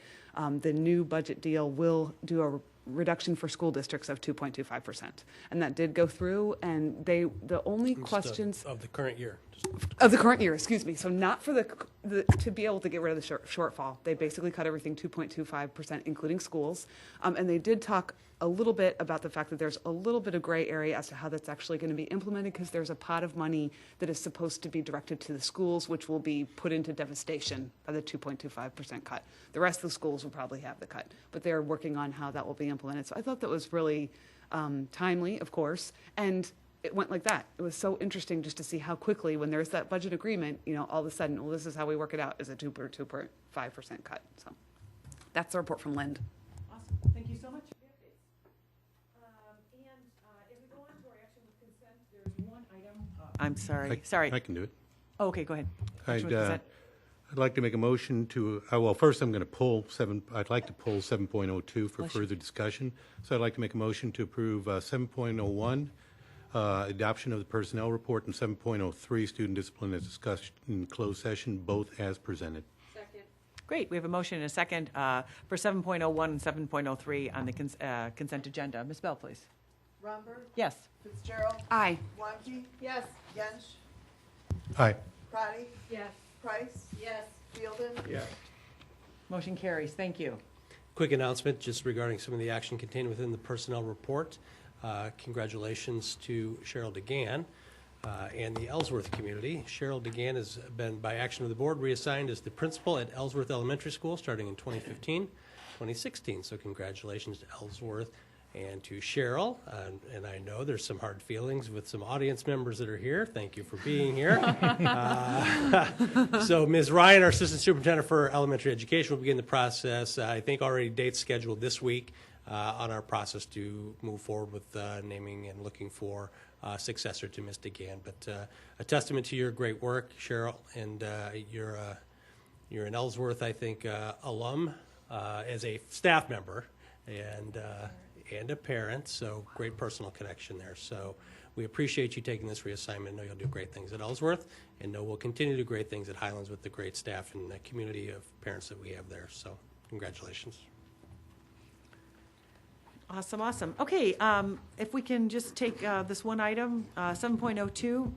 the new budget deal will do a reduction for school districts of 2.25%, and that did go through. And the only questions of the current year. Excuse me. So not for the to be able to get rid of the shortfall. They basically cut everything 2.25%, including schools. And they did talk a little bit about the fact that there's a little bit of gray area as to how that's actually going to be implemented, because there's a pot of money that is supposed to be directed to the schools, which will be put into devastation by the 2.25% cut. The rest of the schools will probably have the cut, but they're working on how that will be implemented. So I thought that was really timely, of course, and it went like that. It was so interesting just to see how quickly, when there's that budget agreement, all of a sudden, well, this is how we work it out, is a 2.5% cut. So that's the report from Lind. Awesome. Thank you so much for the updates. If we go on to our action with consent, there's one item. I'm sorry. I can do it. Oh, okay, go ahead. Action with consent. I'd like to make a motion to, well, first I'm going to pull I'd like to pull 7.02 for further discussion. So I'd like to make a motion to approve 7.01, adoption of the personnel report, and 7.03, student discipline as discussed in closed session, both as presented. Second. Great. We have a motion and a second for 7.01 and 7.03 on the consent agenda. Ms. Bell, please. Romberg, Yes. Fitzgerald, Aye. Wanke, Yes. Gensch, Aye. Crotty, Yes. Price, Yes. Fielden, Motion carries. Thank you. Quick announcement just regarding some of the action contained within the personnel report. Congratulations to Cheryl DeGan and the Ellsworth community. Cheryl DeGan has been, by action of the board, reassigned as the principal at Ellsworth Elementary School starting in 2015-2016. So congratulations to Ellsworth and to Cheryl. And I know there's some hard feelings with some audience members that are here. Thank you for being here. So Ms. Ryan, our assistant superintendent for elementary education, will begin the process. I think already dates scheduled this week on our process to move forward with naming and looking for a successor to Ms. DeGan. But a testament to your great work, Cheryl, and you're an Ellsworth, I think, alum as a staff member and a parent, so great personal connection there. So we appreciate you taking this reassignment. Know you'll do great things at Ellsworth, and know we'll continue to do great things at Highlands with the great staff and the community of parents that we have there. So congratulations. Awesome, awesome. Okay, if we can just take this one item, 7.02,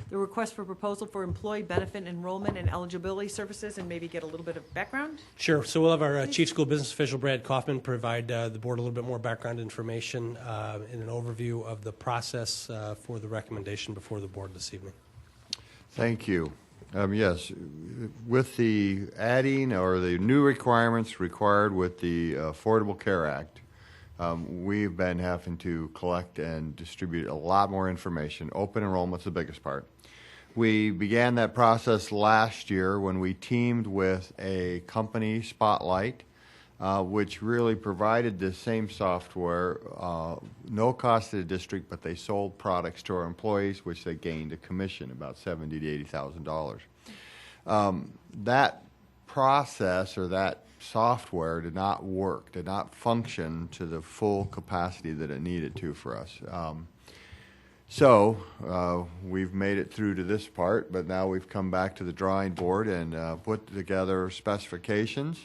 the request for proposal for employee benefit enrollment and eligibility services, and maybe get a little bit of background. Sure. So we'll have our Chief School Business Official, Brad Kaufman, provide the board a little bit more background information and an overview of the process for the recommendation before the board this evening. Thank you. Yes, with the adding or the new requirements required with the Affordable Care Act, we've been having to collect and distribute a lot more information. Open enrollment's the biggest part. We began that process last year when we teamed with a company, Spotlight, which really provided the same software, no cost to the district, but they sold products to our employees, which they gained a commission, about $70,000 to $80,000. That process or that software did not work, did not function to the full capacity that it needed to for us. So we've made it through to this part, but now we've come back to the drawing board and put together specifications.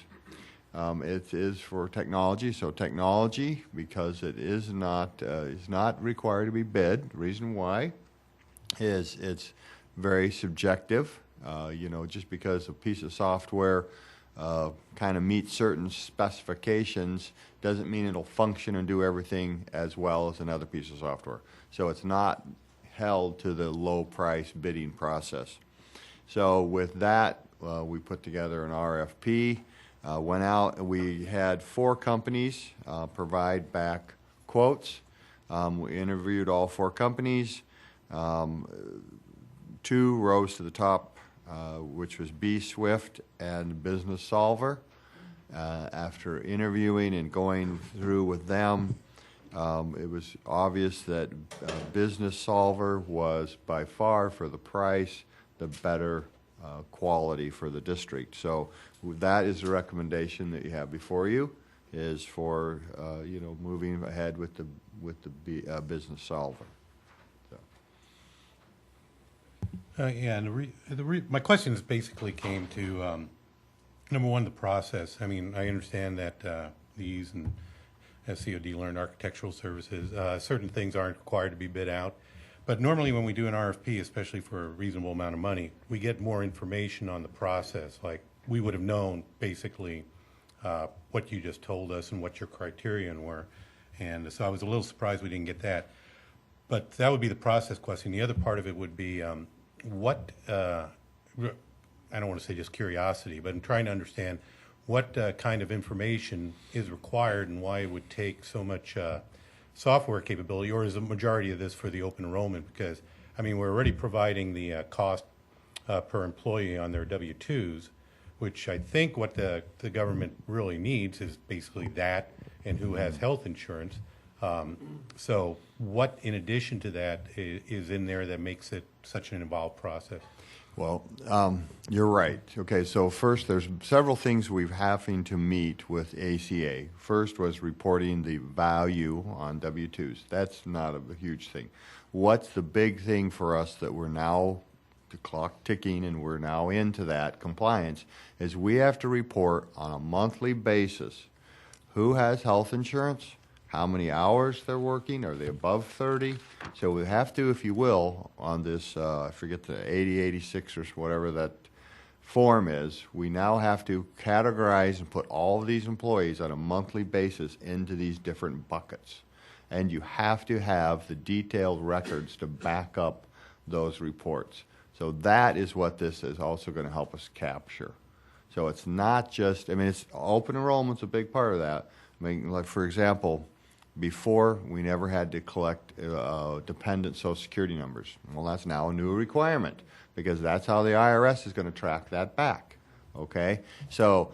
It is for technology, so technology, because it is not required to be bid. The reason why is it's very subjective. Just because a piece of software kind of meets certain specifications doesn't mean it'll function and do everything as well as another piece of software. So it's not held to the low price bidding process. So with that, we put together an RFP, went out, and we had 4 companies provide back quotes. We interviewed all 4 companies. 2 rose to the top, which was B Swift and Business Solver. After interviewing and going through with them, it was obvious that Business Solver was by far, for the price, the better quality for the district. So that is the recommendation that you have before you, is for moving ahead with the Business Solver. Yeah, and my questions basically came to, number one, the process. I mean, I understand that these and SCOD learned architectural services, certain things aren't required to be bid out. But normally when we do an RFP, especially for a reasonable amount of money, we get more information on the process. Like, we would have known basically what you just told us and what your criterion were. And so I was a little surprised we didn't get that. But that would be the process question. The other part of it would be what, I don't want to say just curiosity, but I'm trying to understand what kind of information is required and why it would take so much software capability, or is the majority of this for the open enrollment? Because, I mean, we're already providing the cost per employee on their W-2s, which I think what the government really needs is basically that and who has health insurance. So what, in addition to that, is in there that makes it such an involved process? Well, you're right. Okay, so first, there's several things we're having to meet with ACA. First was reporting the value on W-2s. That's not a huge thing. What's the big thing for us that we're now, the clock ticking, and we're now into that compliance, is we have to report on a monthly basis who has health insurance, how many hours they're working, are they above 30? So we have to, if you will, on this, I forget the 8086 or whatever that form is, we now have to categorize and put all of these employees on a monthly basis into these different buckets. And you have to have the detailed records to back up those reports. So that is what this is also going to help us capture. So it's not just, I mean, it's open enrollment's a big part of that. I mean, like, for example, before, we never had to collect dependent Social Security numbers. Well, that's now a new requirement, because that's how the IRS is going to track that back, okay? So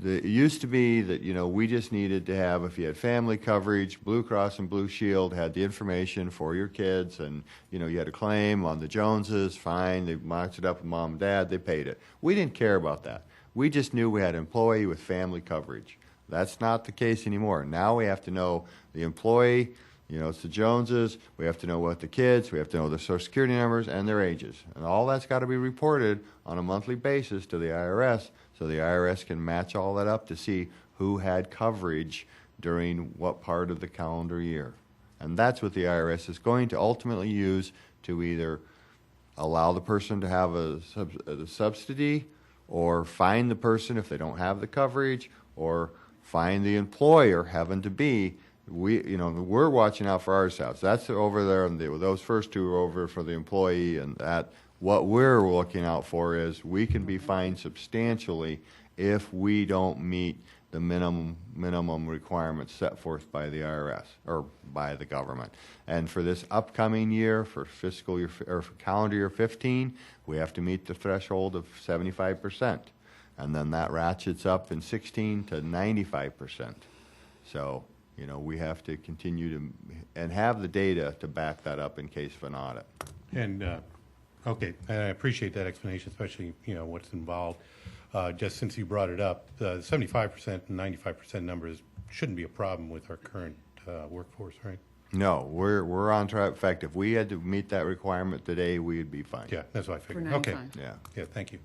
it used to be that, we just needed to have, if you had family coverage, Blue Cross and Blue Shield had the information for your kids, and, you had a claim on the Joneses, fine, they marked it up with mom and dad, they paid it. We didn't care about that. We just knew we had an employee with family coverage. That's not the case anymore. Now we have to know the employee, it's the Joneses, we have to know what the kids, we have to know their Social Security numbers and their ages. And all that's got to be reported on a monthly basis to the IRS, so the IRS can match all that up to see who had coverage during what part of the calendar year. And that's what the IRS is going to ultimately use to either allow the person to have a subsidy, or fine the person if they don't have the coverage, or fine the employer, heaven to be. We're watching out for ourselves. That's over there, and those first two are over for the employee, and that what we're looking out for is we can be fined substantially if we don't meet the minimum requirements set forth by the IRS or by the government. And for this upcoming year, for fiscal year or for calendar year 15, we have to meet the threshold of 75%, and then that ratchets up in 16 to 95%. So, we have to continue to and have the data to back that up in case of an audit. And, okay, I appreciate that explanation, especially, what's involved. Just since you brought it up, the 75% and 95% numbers shouldn't be a problem with our current workforce, right? No, we're on track. In fact, if we had to meet that requirement today, we'd be fine. Yeah, that's what I figured. For Okay. 95. Yeah. Thank you.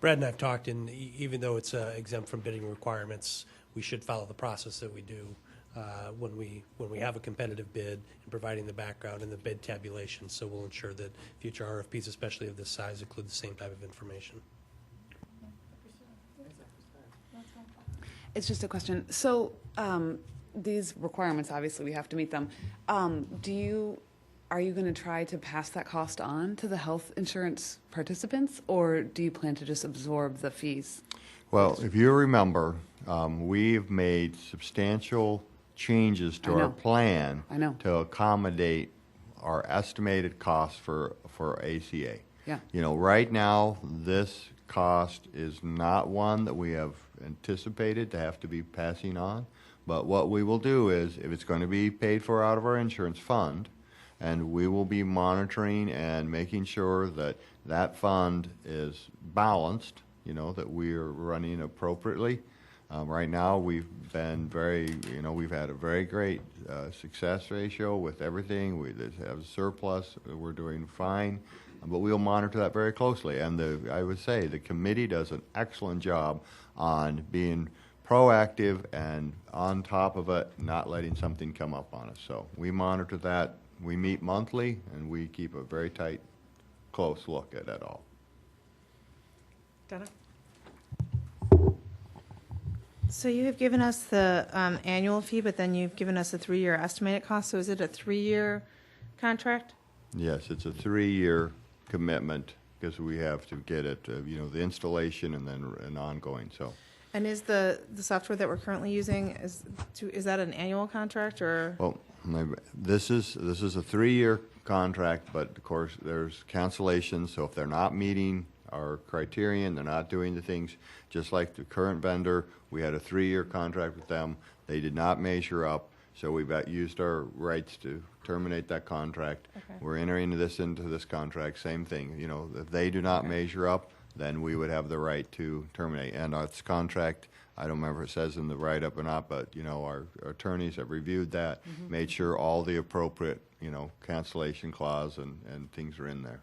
Brad and I have talked, and even though it's exempt from bidding requirements, we should follow the process that we do when we have a competitive bid and providing the background and the bid tabulation. So we'll ensure that future RFPs, especially of this size, include the same type of information. It's just a question. So these requirements, obviously, we have to meet them. Are you going to try to pass that cost on to the health insurance participants, or do you plan to just absorb the fees? Well, if you remember, we've made substantial changes to our plan to accommodate our estimated costs for ACA. Yeah. Right now, this cost is not one that we have anticipated to have to be passing on. But what we will do is, if it's going to be paid for out of our insurance fund, and we will be monitoring and making sure that that fund is balanced, that we're running appropriately. Right now, we've been we've had a very great success ratio with everything. We have a surplus. We're doing fine. But we'll monitor that very closely. And I would say the committee does an excellent job on being proactive and on top of it, not letting something come up on us. So we monitor that. We meet monthly, and we keep a very tight, close look at it all. Donna? So you have given us the annual fee, but then you've given us a 3-year estimated cost. So is it a 3-year contract? Yes, it's a 3-year commitment because we have to get it, the installation and then an ongoing. So. And is the software that we're currently using, is that an annual contract or? Well, this is a 3-year contract, but of course there's cancellations. So if they're not meeting our criterion, they're not doing the things, just like the current vendor, we had a 3-year contract with them. They did not measure up, so we've used our rights to terminate that contract. Okay. We're entering into this contract, same thing. If they do not measure up, then we would have the right to terminate. And our contract, I don't remember if it says in the write-up or not, but, our attorneys have reviewed that, made sure all the appropriate, cancellation clause and things are in there.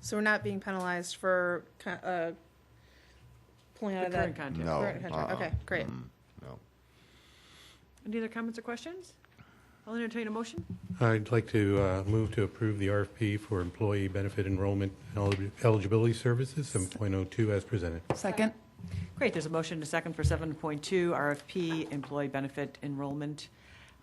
So we're not being penalized for pulling out of that? Current contract. No. Current contract. Okay, great. No. Any other comments or questions? I'll entertain a motion. I'd like to move to approve the RFP for employee benefit enrollment eligibility services, 7.02, as presented. Second. Great, there's a motion and a second for 7.2, RFP, Employee Benefit Enrollment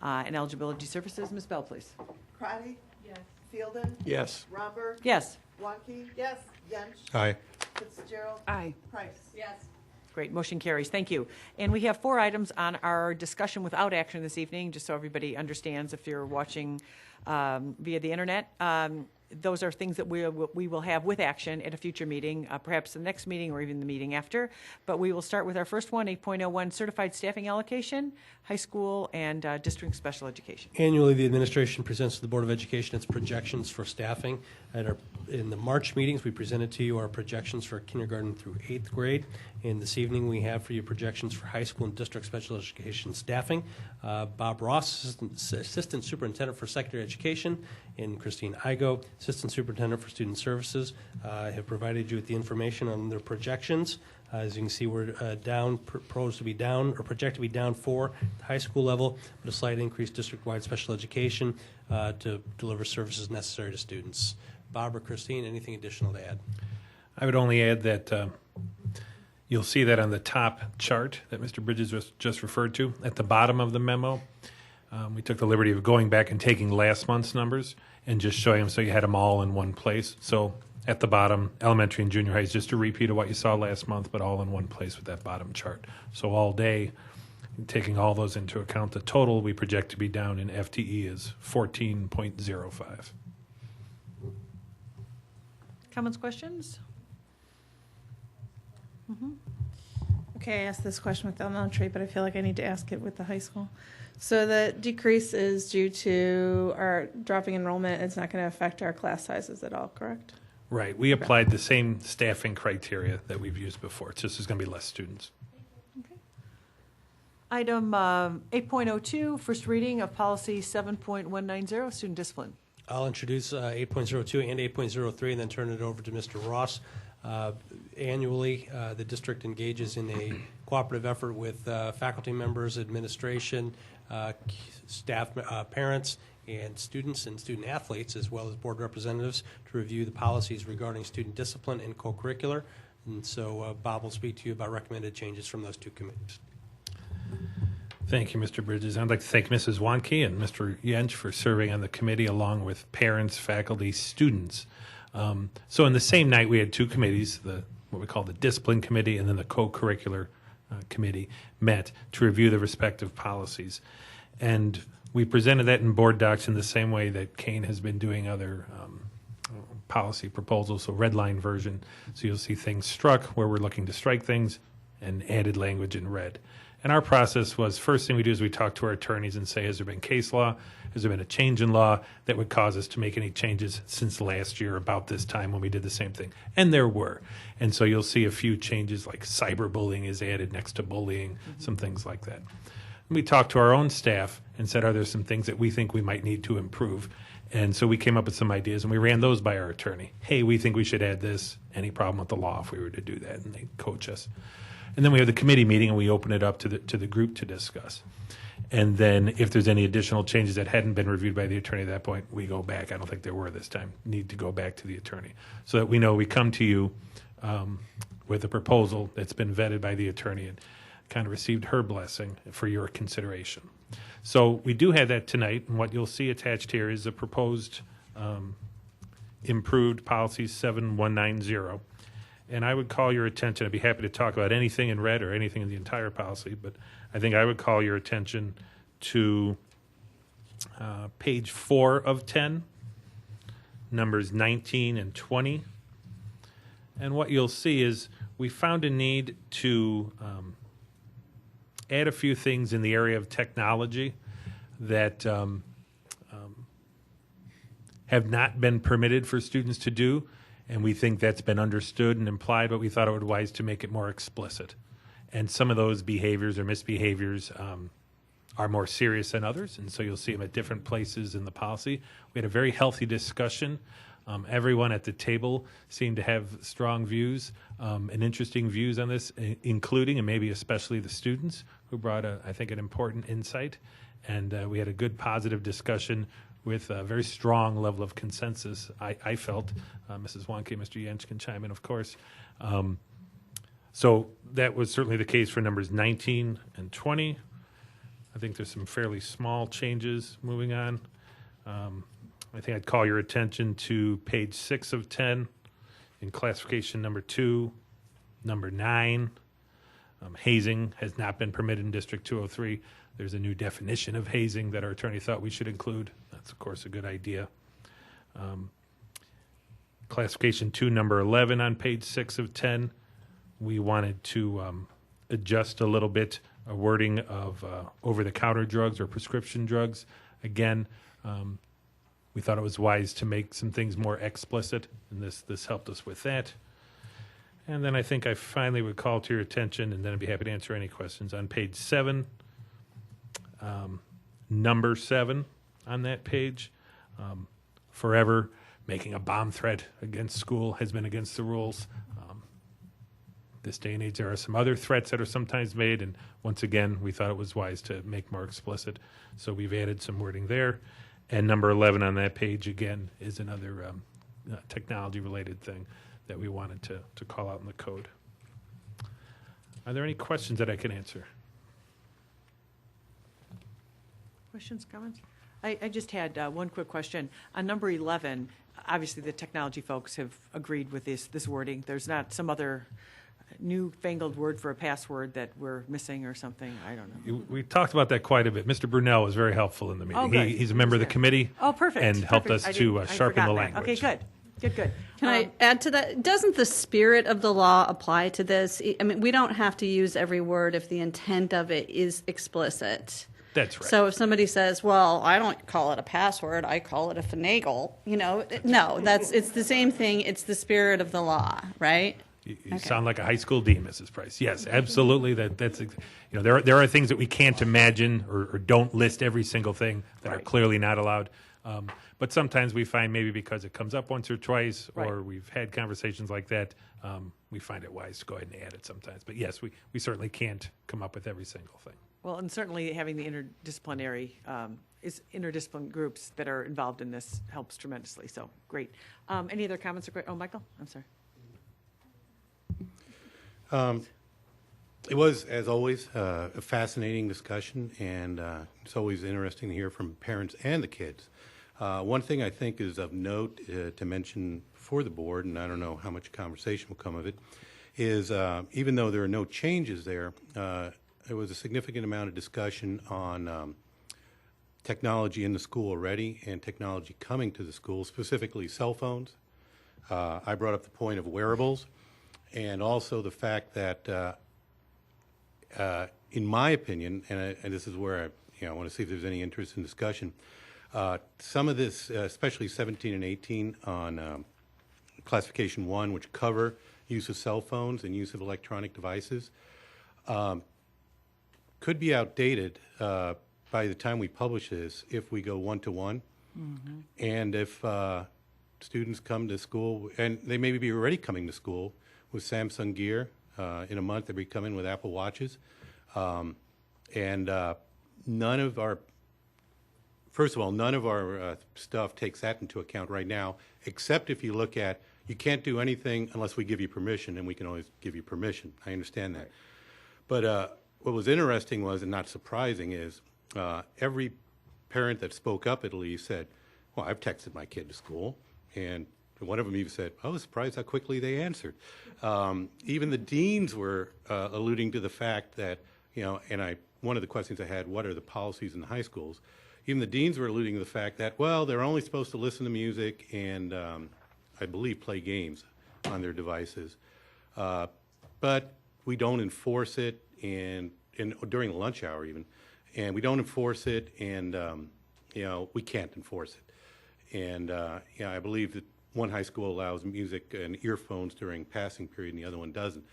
and Eligibility Services. Ms. Bell, please. Crotty? Yes. Fielden? Yes. Romberg? Yes. Wonky? Yes. Yench? Aye. Fitzgerald? Aye. Price? Yes. Great, motion carries. Thank you. And we have 4 items on our discussion without action this evening, just so everybody understands if you're watching via the internet. Those are things that we will have with action at a future meeting, perhaps the next meeting or even the meeting after. But we will start with our first one, 8.01, Certified Staffing Allocation, High School and District Special Education. Annually, the administration presents to the Board of Education its projections for staffing. In the March meetings, we presented to you our projections for kindergarten through 8th grade. And this evening, we have for you projections for high school and district special education staffing. Bob Ross, Assistant Superintendent for Secondary Education, and Christine Igo, Assistant Superintendent for Student Services. I have provided you with the information on their projections. As you can see, we're proposed to be down, or projected to be down 4 at the high school level, but a slight increase district-wide special education to deliver services necessary to students. Bob or Christine, anything additional to add? I would only add that you'll see that on the top chart that Mr. Bridges just referred to at the bottom of the memo. We took the liberty of going back and taking last month's numbers and just showing them so you had them all in one place. So at the bottom, elementary and junior high is just a repeat of what you saw last month, but all in one place with that bottom chart. So all day, taking all those into account, the total we project to be down in FTE is 14.05. Comments, questions? Okay, I asked this question with elementary, but I feel like I need to ask it with the high school. So the decrease is due to our dropping enrollment. It's not going to affect our class sizes at all, correct? Right. We applied the same staffing criteria that we've used before. It's just there's going to be less students. Item 8.02, first reading of policy 7.190, student discipline. I'll introduce 8.02 and 8.03 and then turn it over to Mr. Ross. Annually, the district engages in a cooperative effort with faculty members, administration, staff, parents, and students and student athletes, as well as board representatives, to review the policies regarding student discipline and co-curricular. And so Bob will speak to you about recommended changes from those two committees. Thank you, Mr. Bridges. I'd like to thank Mrs. Wanke and Mr. Jensch for serving on the committee along with parents, faculty, students. So in the same night, we had two committees, what we call the discipline committee and then the co-curricular committee met to review the respective policies. And we presented that in board docs in the same way that Kane has been doing other policy proposals, so red line version. So you'll see things struck where we're looking to strike things and added language in red. And our process was, first thing we do is we talk to our attorneys and say, has there been case law? Has there been a change in law that would cause us to make any changes since last year about this time when we did the same thing? And there were. And so you'll see a few changes like cyberbullying is added next to bullying, some things like that. And we talked to our own staff and said, are there some things that we think we might need to improve? And so we came up with some ideas and we ran those by our attorney. Hey, we think we should add this. Any problem with the law if we were to do that? And they coach us. And then we have the committee meeting and we open it up to the group to discuss. And then if there's any additional changes that hadn't been reviewed by the attorney at that point, we go back. I don't think there were this time. Need to go back to the attorney so that we know we come to you with a proposal that's been vetted by the attorney and kind of received her blessing for your consideration. So we do have that tonight, and what you'll see attached here is a proposed improved policy 7190. And I would call your attention, I'd be happy to talk about anything in red or anything in the entire policy, but I think I would call your attention to page 4 of 10, numbers 19 and 20. And what you'll see is we found a need to add a few things in the area of technology that have not been permitted for students to do. And we think that's been understood and implied, but we thought it would be wise to make it more explicit. And some of those behaviors or misbehaviors are more serious than others, and so you'll see them at different places in the policy. We had a very healthy discussion. Everyone at the table seemed to have strong views and interesting views on this, including and maybe especially the students, who brought, I think, an important insight. And we had a good, positive discussion with a very strong level of consensus, I felt. Mrs. Wanke, Mr. Jensch can chime in, of course. So that was certainly the case for numbers 19 and 20. I think there's some fairly small changes moving on. I think I'd call your attention to page 6 of 10 in classification number 2, number 9. Hazing has not been permitted in District 203. There's a new definition of hazing that our attorney thought we should include. That's, of course, a good idea. Classification 2, number 11 on page 6 of 10. We wanted to adjust a little bit a wording of over-the-counter drugs or prescription drugs. Again, we thought it was wise to make some things more explicit, and this helped us with that. And then I think I finally would call to your attention, and then I'd be happy to answer any questions, on page 7, number 7 on that page. Forever, making a bomb threat against school has been against the rules. This day and age, there are some other threats that are sometimes made, and once again, we thought it was wise to make more explicit. So we've added some wording there. And number 11 on that page, again, is another technology-related thing that we wanted to call out in the code. Are there any questions that I can answer? Questions, comments? I just had one quick question. On number 11, obviously the technology folks have agreed with this wording. There's not some other newfangled word for a password that we're missing or something? I don't know. We talked about that quite a bit. Mr. Brunel was very helpful in the meeting. Oh, good. He's a member of the committee. Oh, perfect. And helped Perfect. us to I'd sharpen the forgotten that. language. Okay, good. Can I add to that? Doesn't the spirit of the law apply to this? I mean, we don't have to use every word if the intent of it is explicit. That's right. So if somebody says, well, I don't call it a password, I call it a finagle, no, it's the same thing. It's the spirit of the law, right? You sound like a high school dean, Mrs. Price. Yes, absolutely. There are things that we can't imagine or don't list every single thing that are clearly not allowed. But sometimes we find maybe because it comes up once or twice, or we've had conversations like that, we find it wise to go ahead and add it sometimes. But yes, we certainly can't come up with every single thing. Well, and certainly having the interdisciplinary groups that are involved in this helps tremendously. So great. Any other comments? Michael, I'm sorry. It was, as always, a fascinating discussion, and it's always interesting to hear from parents and the kids. One thing I think is of note to mention for the board, and I don't know how much conversation will come of it, is even though there are no changes there was a significant amount of discussion on technology in the school already and technology coming to the school, specifically cell phones. I brought up the point of wearables. And also the fact that, in my opinion, and this is where I want to see if there's any interest in discussion, some of this, especially 17 and 18 on classification 1, which cover use of cell phones and use of electronic devices, could be outdated by the time we publish this if we go one-to-one. Mm-hmm. And if students come to school, and they may be already coming to school, with Samsung gear. In a month, they'll be coming with Apple Watches. And none of our stuff takes that into account right now, except if you look at, you can't do anything unless we give you permission, and we can always give you permission. I understand that. Right. But what was interesting was, and not surprising, is every parent that spoke up at least said, well, I've texted my kid to school, and one of them even said, I was surprised how quickly they answered. Even the deans were alluding to the fact that, one of the questions I had, what are the policies in the high schools? Even the deans were alluding to the fact that, well, they're only supposed to listen to music and, I believe, play games on their devices. But we don't enforce it, and during the lunch hour even, and we don't enforce it, and, we can't enforce it. And, I believe that one high school allows music and earphones during passing period, and the other one doesn't.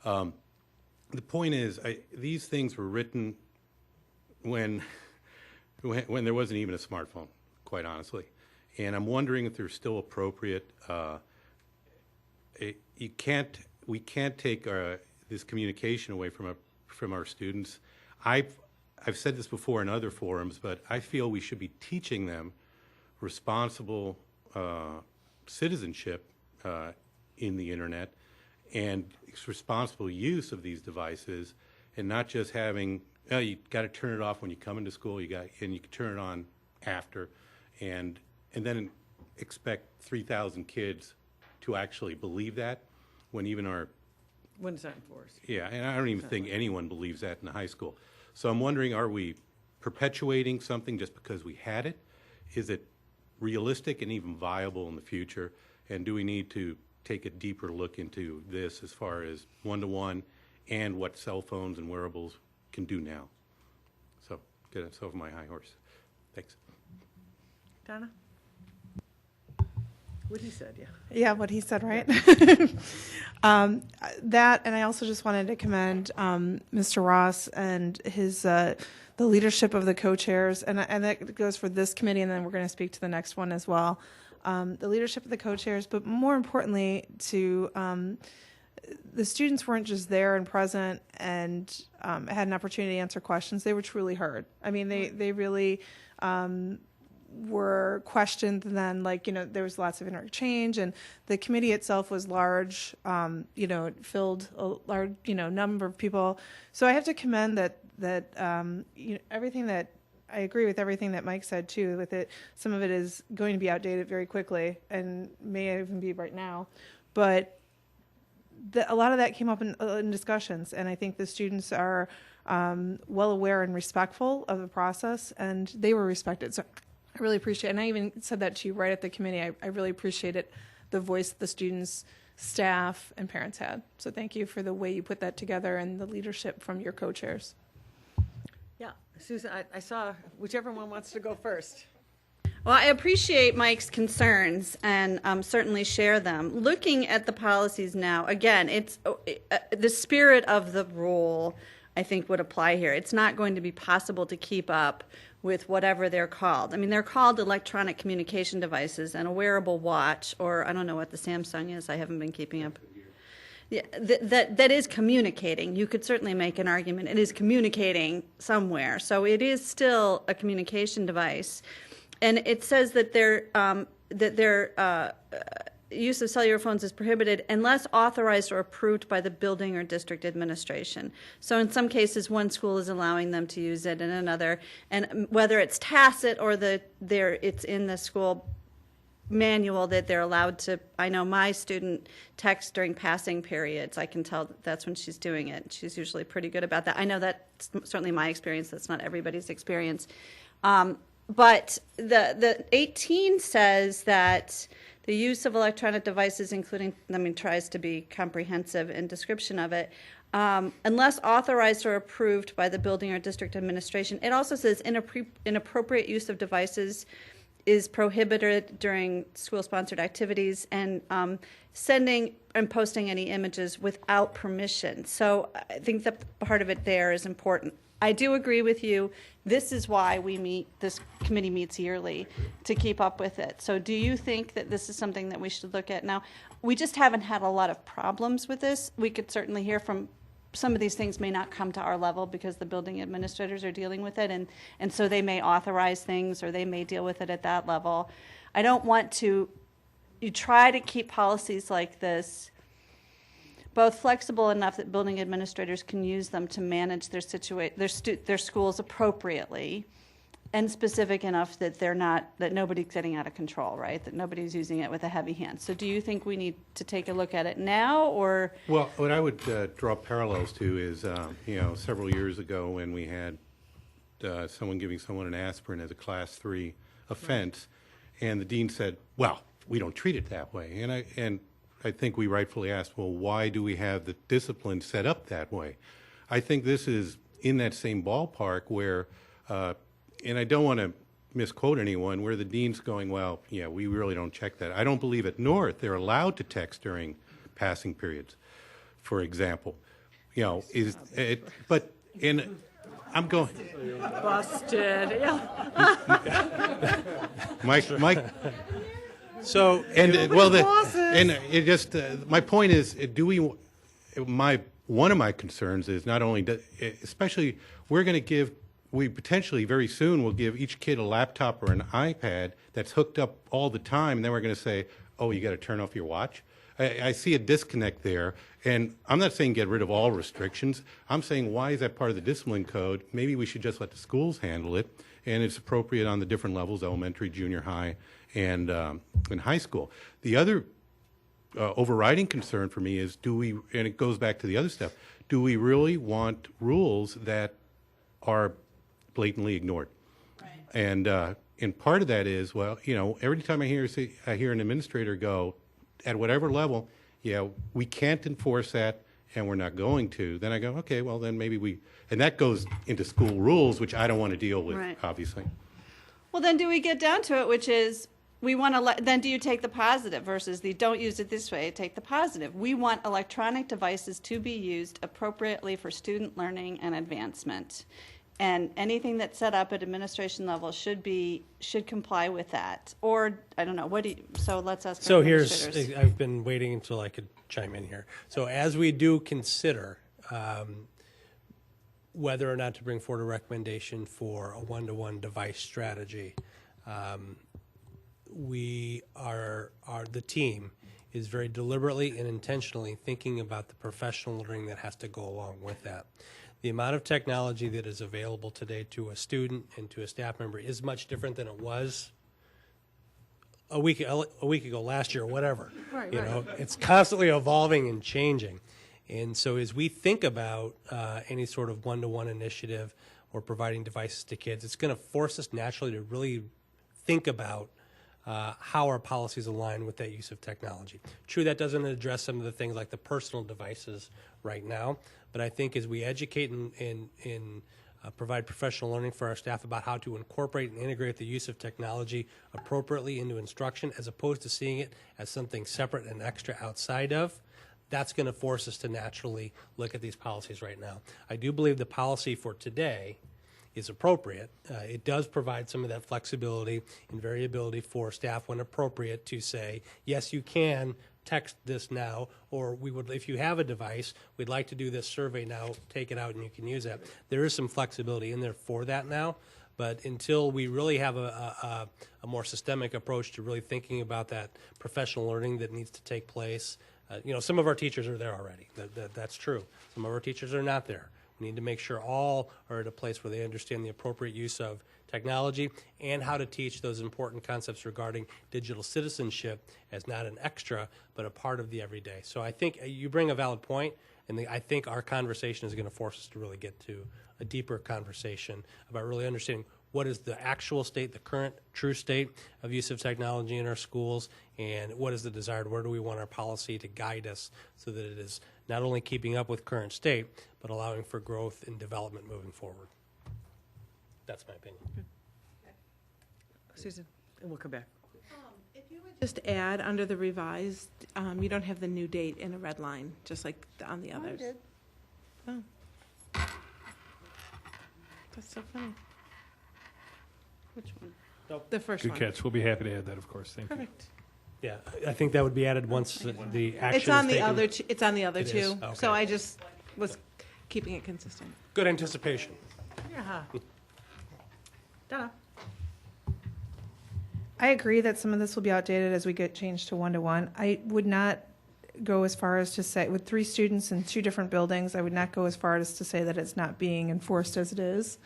The point is, these things were written when there wasn't even a smartphone, quite honestly. And I'm wondering if they're still appropriate. We can't take this communication away from our students. I've said this before in other forums, but I feel we should be teaching them responsible citizenship in the internet and responsible use of these devices, and not just having you got to turn it off when you come into school, and you can turn it on after, and then expect 3,000 kids to actually believe that when even when it's not enforced. Yeah, and I don't even think anyone believes that in the high school. So I'm wondering, are we perpetuating something just because we had it? Is it realistic and even viable in the future? And do we need to take a deeper look into this as far as one-to-one and what cell phones and wearables can do now? So get us over my high horse. Thanks. Donna? What he said, yeah. Yeah, what he said, right? That, and I also just wanted to commend Mr. Ross and his the leadership of the co-chairs, and that goes for this committee, and then we're going to speak to the next one as well. the leadership of the co-chairs, but more importantly, to the students weren't just there and present and had an opportunity to answer questions. They were truly heard. I mean, they really were questioned, and then, like, there was lots of interchange, and the committee itself was large. It filled a large, number of people. So I have to commend that everything that, I agree with everything that Mike said too, with it. Some of it is going to be outdated very quickly and may even be right now. But a lot of that came up in discussions, and I think the students are well aware and respectful of the process, and they were respected. So I really appreciate it. And I even said that to you right at the committee. I really appreciated the voice the students, staff, and parents had. So thank you for the way you put that together and the leadership from your co-chairs. Yeah, Susan, I saw whichever one wants to go first. Well, I appreciate Mike's concerns and certainly share them. Looking at the policies now, again, it's the spirit of the rule, I think, would apply here. It's not going to be possible to keep up with whatever they're called. I mean, they're called electronic communication devices, and a wearable watch, or I don't know what the Samsung is. I haven't been keeping up. Yeah, that is communicating. You could certainly make an argument. It is communicating somewhere. So it is still a communication device. And it says that their use of cellular phones is prohibited unless authorized or approved by the building or district administration. So in some cases, one school is allowing them to use it, and another, and whether it's tacit or it's in the school manual that they're allowed to. I know my student texts during passing periods. I can tell that's when she's doing it. She's usually pretty good about that. I know that's certainly my experience. That's not everybody's experience. But the 18 says that the use of electronic devices, including, tries to be comprehensive in description of it, unless authorized or approved by the building or district administration. It also says inappropriate use of devices is prohibited during school-sponsored activities, and sending and posting any images without permission. So I think that part of it there is important. I do agree with you. This is why this committee meets yearly, to keep up with it. So do you think that this is something that we should look at? Now, we just haven't had a lot of problems with this. We could certainly hear from some of these things may not come to our level because the building administrators are dealing with it, and so they may authorize things or they may deal with it at that level. I don't want to, you try to keep policies like this both flexible enough that building administrators can use them to manage their schools appropriately, and specific enough that that nobody's getting out of control, right? That nobody's using it with a heavy hand. So do you think we need to take a look at it now, or? Well, what I would draw parallels to is, several years ago when we had someone giving someone an aspirin as a Class 3 offense, and the dean said, well, we don't treat it that way. And I think we rightfully asked, well, why do we have the discipline set up that way? I think this is in that same ballpark where, and I don't want to misquote anyone, where the dean's going, well, yeah, we really don't check that. I don't believe at North they're allowed to text during passing periods, for example. But I'm going. Busted. Yeah. Mike. So, my point is, one of my concerns is not only, especially we potentially very soon will give each kid a laptop or an iPad that's hooked up all the time, and then we're going to say, oh, you got to turn off your watch. I see a disconnect there, and I'm not saying get rid of all restrictions. I'm saying, why is that part of the discipline code? Maybe we should just let the schools handle it, and it's appropriate on the different levels, elementary, junior high, and in high school. The other overriding concern for me is, and it goes back to the other stuff, do we really want rules that are blatantly ignored? Right. And part of that is, well, every time I hear an administrator go, at whatever level, yeah, we can't enforce that and we're not going to, then I go, okay, well then maybe and that goes into school rules, which I don't want to deal with, right, obviously. Well, then do we get down to it, which is, we want to then do you take the positive versus the don't use it this way, take the positive. We want electronic devices to be used appropriately for student learning and advancement. And anything that's set up at administration level should comply with that. Or, I don't know, so let's ask our So here's, administrators. I've been waiting until I could chime in here. So as we do consider whether or not to bring forward a recommendation for a one-to-one device strategy, the team is very deliberately and intentionally thinking about the professional learning that has to go along with that. The amount of technology that is available today to a student and to a staff member is much different than it was a week ago, last year, or whatever. Right, you right. know, it's constantly evolving and changing. And so as we think about any sort of one-to-one initiative or providing devices to kids, it's going to force us naturally to really think about how our policies align with that use of technology. True, that doesn't address some of the things like the personal devices right now, but I think as we educate and provide professional learning for our staff about how to incorporate and integrate the use of technology appropriately into instruction as opposed to seeing it as something separate and extra outside of, that's going to force us to naturally look at these policies right now. I do believe the policy for today is appropriate. It does provide some of that flexibility and variability for staff when appropriate to say, yes, you can text this now, or we would, if you have a device, we'd like to do this survey now, take it out and you can use that. There is some flexibility in there for that now, but until we really have a more systemic approach to really thinking about that professional learning that needs to take place, some of our teachers are there already. That's true. Some of our teachers are not there. We need to make sure all are at a place where they understand the appropriate use of technology and how to teach those important concepts regarding digital citizenship as not an extra, but a part of the everyday. So I think you bring a valid point, and I think our conversation is going to force us to really get to a deeper conversation about really understanding what is the actual state, the current true state of use of technology in our schools, and what is the desired, where do we want our policy to guide us so that it is not only keeping up with current state, but allowing for growth and development moving forward. That's my opinion. Susan, and we'll come back. If you would just add under the revised, you don't have the new date in a red line, just like on the others. did. Oh. That's so funny. Which one? The first Good one. catch. We'll be happy to add that, of course. Thank you. Perfect. Yeah, I think that would be added once the action It's on is the taken. other. It's on the other It two. is? Okay. So I just was keeping it consistent. Good anticipation. Yeah. Donna? I agree that some of this will be outdated as we get changed to one-to-one. I would not go as far as to say, with 3 students in 2 different buildings, I would not go as far as to say that it's not being enforced as it is.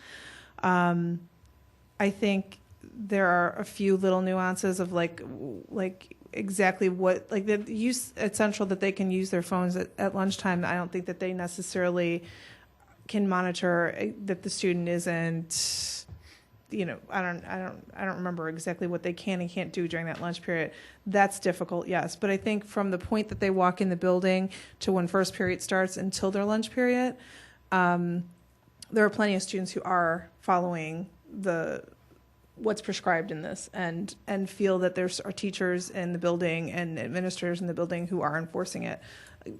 I think there are a few little nuances of like exactly what, like the use, essential that they can use their phones at lunchtime. I don't think that they necessarily can monitor that the student isn't, I don't remember exactly what they can and can't do during that lunch period. That's difficult, yes. But I think from the point that they walk in the building to when first period starts until their lunch period, there are plenty of students who are following what's prescribed in this and feel that there are teachers in the building and administrators in the building who are enforcing it.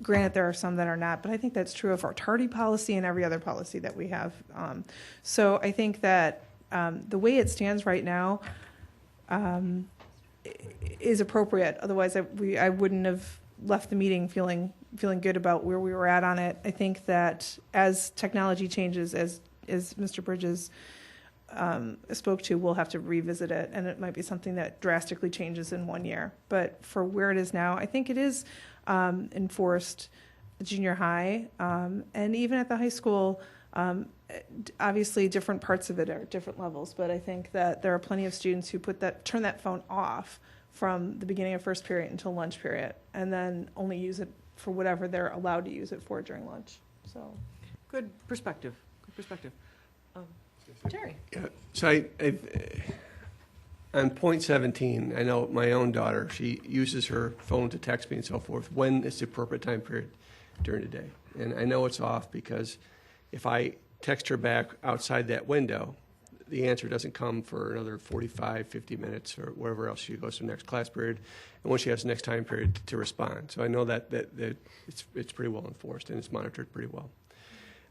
Granted, there are some that are not, but I think that's true of our tardy policy and every other policy that we have. So I think that the way it stands right now is appropriate. Otherwise, I wouldn't have left the meeting feeling good about where we were at on it. I think that as technology changes, as Mr. Bridges spoke to, we'll have to revisit it, and it might be something that drastically changes in 1 year. But for where it is now, I think it is enforced junior high, and even at the high school. Obviously, different parts of it are at different levels, but I think that there are plenty of students who turn that phone off from the beginning of first period until lunch period, and then only use it for whatever they're allowed to use it for during lunch. So, Good perspective. Terry? Yeah, so on point 17, I know my own daughter, she uses her phone to text me and so forth. When is the appropriate time period during the day? And I know it's off because if I text her back outside that window, the answer doesn't come for another 45, 50 minutes or wherever else she goes to the next class period, and when she has the next time period to respond. So I know that it's pretty well enforced and it's monitored pretty well.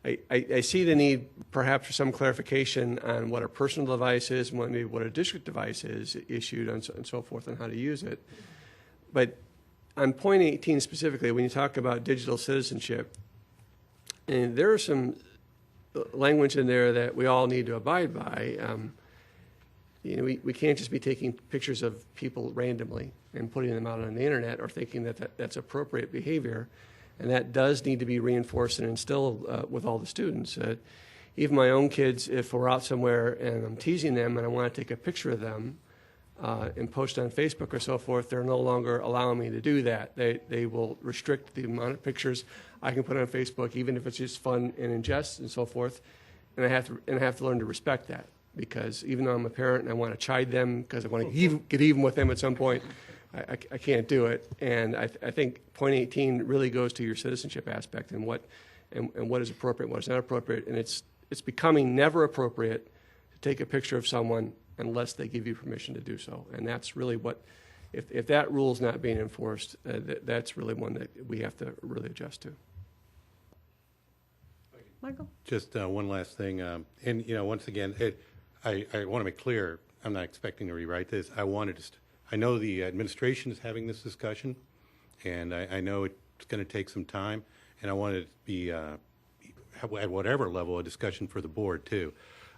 I see the need perhaps for some clarification on what a personal device is and maybe what a district device is issued and so forth and how to use it. But on point 18 specifically, when you talk about digital citizenship, and there are some language in there that we all need to abide by. We can't just be taking pictures of people randomly and putting them out on the internet or thinking that's appropriate behavior. And that does need to be reinforced and instilled with all the students. Even my own kids, if we're out somewhere and I'm teasing them and I want to take a picture of them and post on Facebook or so forth, they're no longer allowing me to do that. They will restrict the amount of pictures I can put on Facebook, even if it's just fun and in jest and so forth. And I have to learn to respect that, because even though I'm a parent and I want to chide them because I want to get even with them at some point, I can't do it. And I think point 18 really goes to your citizenship aspect and what is appropriate, what is not appropriate. And it's becoming never appropriate to take a picture of someone unless they give you permission to do so. And that's really what, if that rule is not being enforced, that's really one that we have to really adjust to. Michael? Just one last thing. And, once again, I want to make clear, I'm not expecting to rewrite this. I know the administration is having this discussion, and I know it's going to take some time, and I want it to be, at whatever level, a discussion for the board, too.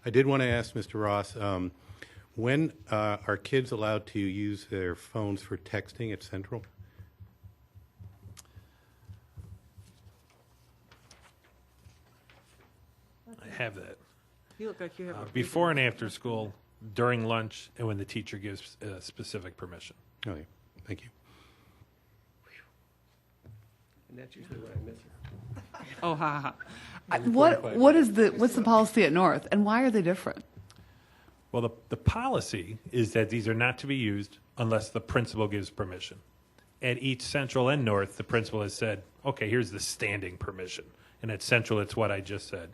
I did want to ask Mr. Ross, when are kids allowed to use their phones for texting at Central? I have that. You look like you have a Before and after school, during lunch, and when the teacher gives specific permission. Okay, thank you. And that's usually what I miss here. Oh, ha ha. What's the policy at North, and why are they different? Well, the policy is that these are not to be used unless the principal gives permission. At each Central and North, the principal has said, okay, here's the standing permission. And at Central, it's what I just said.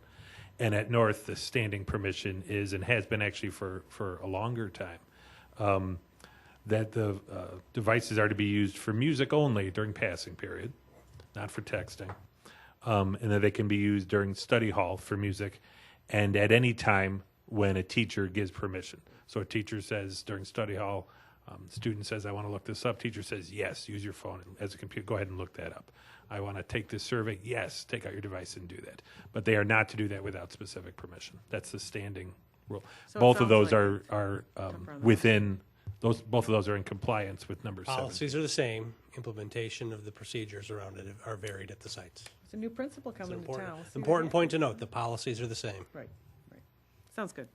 And at North, the standing permission is, and has been actually for a longer time, that the devices are to be used for music only during passing period, not for texting, and that they can be used during study hall for music, and at any time when a teacher gives permission. So a teacher says during study hall, student says, I want to look this up. Teacher says, yes, use your phone as a computer. Go ahead and look that up. I want to take this survey. Yes, take out your device and do that. But they are not to do that without specific permission. That's the standing rule. So both of those like are within those. Both of those are in compliance with number 7. Policies are the same. Implementation of the procedures around it are varied at the sites. It's a new principal coming to town. Important point to note, the policies are the same. Right. Sounds good.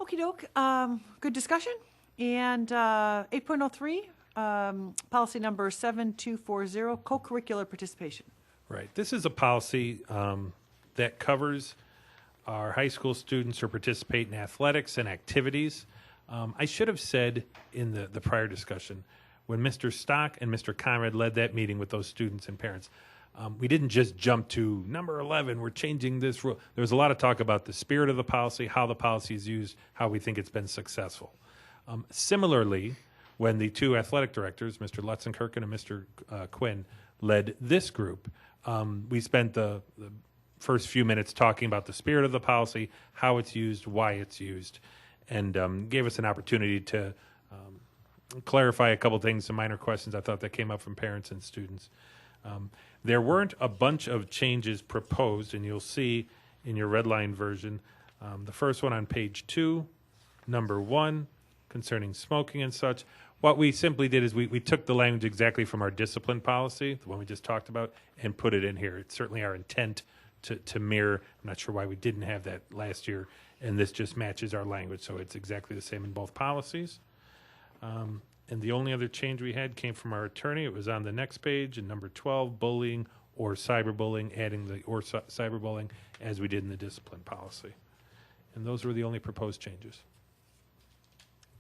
Okie doke. Good discussion. And 8.03, policy number 7240, co-curricular participation. Right. This is a policy that covers our high school students who participate in athletics and activities. I should have said in the prior discussion, when Mr. Stock and Mr. Conrad led that meeting with those students and parents, we didn't just jump to number 11, we're changing this rule. There was a lot of talk about the spirit of the policy, how the policy is used, how we think it's been successful. Similarly, when the two athletic directors, Mr. Lutzenkirchen and Mr. Quinn, led this group, we spent the first few minutes talking about the spirit of the policy, how it's used, why it's used, and gave us an opportunity to clarify a couple things, some minor questions I thought that came up from parents and students. There weren't a bunch of changes proposed, and you'll see in your red line version, the first one on page 2, number 1, concerning smoking and such. What we simply did is we took the language exactly from our discipline policy, the one we just talked about, and put it in here. It's certainly our intent to mirror. I'm not sure why we didn't have that last year, and this just matches our language, so it's exactly the same in both policies. And the only other change we had came from our attorney. It was on the next page in number 12, bullying or cyberbullying, adding the or cyberbullying as we did in the discipline policy. And those were the only proposed changes.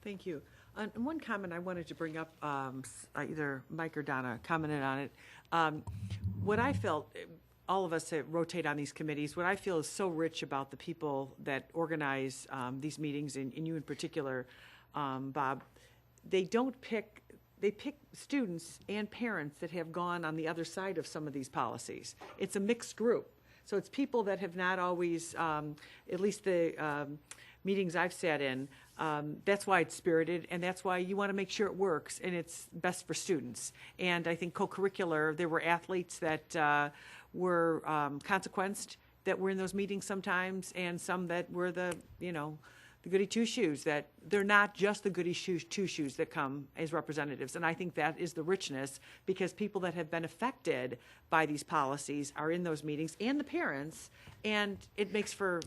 Thank you. And one comment I wanted to bring up, either Mike or Donna commented on it. What I felt, all of us that rotate on these committees, what I feel is so rich about the people that organize these meetings, and you in particular, Bob, they don't pick they pick students and parents that have gone on the other side of some of these policies. It's a mixed group. So it's people that have not always, at least the meetings I've sat in, that's why it's spirited, and that's why you want to make sure it works and it's best for students. And I think co-curricular, there were athletes that were consequenced that were in those meetings sometimes, and some that were the goody two-shoes, that they're not just the goody two-shoes that come as representatives. And I think that is the richness, because people that have been affected by these policies are in those meetings, and the parents, and it makes for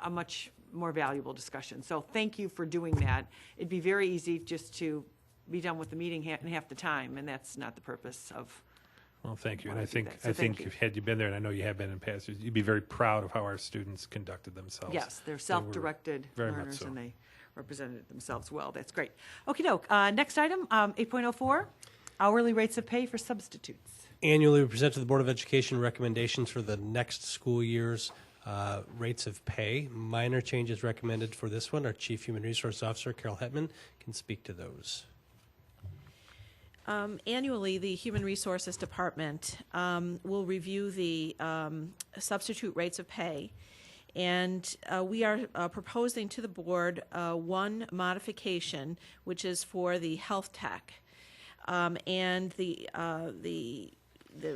a much more valuable discussion. So thank you for doing that. It'd be very easy just to be done with the meeting in half the time, and that's not the purpose of. Well, thank you. And Wanna I do think, that. So thank you. had you been there, and I know you have been in past years, you'd be very proud of how our students conducted themselves. Yes, they're They were self-directed very much learners, so. and they represented themselves well. That's great. Okey doke. Next item, 8.04, hourly rates of pay for substitutes. Annually, we present to the Board of Education recommendations for the next school year's rates of pay. Minor changes recommended for this one. Our Chief Human Resource Officer, Carol Hetman, can speak to those. Annually, the Human Resources Department will review the substitute rates of pay, and we are proposing to the board one modification, which is for the health tech, and the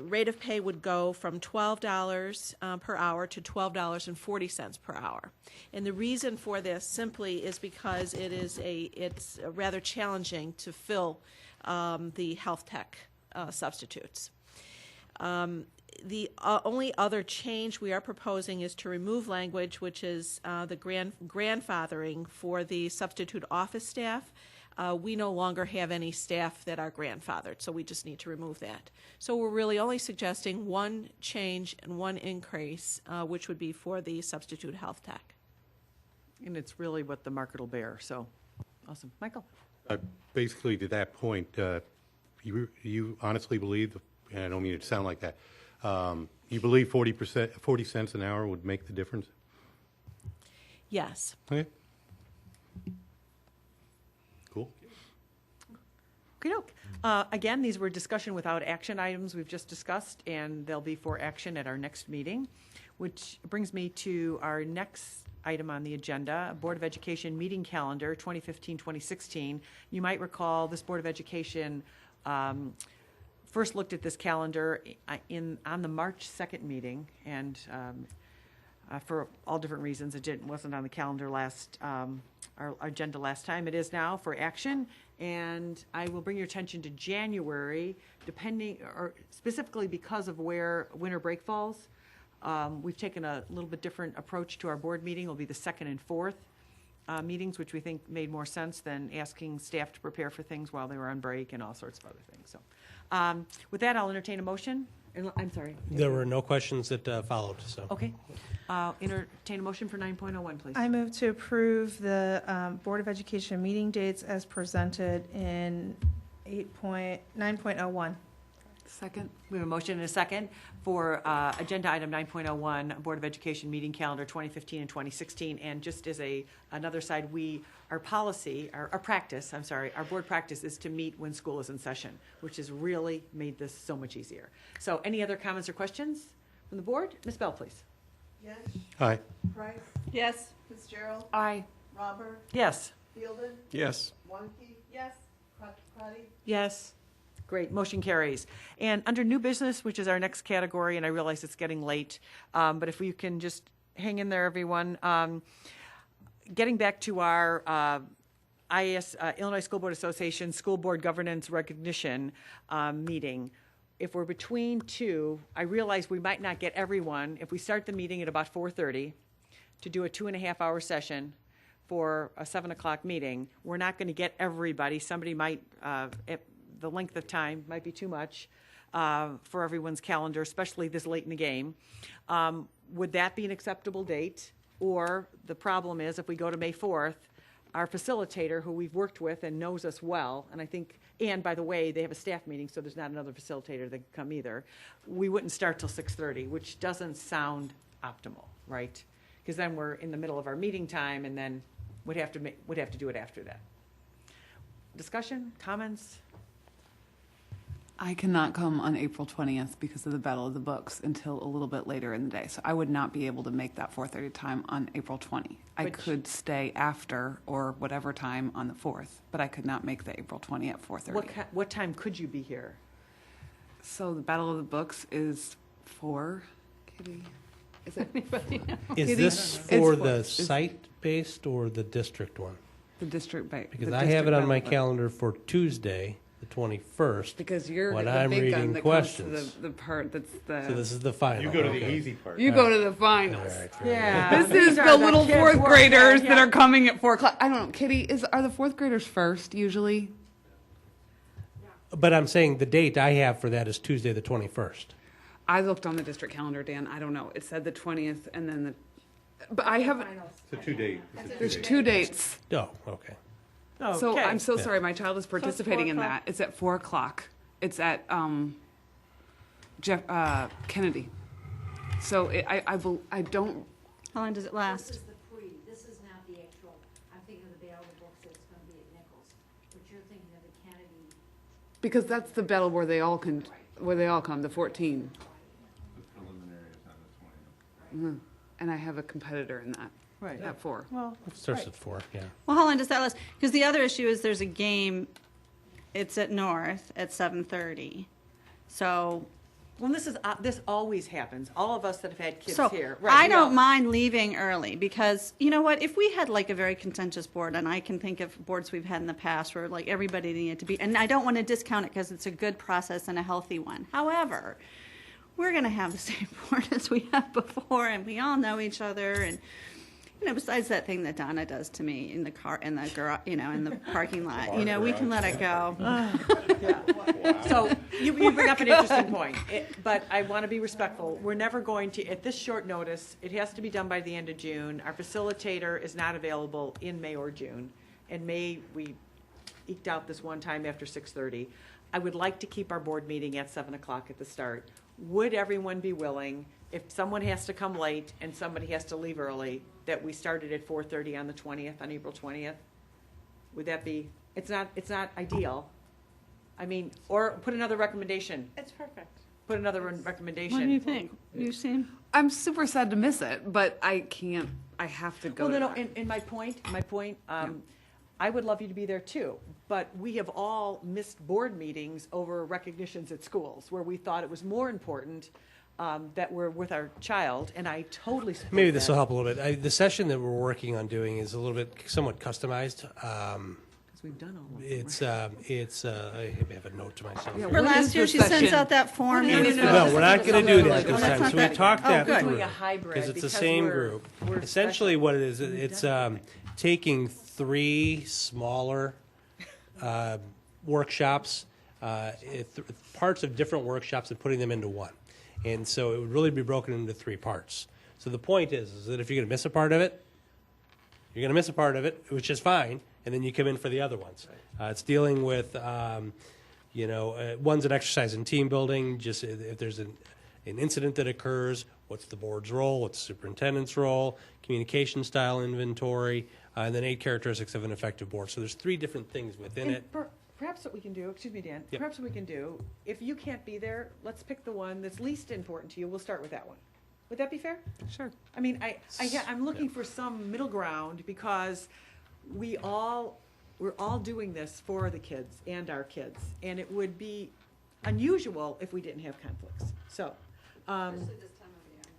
rate of pay would go from $12 per hour to $12.40 per hour. And the reason for this simply is because it's rather challenging to fill the health tech substitutes. The only other change we are proposing is to remove language which is the grandfathering for the substitute office staff. We no longer have any staff that are grandfathered, so we just need to remove that. So we're really only suggesting one change and one increase, which would be for the substitute health tech. And it's really what the market will bear, so awesome. Michael? Basically, to that point, you honestly believe, and I don't mean it to sound like that, you believe 40 cents an hour would make the difference? Yes. Okay. Cool. Okey-doke. Again, these were discussion without action items we've just discussed, and they'll be for action at our next meeting, which brings me to our next item on the agenda, Board of Education meeting calendar 2015-2016. You might recall this Board of Education first looked at this calendar on the March 2nd meeting, and for all different reasons, it wasn't on the calendar our agenda last time. It is now for action, and I will bring your attention to January, specifically because of where winter break falls. We've taken a little bit different approach to our board meeting. It'll be the second and fourth meetings, which we think made more sense than asking staff to prepare for things while they were on break and all sorts of other things. So, with that, I'll entertain a motion. I'm sorry. There were no questions that followed, so. Okay. Entertain a motion for 9.01, please. I move to approve the Board of Education meeting dates as presented in 9.01. Second. We have a motion and a second for agenda item 9.01, Board of Education meeting calendar 2015 and 2016. And just as another side, our board practice is to meet when school is in session, which has really made this so much easier. So any other comments or questions from the board? Ms. Bell, please. Yench, Aye. Price, Yes. Fitzgerald, Aye. Robert, Yes. Fielden, Yes. Wonky. Yes. Crotty. Yes. Great, motion carries. And under new business, which is our next category, and I realize it's getting late, but if we can just hang in there, everyone. Getting back to our Illinois School Board Association School Board Governance Recognition meeting. If we're between two, I realize we might not get everyone. If we start the meeting at about 4:30 to do a 2.5-hour session for a 7 o'clock meeting, we're not going to get everybody. Somebody might, the length of time might be too much for everyone's calendar, especially this late in the game. Would that be an acceptable date? Or the problem is, if we go to May 4th, our facilitator, who we've worked with and knows us well, and by the way, they have a staff meeting, so there's not another facilitator that can come either, we wouldn't start till 6:30, which doesn't sound optimal, right? Because then we're in the middle of our meeting time, and then would have to do it after that. Discussion, comments? I cannot come on April 20th because of the Battle of the Books until a little bit later in the day. So I would not be able to make that 4:30 time on April 20. I could stay after or whatever time on the 4th, but I could not make the April 20 at 4:30. What time could you be here? So the Battle of the Books is 4. Kitty, is it? Is Kitty? this for the site-based or the district one? The district based. Because I have it on my calendar for Tuesday, the 21st. Because you're when the I'm big gun reading that questions. comes to the part that's the. So this is the final. You go to the Okay. easy part. You go to the finals. All right, Yeah. This is These are the the little kids' fourth work, graders yeah, that yeah. are coming at 4:00. I don't know, Kitty. Are the fourth graders first usually? But I'm saying the date I have for that is Tuesday, the 21st. I looked on the district calendar, Dan. I don't know. It said the 20th, and then the. But I haven't. It's a 2-day. There's 2 dates. Oh, okay. So Okay. I'm so Yeah. sorry. My child is participating in that. It's at 4:00. It's at Kennedy. So I don't. How long does it last? This is the pre, this is not the actual, I'm thinking of the Battle of the Books that's gonna be at Nichols, but you're thinking of the Kennedy. Because that's the battle where they all come, the 14. Mhm. And I have a competitor in that. Right. At 4. Well, It starts at 4, yeah. Well, how long does that last? Because the other issue is there's a game, it's at North at 7:30. So, well, this always happens. All of us that have had kids so here. I we all- don't mind leaving early because, you know what, if we had like a very contentious board, and I can think of boards we've had in the past where like everybody needed to be, and I don't want to discount it because it's a good process and a healthy one. However, we're going to have the same board as we have before, and we all know each other, and you know, besides that thing that Donna does to me in the car, in the garage, you know, in the parking lot, you know, we can let it go. So you bring up an interesting point, but I want to be respectful. We're never going to, at this short notice, it has to be done by the end of June. Our facilitator is not available in May or June. In May, we eked out this one time after 6:30. I would like to keep our board meeting at 7 o'clock at the start. Would everyone be willing, if someone has to come late and somebody has to leave early, that we started at 4:30 on the 20th, on April 20th? Would that be, it's not ideal. I mean, or put another recommendation. It's perfect. Put another recommendation. What do you think? You seem. I'm super sad to miss it, but I can't. I have to go. Well, to no, that. and my point, I would love you to be there too, but we have all missed board meetings over recognitions at schools where we thought it was more important that we're with our child, and I totally support Maybe this that. will help a little bit. The session that we're working on doing is a little bit somewhat customized. Because we've done all of them. It's I have a note to myself. Yeah, here. For What last is year, the she sends session? out that form. No, and- No, we're not going to do that Oh, this that's time. not So we that. talked Oh, that good. through. Doing a hybrid Because it's the because same we're- group. we're Essentially special. what it is, it's taking 3 smaller workshops, parts of different workshops and putting them into one. And so it would really be broken into 3 parts. So the point is that if you're going to miss a part of it, you're going to miss a part of it, which is fine, and then you come in for the other ones. It's dealing with, one's an exercise in team building, just if there's an incident that occurs, what's the board's role, what's the superintendent's role, communication style inventory, and then 8 characteristics of an effective board. So there's 3 different things within And it. perhaps what we can do, excuse me, Dan, Yep. perhaps what we can do, if you can't be there, let's pick the one that's least important to you. We'll start with that one. Would that be fair? Sure. I mean, I'm looking for some middle ground because we're all doing this for the kids and our kids, and it would be unusual if we didn't have conflicts. So,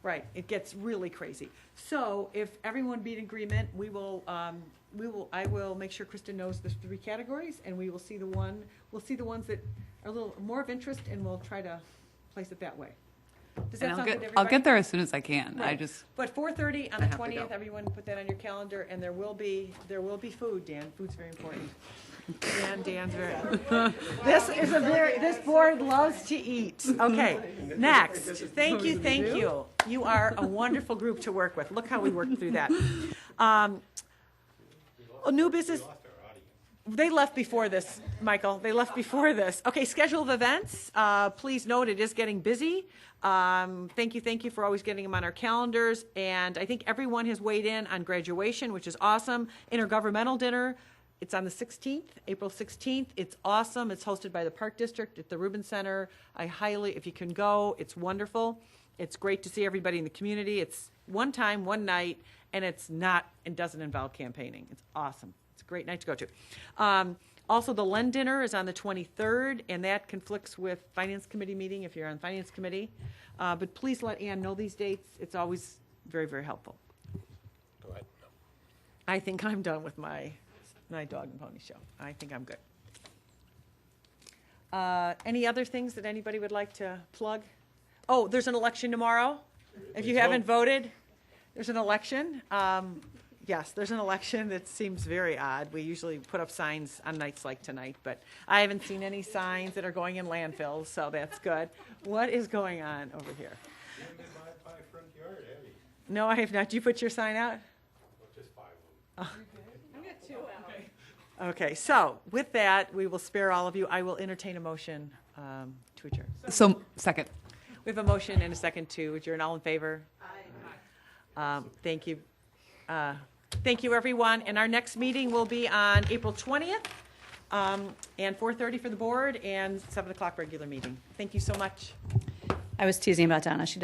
right, it gets really crazy. So, if everyone be in agreement, I will make sure Kristen knows the 3 categories, and we'll see the ones that are a little more of interest, and we'll try to place it that way. Does that And sound good to I'll everybody? get there as soon as I can. I Right. just. But 4:30 on I the have to 20th, go. everyone put that on your calendar, and there will be food, Dan. Food's very important. Dan's very. This board loves to eat. Okay, next. Thank you. You are a wonderful group to work with. Look how we worked through that. New business. They left before this, Michael. They left before this. Okay, schedule of events. Please note it is getting busy. Thank you for always getting them on our calendars. And I think everyone has weighed in on graduation, which is awesome. Intergovernmental dinner, It's on the 16th, April 16th. It's awesome. It's hosted by the Park District at the Rubin Center. I highly, if you can go, it's wonderful. It's great to see everybody in the community. It's one time, one night, and it doesn't involve campaigning. It's awesome. It's a great night to go to. Also, the Len Dinner is on the 23rd, and that conflicts with Finance Committee meeting if you're on Finance Committee. But please let Ann know these dates. It's always very, very helpful. Go ahead. I think I'm done with my dog and pony show. I think I'm good. Any other things that anybody would like to plug? Oh, there's an election tomorrow. If you haven't voted, there's an election. Yes, there's an election that seems very odd. We usually put up signs on nights like tonight, but I haven't seen any signs that are going in landfills, so that's good. What is going on over here? You haven't been by my front yard, have you? No, I have not. Did you put your sign out? Well, just 5 of them. I got 2 out. Okay, so with that, we will spare all of you. I will entertain a motion to adjourn. So, second. We have a motion and a second to adjourn. All in favor? Aye. Thank you. Thank you, everyone. And our next meeting will be on April 20th, and 4:30 for the board, and 7 o'clock regular meeting. Thank you so much. I was teasing about Donna. She does